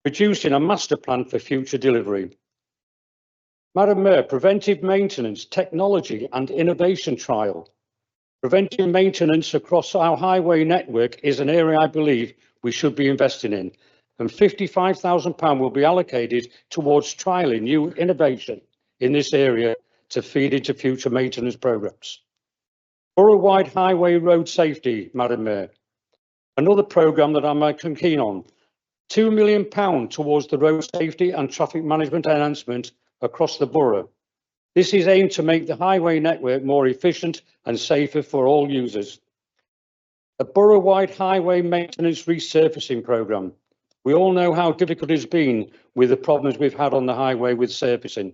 producing a master plan for future delivery. Madam Mayor, preventive maintenance, technology and innovation trial. Preventive maintenance across our highway network is an area I believe we should be investing in, and £55,000 will be allocated towards trialling new innovation in this area to feed into future maintenance programmes. Borough-wide highway road safety, Madam Mayor. Another programme that I'm keen on. £2 million towards the road safety and traffic management enhancement across the borough. This is aimed to make the highway network more efficient and safer for all users. A borough-wide highway maintenance resurfacing programme. We all know how difficult it's been with the problems we've had on the highway with surfacing.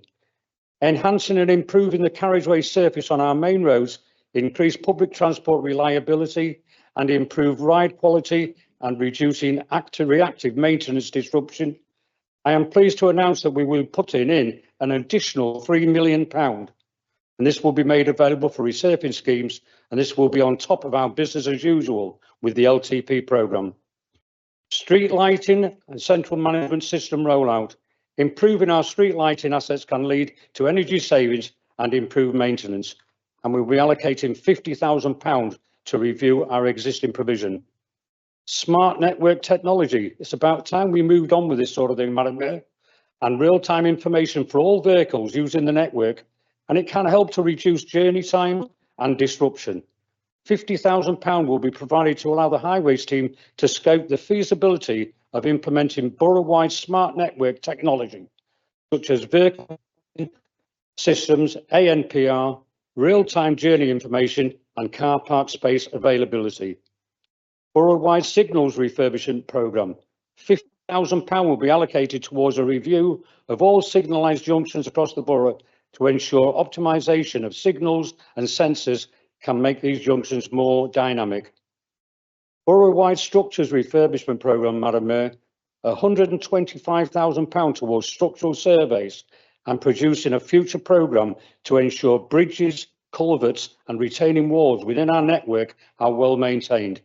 Enhancing and improving the carriageway surface on our main roads, increase public transport reliability and improve ride quality and reducing reactive maintenance disruption. I am pleased to announce that we will be putting in an additional £3 million, and this will be made available for resurfacing schemes, and this will be on top of our business as usual with the LTP programme. Street lighting and central management system rollout. Improving our street lighting assets can lead to energy savings and improved maintenance, and we'll be allocating £50,000 to review our existing provision. Smart network technology. It's about time we moved on with this sort of thing, Madam Mayor, and real-time information for all vehicles using the network, and it can help to reduce journey time and disruption. £50,000 will be provided to allow the highways team to scope the feasibility of implementing borough-wide smart network technology, such as vehicle systems, ANPR, real-time journey information, and car park space availability. Borough-wide signals refurbishment programme. £50,000 will be allocated towards a review of all signalised junctions across the borough to ensure optimisation of signals and sensors can make these junctions more dynamic. Borough-wide structures refurbishment programme, Madam Mayor, £125,000 towards structural surveys and producing a future programme to ensure bridges, culverts and retaining walls within our network are well maintained.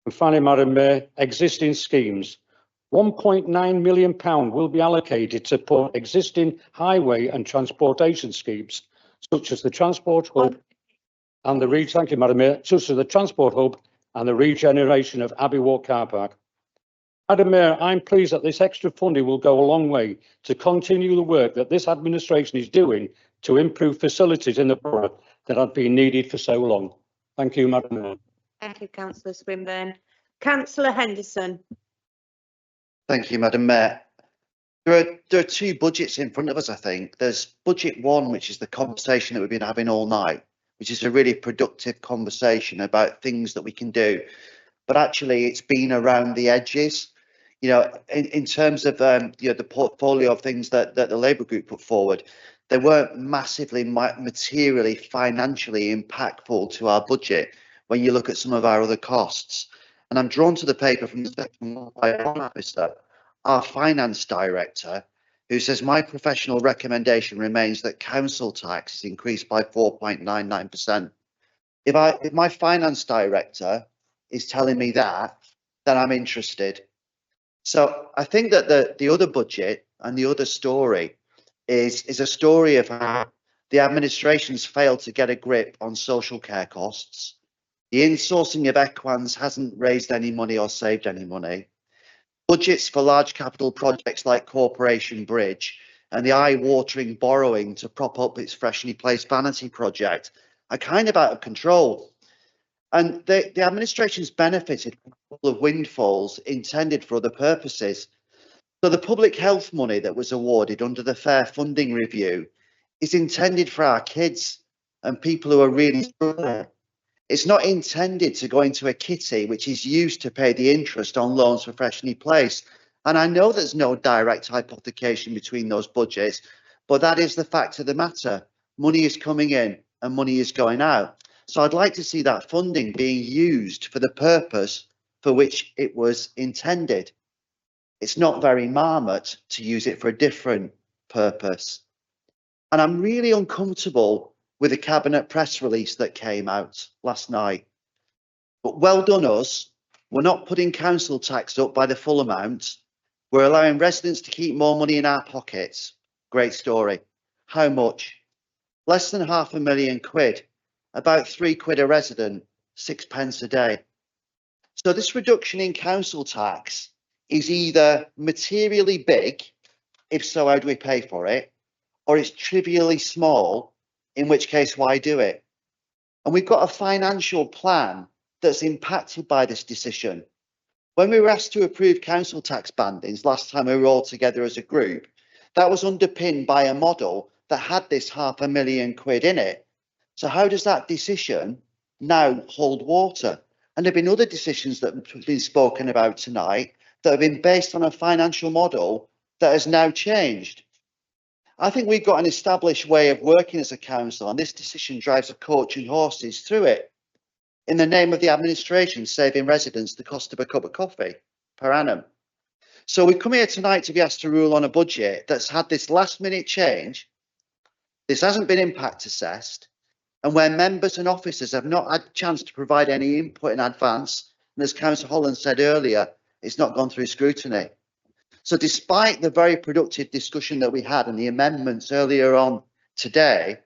And finally, Madam Mayor, existing schemes. £1.9 million will be allocated to support existing highway and transportation schemes, such as the Transport Hub and the thank you, Madam Mayor, such as the Transport Hub and the regeneration of Abbey Walk car park. Madam Mayor, I'm pleased that this extra funding will go a long way to continue the work that this administration is doing to improve facilities in the borough that have been needed for so long. Thank you, Madam Mayor. Thank you, Councillor Swinburne. Councillor Henderson. Thank you, Madam Mayor. There are two budgets in front of us, I think. There's budget one, which is the conversation that we've been having all night, which is a really productive conversation about things that we can do. But actually, it's been around the edges. You know, in terms of the portfolio of things that the Labour Group put forward, they weren't massively materially, financially impactful to our budget when you look at some of our other costs. And I'm drawn to the paper from the Section 151 officer, our finance director, who says, my professional recommendation remains that council tax is increased by 4.99%. If my finance director is telling me that, then I'm interested. So I think that the other budget and the other story is a story of how the administration's failed to get a grip on social care costs. The insourcing of Equans hasn't raised any money or saved any money. Budgets for large capital projects like Corporation Bridge and the eye-watering borrowing to prop up its freshly placed vanity project are kind of out of control. And the administration's benefited from a couple of windfalls intended for other purposes. So the public health money that was awarded under the Fair Funding Review is intended for our kids and people who are really struggling. It's not intended to go into a kitty which is used to pay the interest on loans for freshly placed. And I know there's no direct hypothecation between those budgets, but that is the fact of the matter. Money is coming in and money is going out. So I'd like to see that funding being used for the purpose for which it was intended. It's not very marmot to use it for a different purpose. And I'm really uncomfortable with the cabinet press release that came out last night. But well done us. We're not putting council tax up by the full amount. We're allowing residents to keep more money in our pockets. Great story. How much? Less than £500,000. About £3 a resident, 6 pence a day. So this reduction in council tax is either materially big, if so, how do we pay for it? Or it's trivially small, in which case, why do it? And we've got a financial plan that's impacted by this decision. When we were asked to approve council tax bandings last time we were all together as a group, that was underpinned by a model that had this £500,000 in it. So how does that decision now hold water? And there have been other decisions that have been spoken about tonight that have been based on a financial model that has now changed. I think we've got an established way of working as a council, and this decision drives a coach and horses through it in the name of the administration, saving residents the cost of a cup of coffee per annum. So we come here tonight to be asked to rule on a budget that's had this last minute change. This hasn't been impact assessed, and where members and officers have not had a chance to provide any input in advance. And as Councillor Holland said earlier, it's not gone through scrutiny. So despite the very productive discussion that we had and the amendments earlier on today,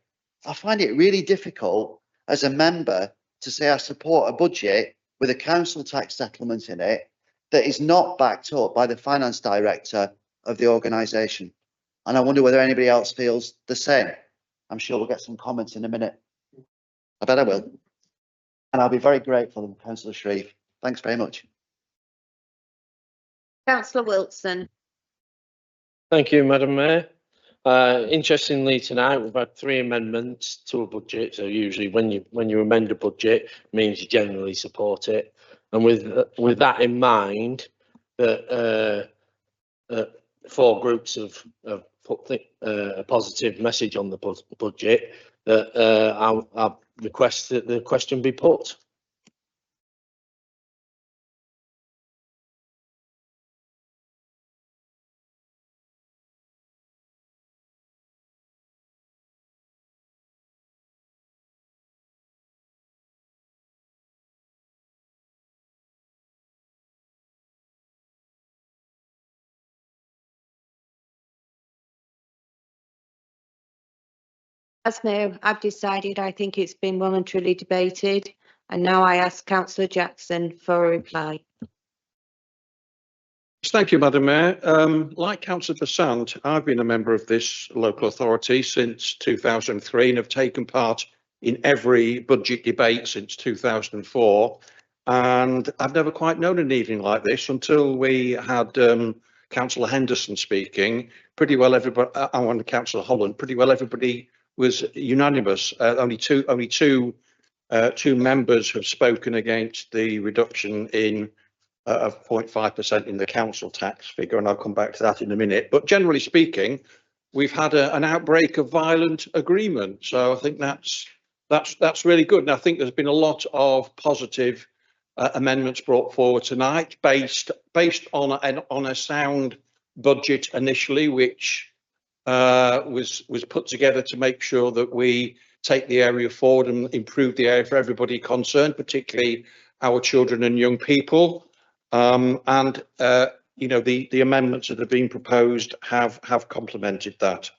I find it really difficult as a member to say I support a budget with a council tax settlement in it that is not backed up by the finance director of the organisation. And I wonder whether anybody else feels the same. I'm sure we'll get some comments in a minute. I bet I will. And I'll be very grateful, Councillor Shreve. Thanks very much. Councillor Wilson. Thank you, Madam Mayor. Interestingly, tonight we've had 3 amendments to a budget. So usually, when you amend a budget, it means you generally support it. And with that in mind, that 4 groups have put a positive message on the budget, that I request that the question be put. As Mayor, I've decided I think it's been well and truly debated, and now I ask Councillor Jackson for a reply. Thank you, Madam Mayor. Like Councillor Basant, I've been a member of this local authority since 2003 and have taken part in every budget debate since 2004. And I've never quite known an evening like this until we had Councillor Henderson speaking. Pretty well everybody, and Councillor Holland, pretty well everybody was unanimous. Only two members have spoken against the reduction in of 0.5% in the council tax figure, and I'll come back to that in a minute. But generally speaking, we've had an outbreak of violent agreement, so I think that's really good. And I think there's been a lot of positive amendments brought forward tonight, based on a sound budget initially, which was put together to make sure that we take the area forward and improve the area for everybody concerned, particularly our children and young people. You know, the amendments that have been proposed have complemented that.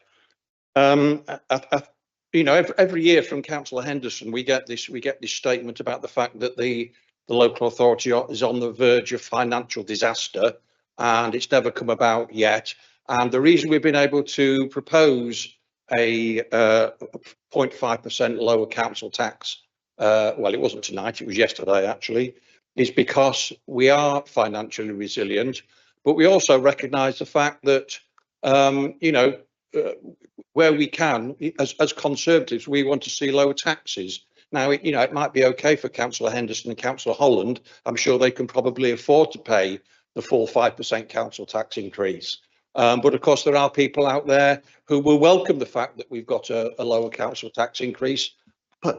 You know, every year from Councillor Henderson, we get this statement about the fact that the local authority is on the verge of financial disaster, and it's never come about yet. And the reason we've been able to propose a 0.5% lower council tax, well, it wasn't tonight, it was yesterday actually, is because we are financially resilient, but we also recognise the fact that, you know, where we can, as Conservatives, we want to see lower taxes. Now, you know, it might be okay for Councillor Henderson and Councillor Holland. I'm sure they can probably afford to pay the full 5% council tax increase. But of course, there are people out there who will welcome the fact that we've got a lower council tax increase.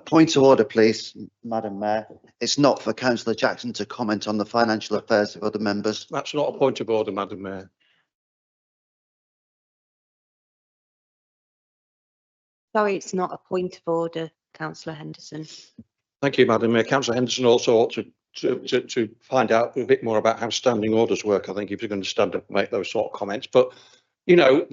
Point of order, please, Madam Mayor. It's not for Councillor Jackson to comment on the financial affairs of other members. That's not a point of order, Madam Mayor. Sorry, it's not a point of order, Councillor Henderson. Thank you, Madam Mayor. Councillor Henderson also ought to find out a bit more about how standing orders work, I think, if you're going to stand up and make those sort of comments. But, you know,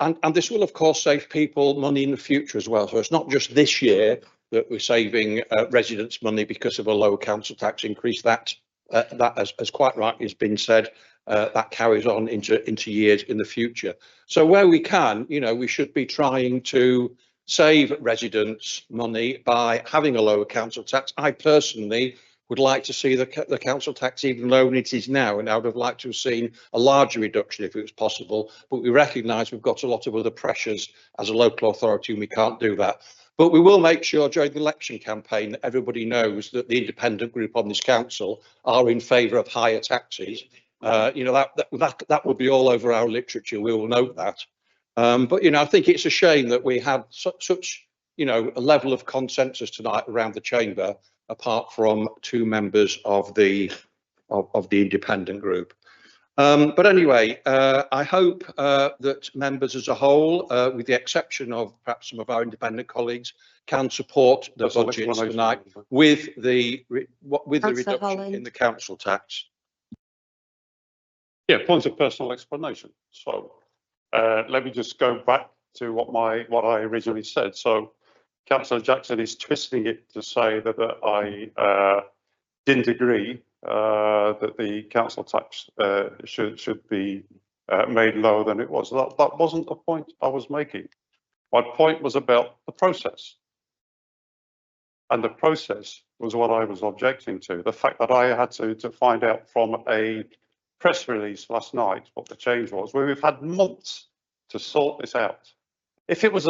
and this will, of course, save people money in the future as well. So it's not just this year that we're saving residents money because of a lower council tax increase. That as quite rightly has been said, that carries on into years in the future. So where we can, you know, we should be trying to save residents money by having a lower council tax. I personally would like to see the council tax even lower than it is now, and I would have liked to have seen a larger reduction if it was possible, but we recognise we've got a lot of other pressures as a local authority and we can't do that. But we will make sure during the election campaign that everybody knows that the independent group on this council are in favour of higher taxes. You know, that will be all over our literature, we will note that. But, you know, I think it's a shame that we had such, you know, a level of consensus tonight around the chamber, apart from two members of the independent group. But anyway, I hope that members as a whole, with the exception of perhaps some of our independent colleagues, can support the budget tonight with the reduction in the council tax. Yeah, points of personal explanation. So let me just go back to what I originally said. So Councillor Jackson is twisting it to say that I didn't agree that the council tax should be made lower than it was. That wasn't the point I was making. My point was about the process. And the process was what I was objecting to. The fact that I had to find out from a press release last night what the change was, where we've had months to sort this out. If it was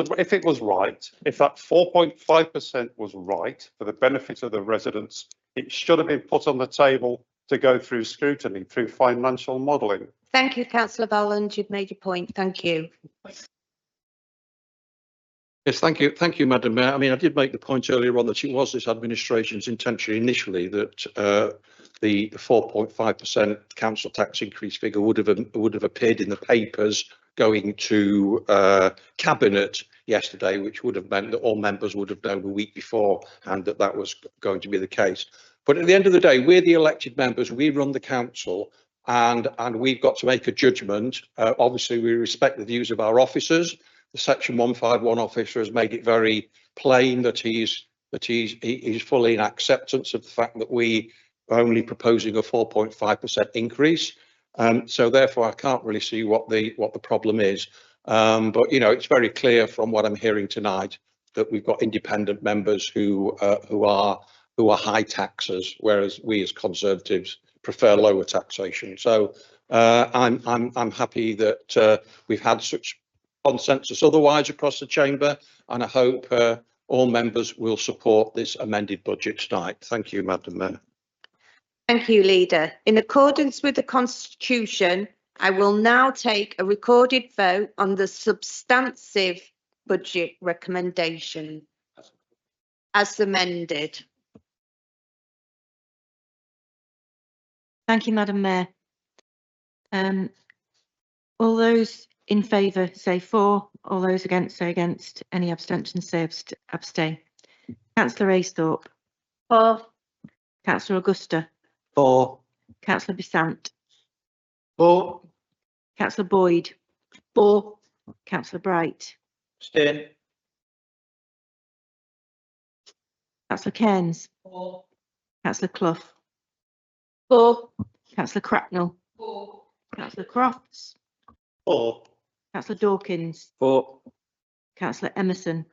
right, if that 4.5% was right for the benefit of the residents, it should have been put on the table to go through scrutiny, through financial modelling. Thank you, Councillor Bolland. You've made your point. Thank you. Yes, thank you, Madam Mayor. I mean, I did make the point earlier on that it was this administration's intention initially that the 4.5% council tax increase figure would have appeared in the papers going to cabinet yesterday, which would have meant that all members would have known a week beforehand that that was going to be the case. But at the end of the day, we're the elected members, we run the council, and we've got to make a judgment. Obviously, we respect the views of our officers. the Section 151 officer has made it very plain that he's fully in acceptance of the fact that we are only proposing a 4.5% increase. So therefore, I can't really see what the problem is. But you know, it's very clear from what I'm hearing tonight that we've got independent members who are high taxers, whereas we as Conservatives prefer lower taxation. So I'm happy that we've had such consensus otherwise across the chamber, and I hope all members will support this amended budget tonight. Thank you, Madam Mayor. Thank you, Leader. In accordance with the Constitution, I will now take a recorded vote on the substantive budget recommendation as amended. Thank you, Madam Mayor. All those in favour say for, all those against say against, any abstentions say abstain. Councillor Aysthorpe. For. Councillor Augusta. For. Councillor Bissant. For. Councillor Boyd. For. Councillor Bright. Abstain. Councillor Cairns. For. Councillor Clough. For. Councillor Cracknell. For. Councillor Crofts. For. Councillor Dawkins. For. Councillor Emerson.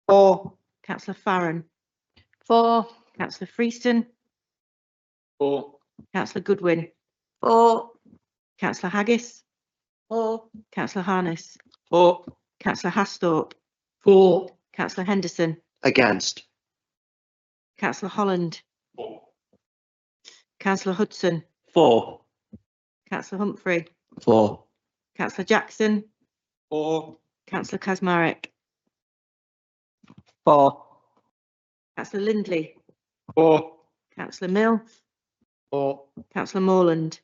For. Councillor Farron. For. Councillor Freeston. For. Councillor Goodwin. For. Councillor Haggis. For. Councillor Harness. For. Councillor Hasthorpe. For. Councillor Henderson. Against. Councillor Holland. Councillor Hudson. For. Councillor Humphrey. For. Councillor Jackson. For. Councillor Kazmarek. For. Councillor Lindley. For. Councillor Mill. For. Councillor Morland.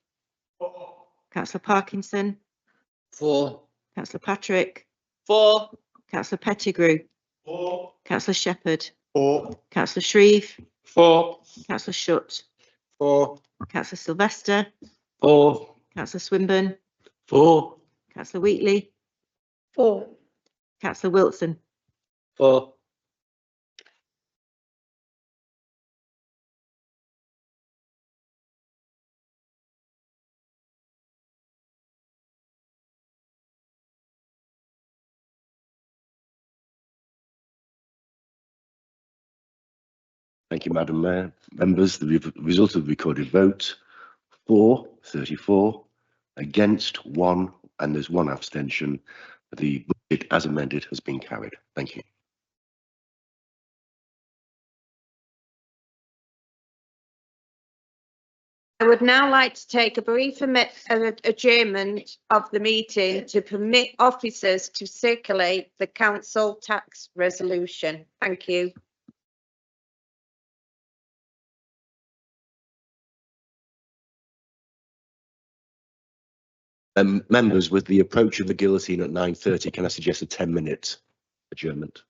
Councillor Parkinson. For. Councillor Patrick. For. Councillor Pettigrew. For. Councillor Shepherd. For. Councillor Shreve. For. Councillor Shutt. For. Councillor Sylvester. For. Councillor Swinburne. For. Councillor Wheatley. For. Councillor Wilson. For. Thank you, Madam Mayor. Members, the result of the recorded vote, for 34, against 1, and there's 1 abstention. The budget as amended has been carried. Thank you. I would now like to take a brief adjournment of the meeting to permit officers to circulate the council tax resolution. Thank you. Members, with the approach of the guillotine at 9:30, can I suggest a 10-minute adjournment?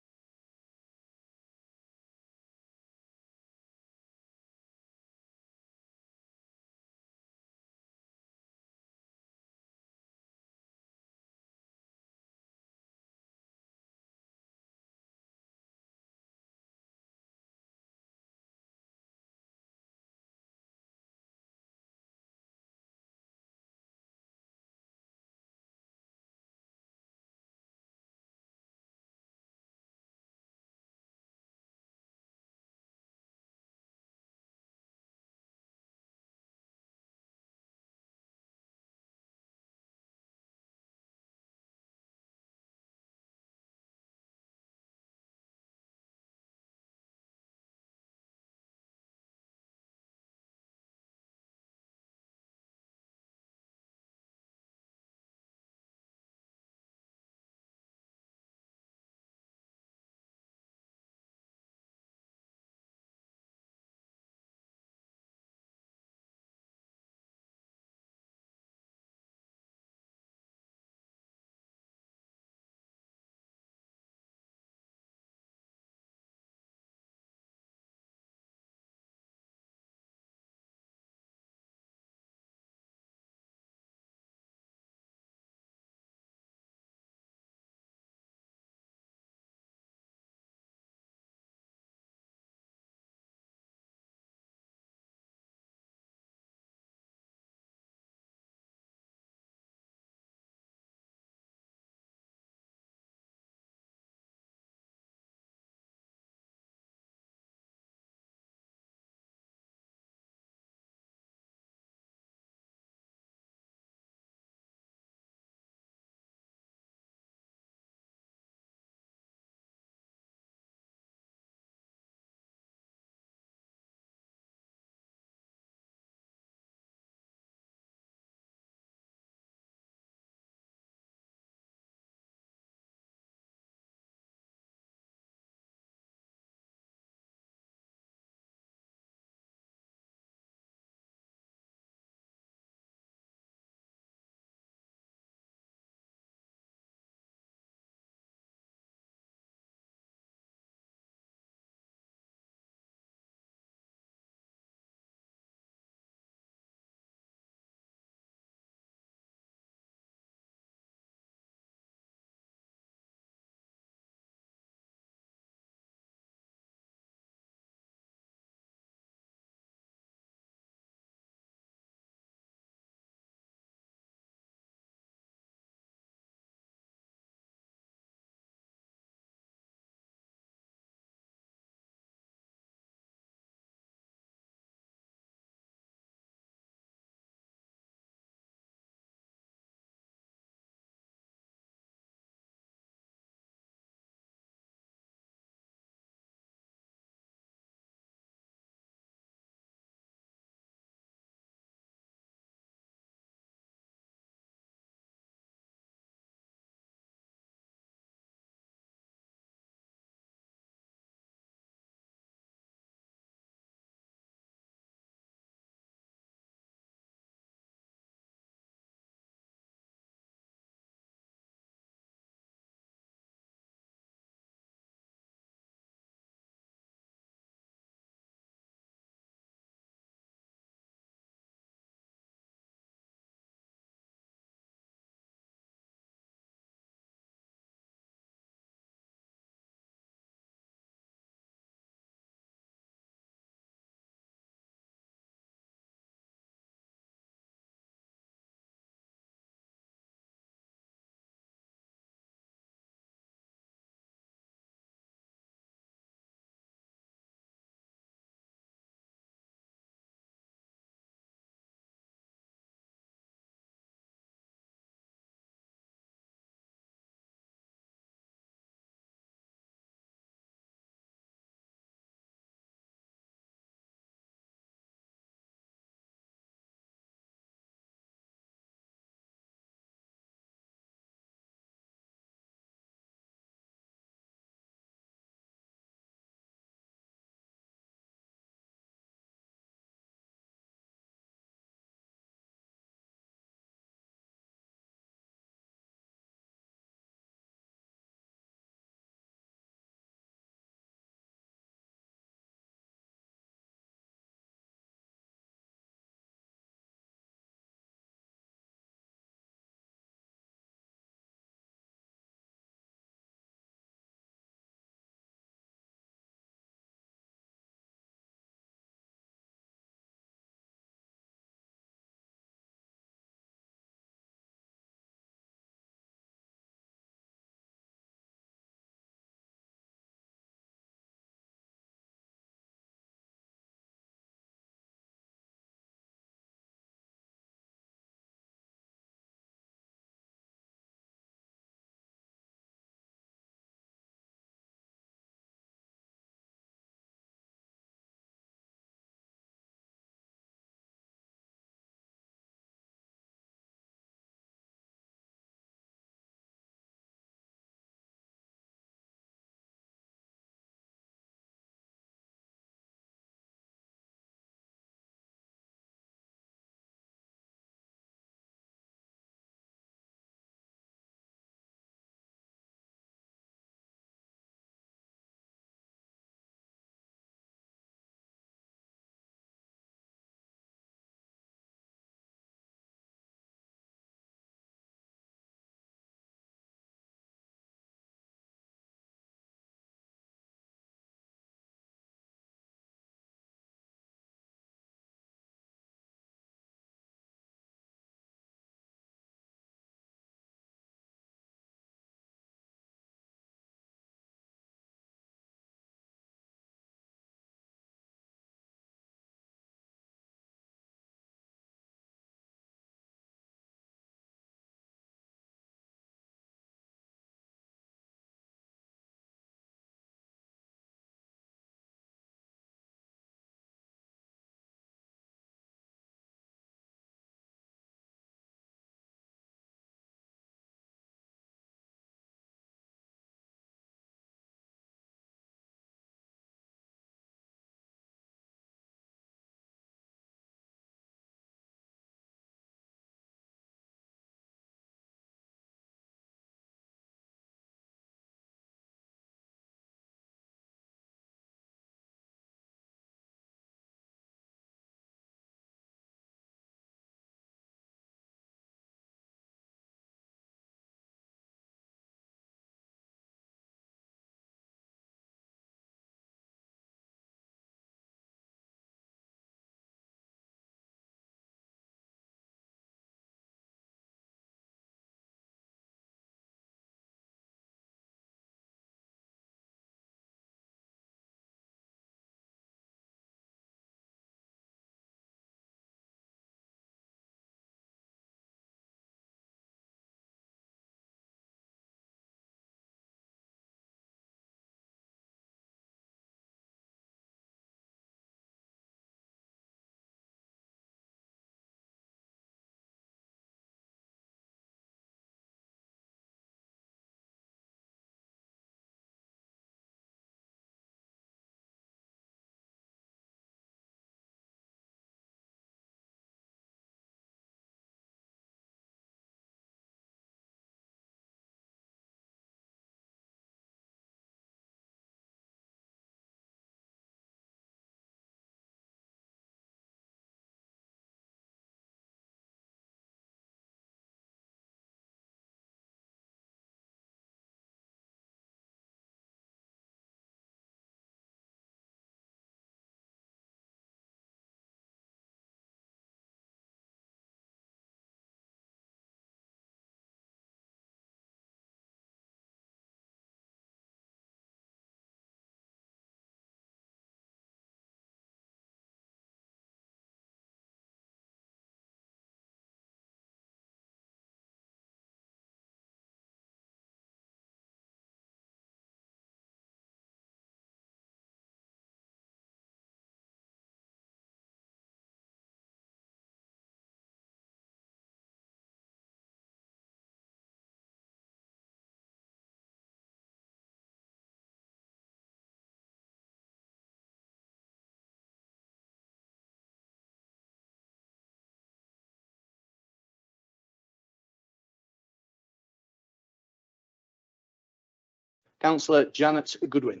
Councillor Janet Goodwin.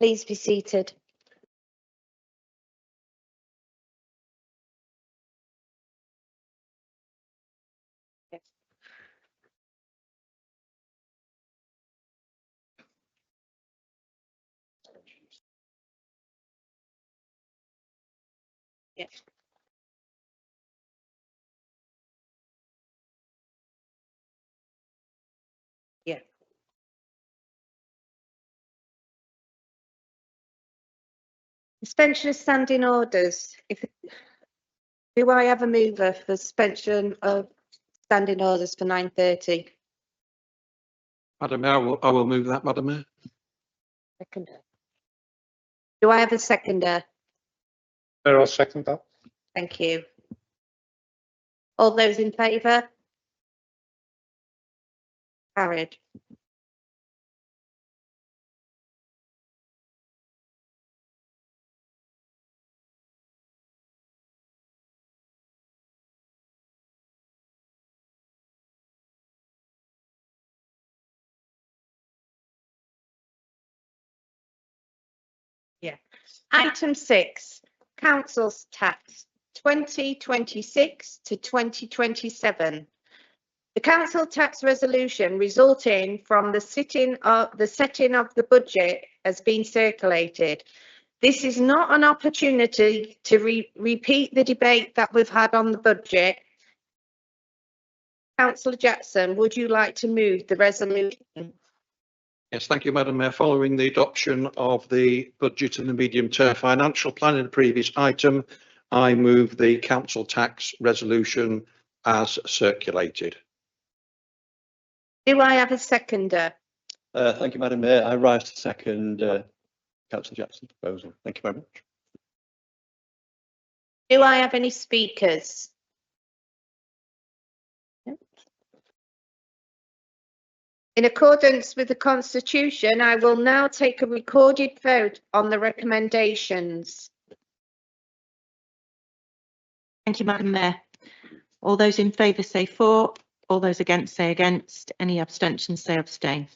Please be seated. Yeah. Yeah. Suspension of standing orders. Do I have a mover for suspension of standing orders for 9:30? Madam Mayor, I will move that, Madam Mayor. Seconder. Do I have a seconder? I'll second that. Thank you. All those in favour? Carried. Yeah. Item 6, council's tax 2026 to 2027. The council tax resolution resulting from the setting of the budget has been circulated. This is not an opportunity to repeat the debate that we've had on the budget. Councillor Jackson, would you like to move the resolution? Yes, thank you, Madam Mayor. Following the adoption of the budget and the medium-term financial plan in the previous item, I move the council tax resolution as circulated. Do I have a seconder? Thank you, Madam Mayor. I rise to second Councillor Jackson's proposal. Thank you very much. Do I have any speakers? In accordance with the Constitution, I will now take a recorded vote on the recommendations. Thank you, Madam Mayor. All those in favour say for, all those against say against, any abstentions say abstain.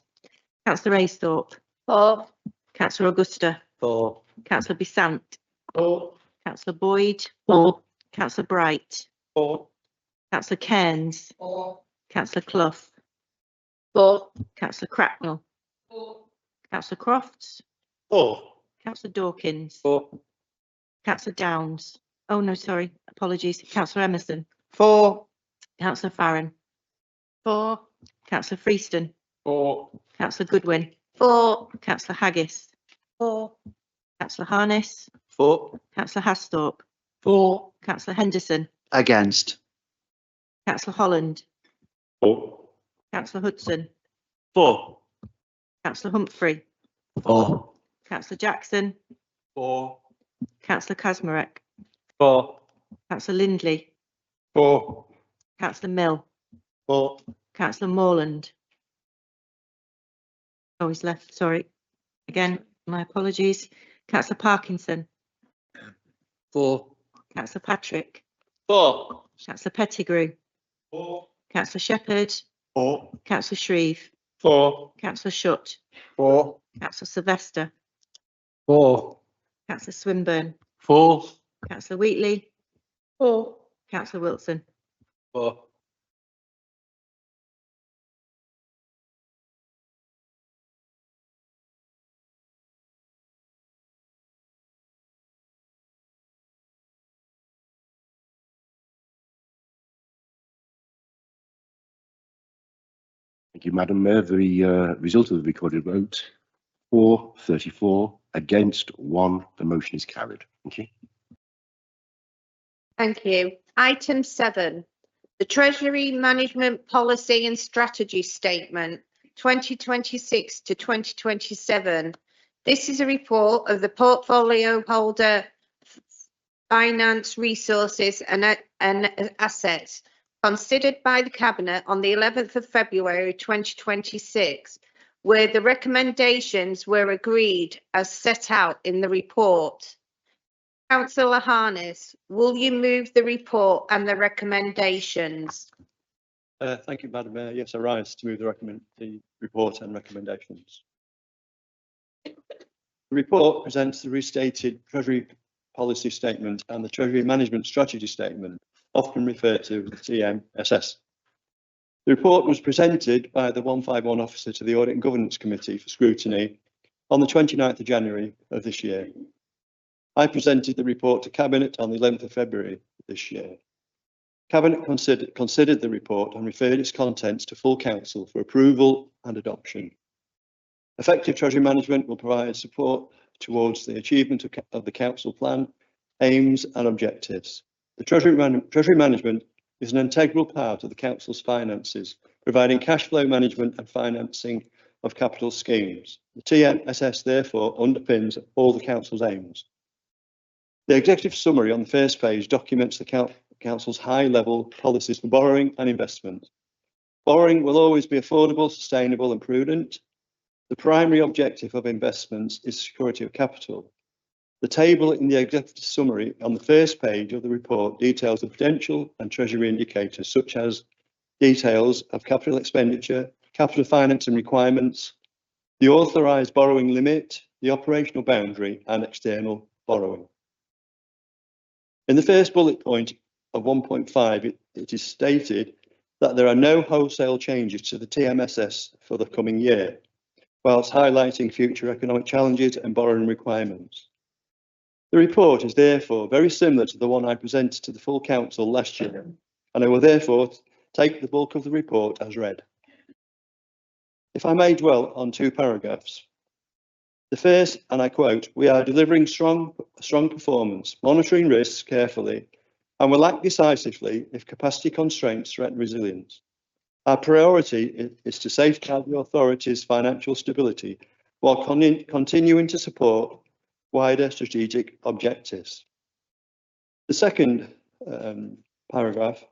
Councillor Aysthorpe. For. Councillor Augusta. For. Councillor Besant. For. Councillor Boyd. For. Councillor Bright. For. Councillor Cairns. For. Councillor Clough. For. Councillor Cracknell. For. Councillor Crofts. For. Councillor Dawkins. For. Councillor Downs. Oh, no, sorry. Apologies. Councillor Emerson. For. Councillor Farron. For. Councillor Freeston. For. Councillor Goodwin. For. Councillor Haggis. For. Councillor Harness. For. Councillor Hasthorpe. For. Councillor Henderson. Against. Councillor Holland. For. Councillor Hudson. For. Councillor Humphrey. For. Councillor Jackson. For. Councillor Kazmarek. For. Councillor Lindley. For. Councillor Mill. For. Councillor Morland. Oh, he's left, sorry. Again, my apologies. Councillor Parkinson. For. Councillor Patrick. For. Councillor Pettigrew. For. Councillor Shepherd. For. Councillor Shreve. For. Councillor Shutt. For. Councillor Sylvester. For. Councillor Swinburne. For. Councillor Wheatley. For. Councillor Wilson. For. Thank you, Madam Mayor. The result of the recorded vote, for 34, against 1. The motion is carried. Thank you. Thank you. Item 7, the Treasury Management Policy and Strategy Statement. 2026 to 2027. This is a report of the portfolio holder finance resources and assets considered by the Cabinet on the 11th of February 2026, where the recommendations were agreed as set out in the report. Councillor Harness, will you move the report and the recommendations? Thank you, Madam Mayor. Yes, I rise to move the report and recommendations. The report presents the restated Treasury Policy Statement and the Treasury Management Strategy Statement, often referred to as the TMSS. The report was presented by the 151 officer to the Audit and Governance Committee for scrutiny on the 29th of January of this year. I presented the report to Cabinet on the 11th of February this year. Cabinet considered the report and referred its contents to full council for approval and adoption. Effective Treasury Management will provide support towards the achievement of the council plan, aims and objectives. The Treasury Management is an integral part of the council's finances, providing cash flow management and financing of capital schemes. The TMSS therefore underpins all the council's aims. The executive summary on the first page documents the council's high-level policies for borrowing and investment. Borrowing will always be affordable, sustainable and prudent. The primary objective of investments is security of capital. The table in the executive summary on the first page of the report details the potential and treasury indicators, such as details of capital expenditure, capital financing requirements, the authorised borrowing limit, the operational boundary and external borrowing. In the first bullet point of 1.5, it is stated that there are no wholesale changes to the TMSS for the coming year, whilst highlighting future economic challenges and borrowing requirements. The report is therefore very similar to the one I presented to the full council last year, and I will therefore take the bulk of the report as read. If I may dwell on two paragraphs. The first, and I quote, "We are delivering strong performance, monitoring risks carefully, and will act decisively if capacity constraints threaten resilience. Our priority is to safeguard the authority's financial stability while continuing to support wider strategic objectives." The second paragraph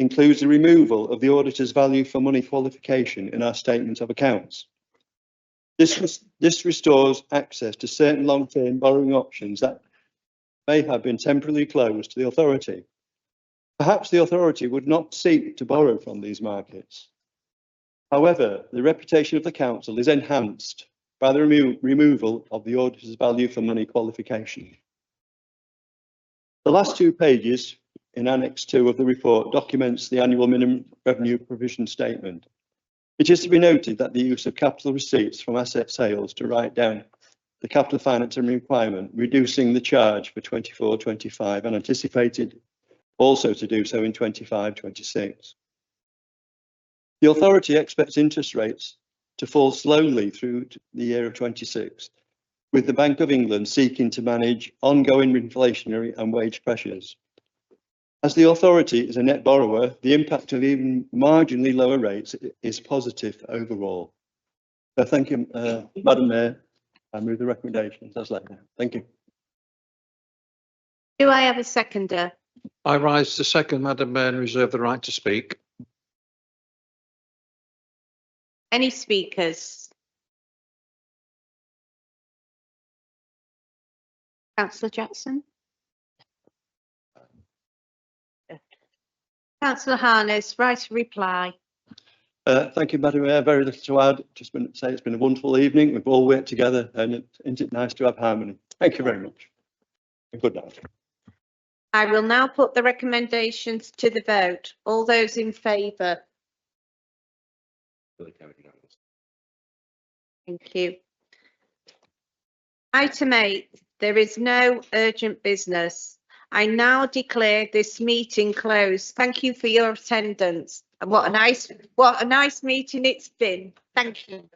includes the removal of the auditor's value for money qualification in our statement of accounts. This restores access to certain long-term borrowing options that may have been temporarily closed to the authority. Perhaps the authority would not seek to borrow from these markets. However, the reputation of the council is enhanced by the removal of the auditor's value for money qualification. The last two pages in Annex 2 of the report documents the annual minimum revenue provision statement. It is to be noted that the use of capital receipts from asset sales to write down the capital financing requirement, reducing the charge for 24-25 and anticipated also to do so in 25-26. The authority expects interest rates to fall slowly through the year of 26, with the Bank of England seeking to manage ongoing inflationary and wage pressures. As the authority is a net borrower, the impact of even marginally lower rates is positive overall. So thank you, Madam Mayor. I move the recommendations as laid. Thank you. Do I have a seconder? I rise to second, Madam Mayor, and reserve the right to speak. Any speakers? Councillor Jackson? Councillor Harness, right to reply. Thank you, Madam Mayor. Very little to add. Just been to say it's been a wonderful evening. We've all worked together and isn't it nice to have harmony? Thank you very much. Good night. I will now put the recommendations to the vote. All those in favour? Thank you. Item 8, there is no urgent business. I now declare this meeting closed. Thank you for your attendance. And what a nice meeting it's been. Thank you.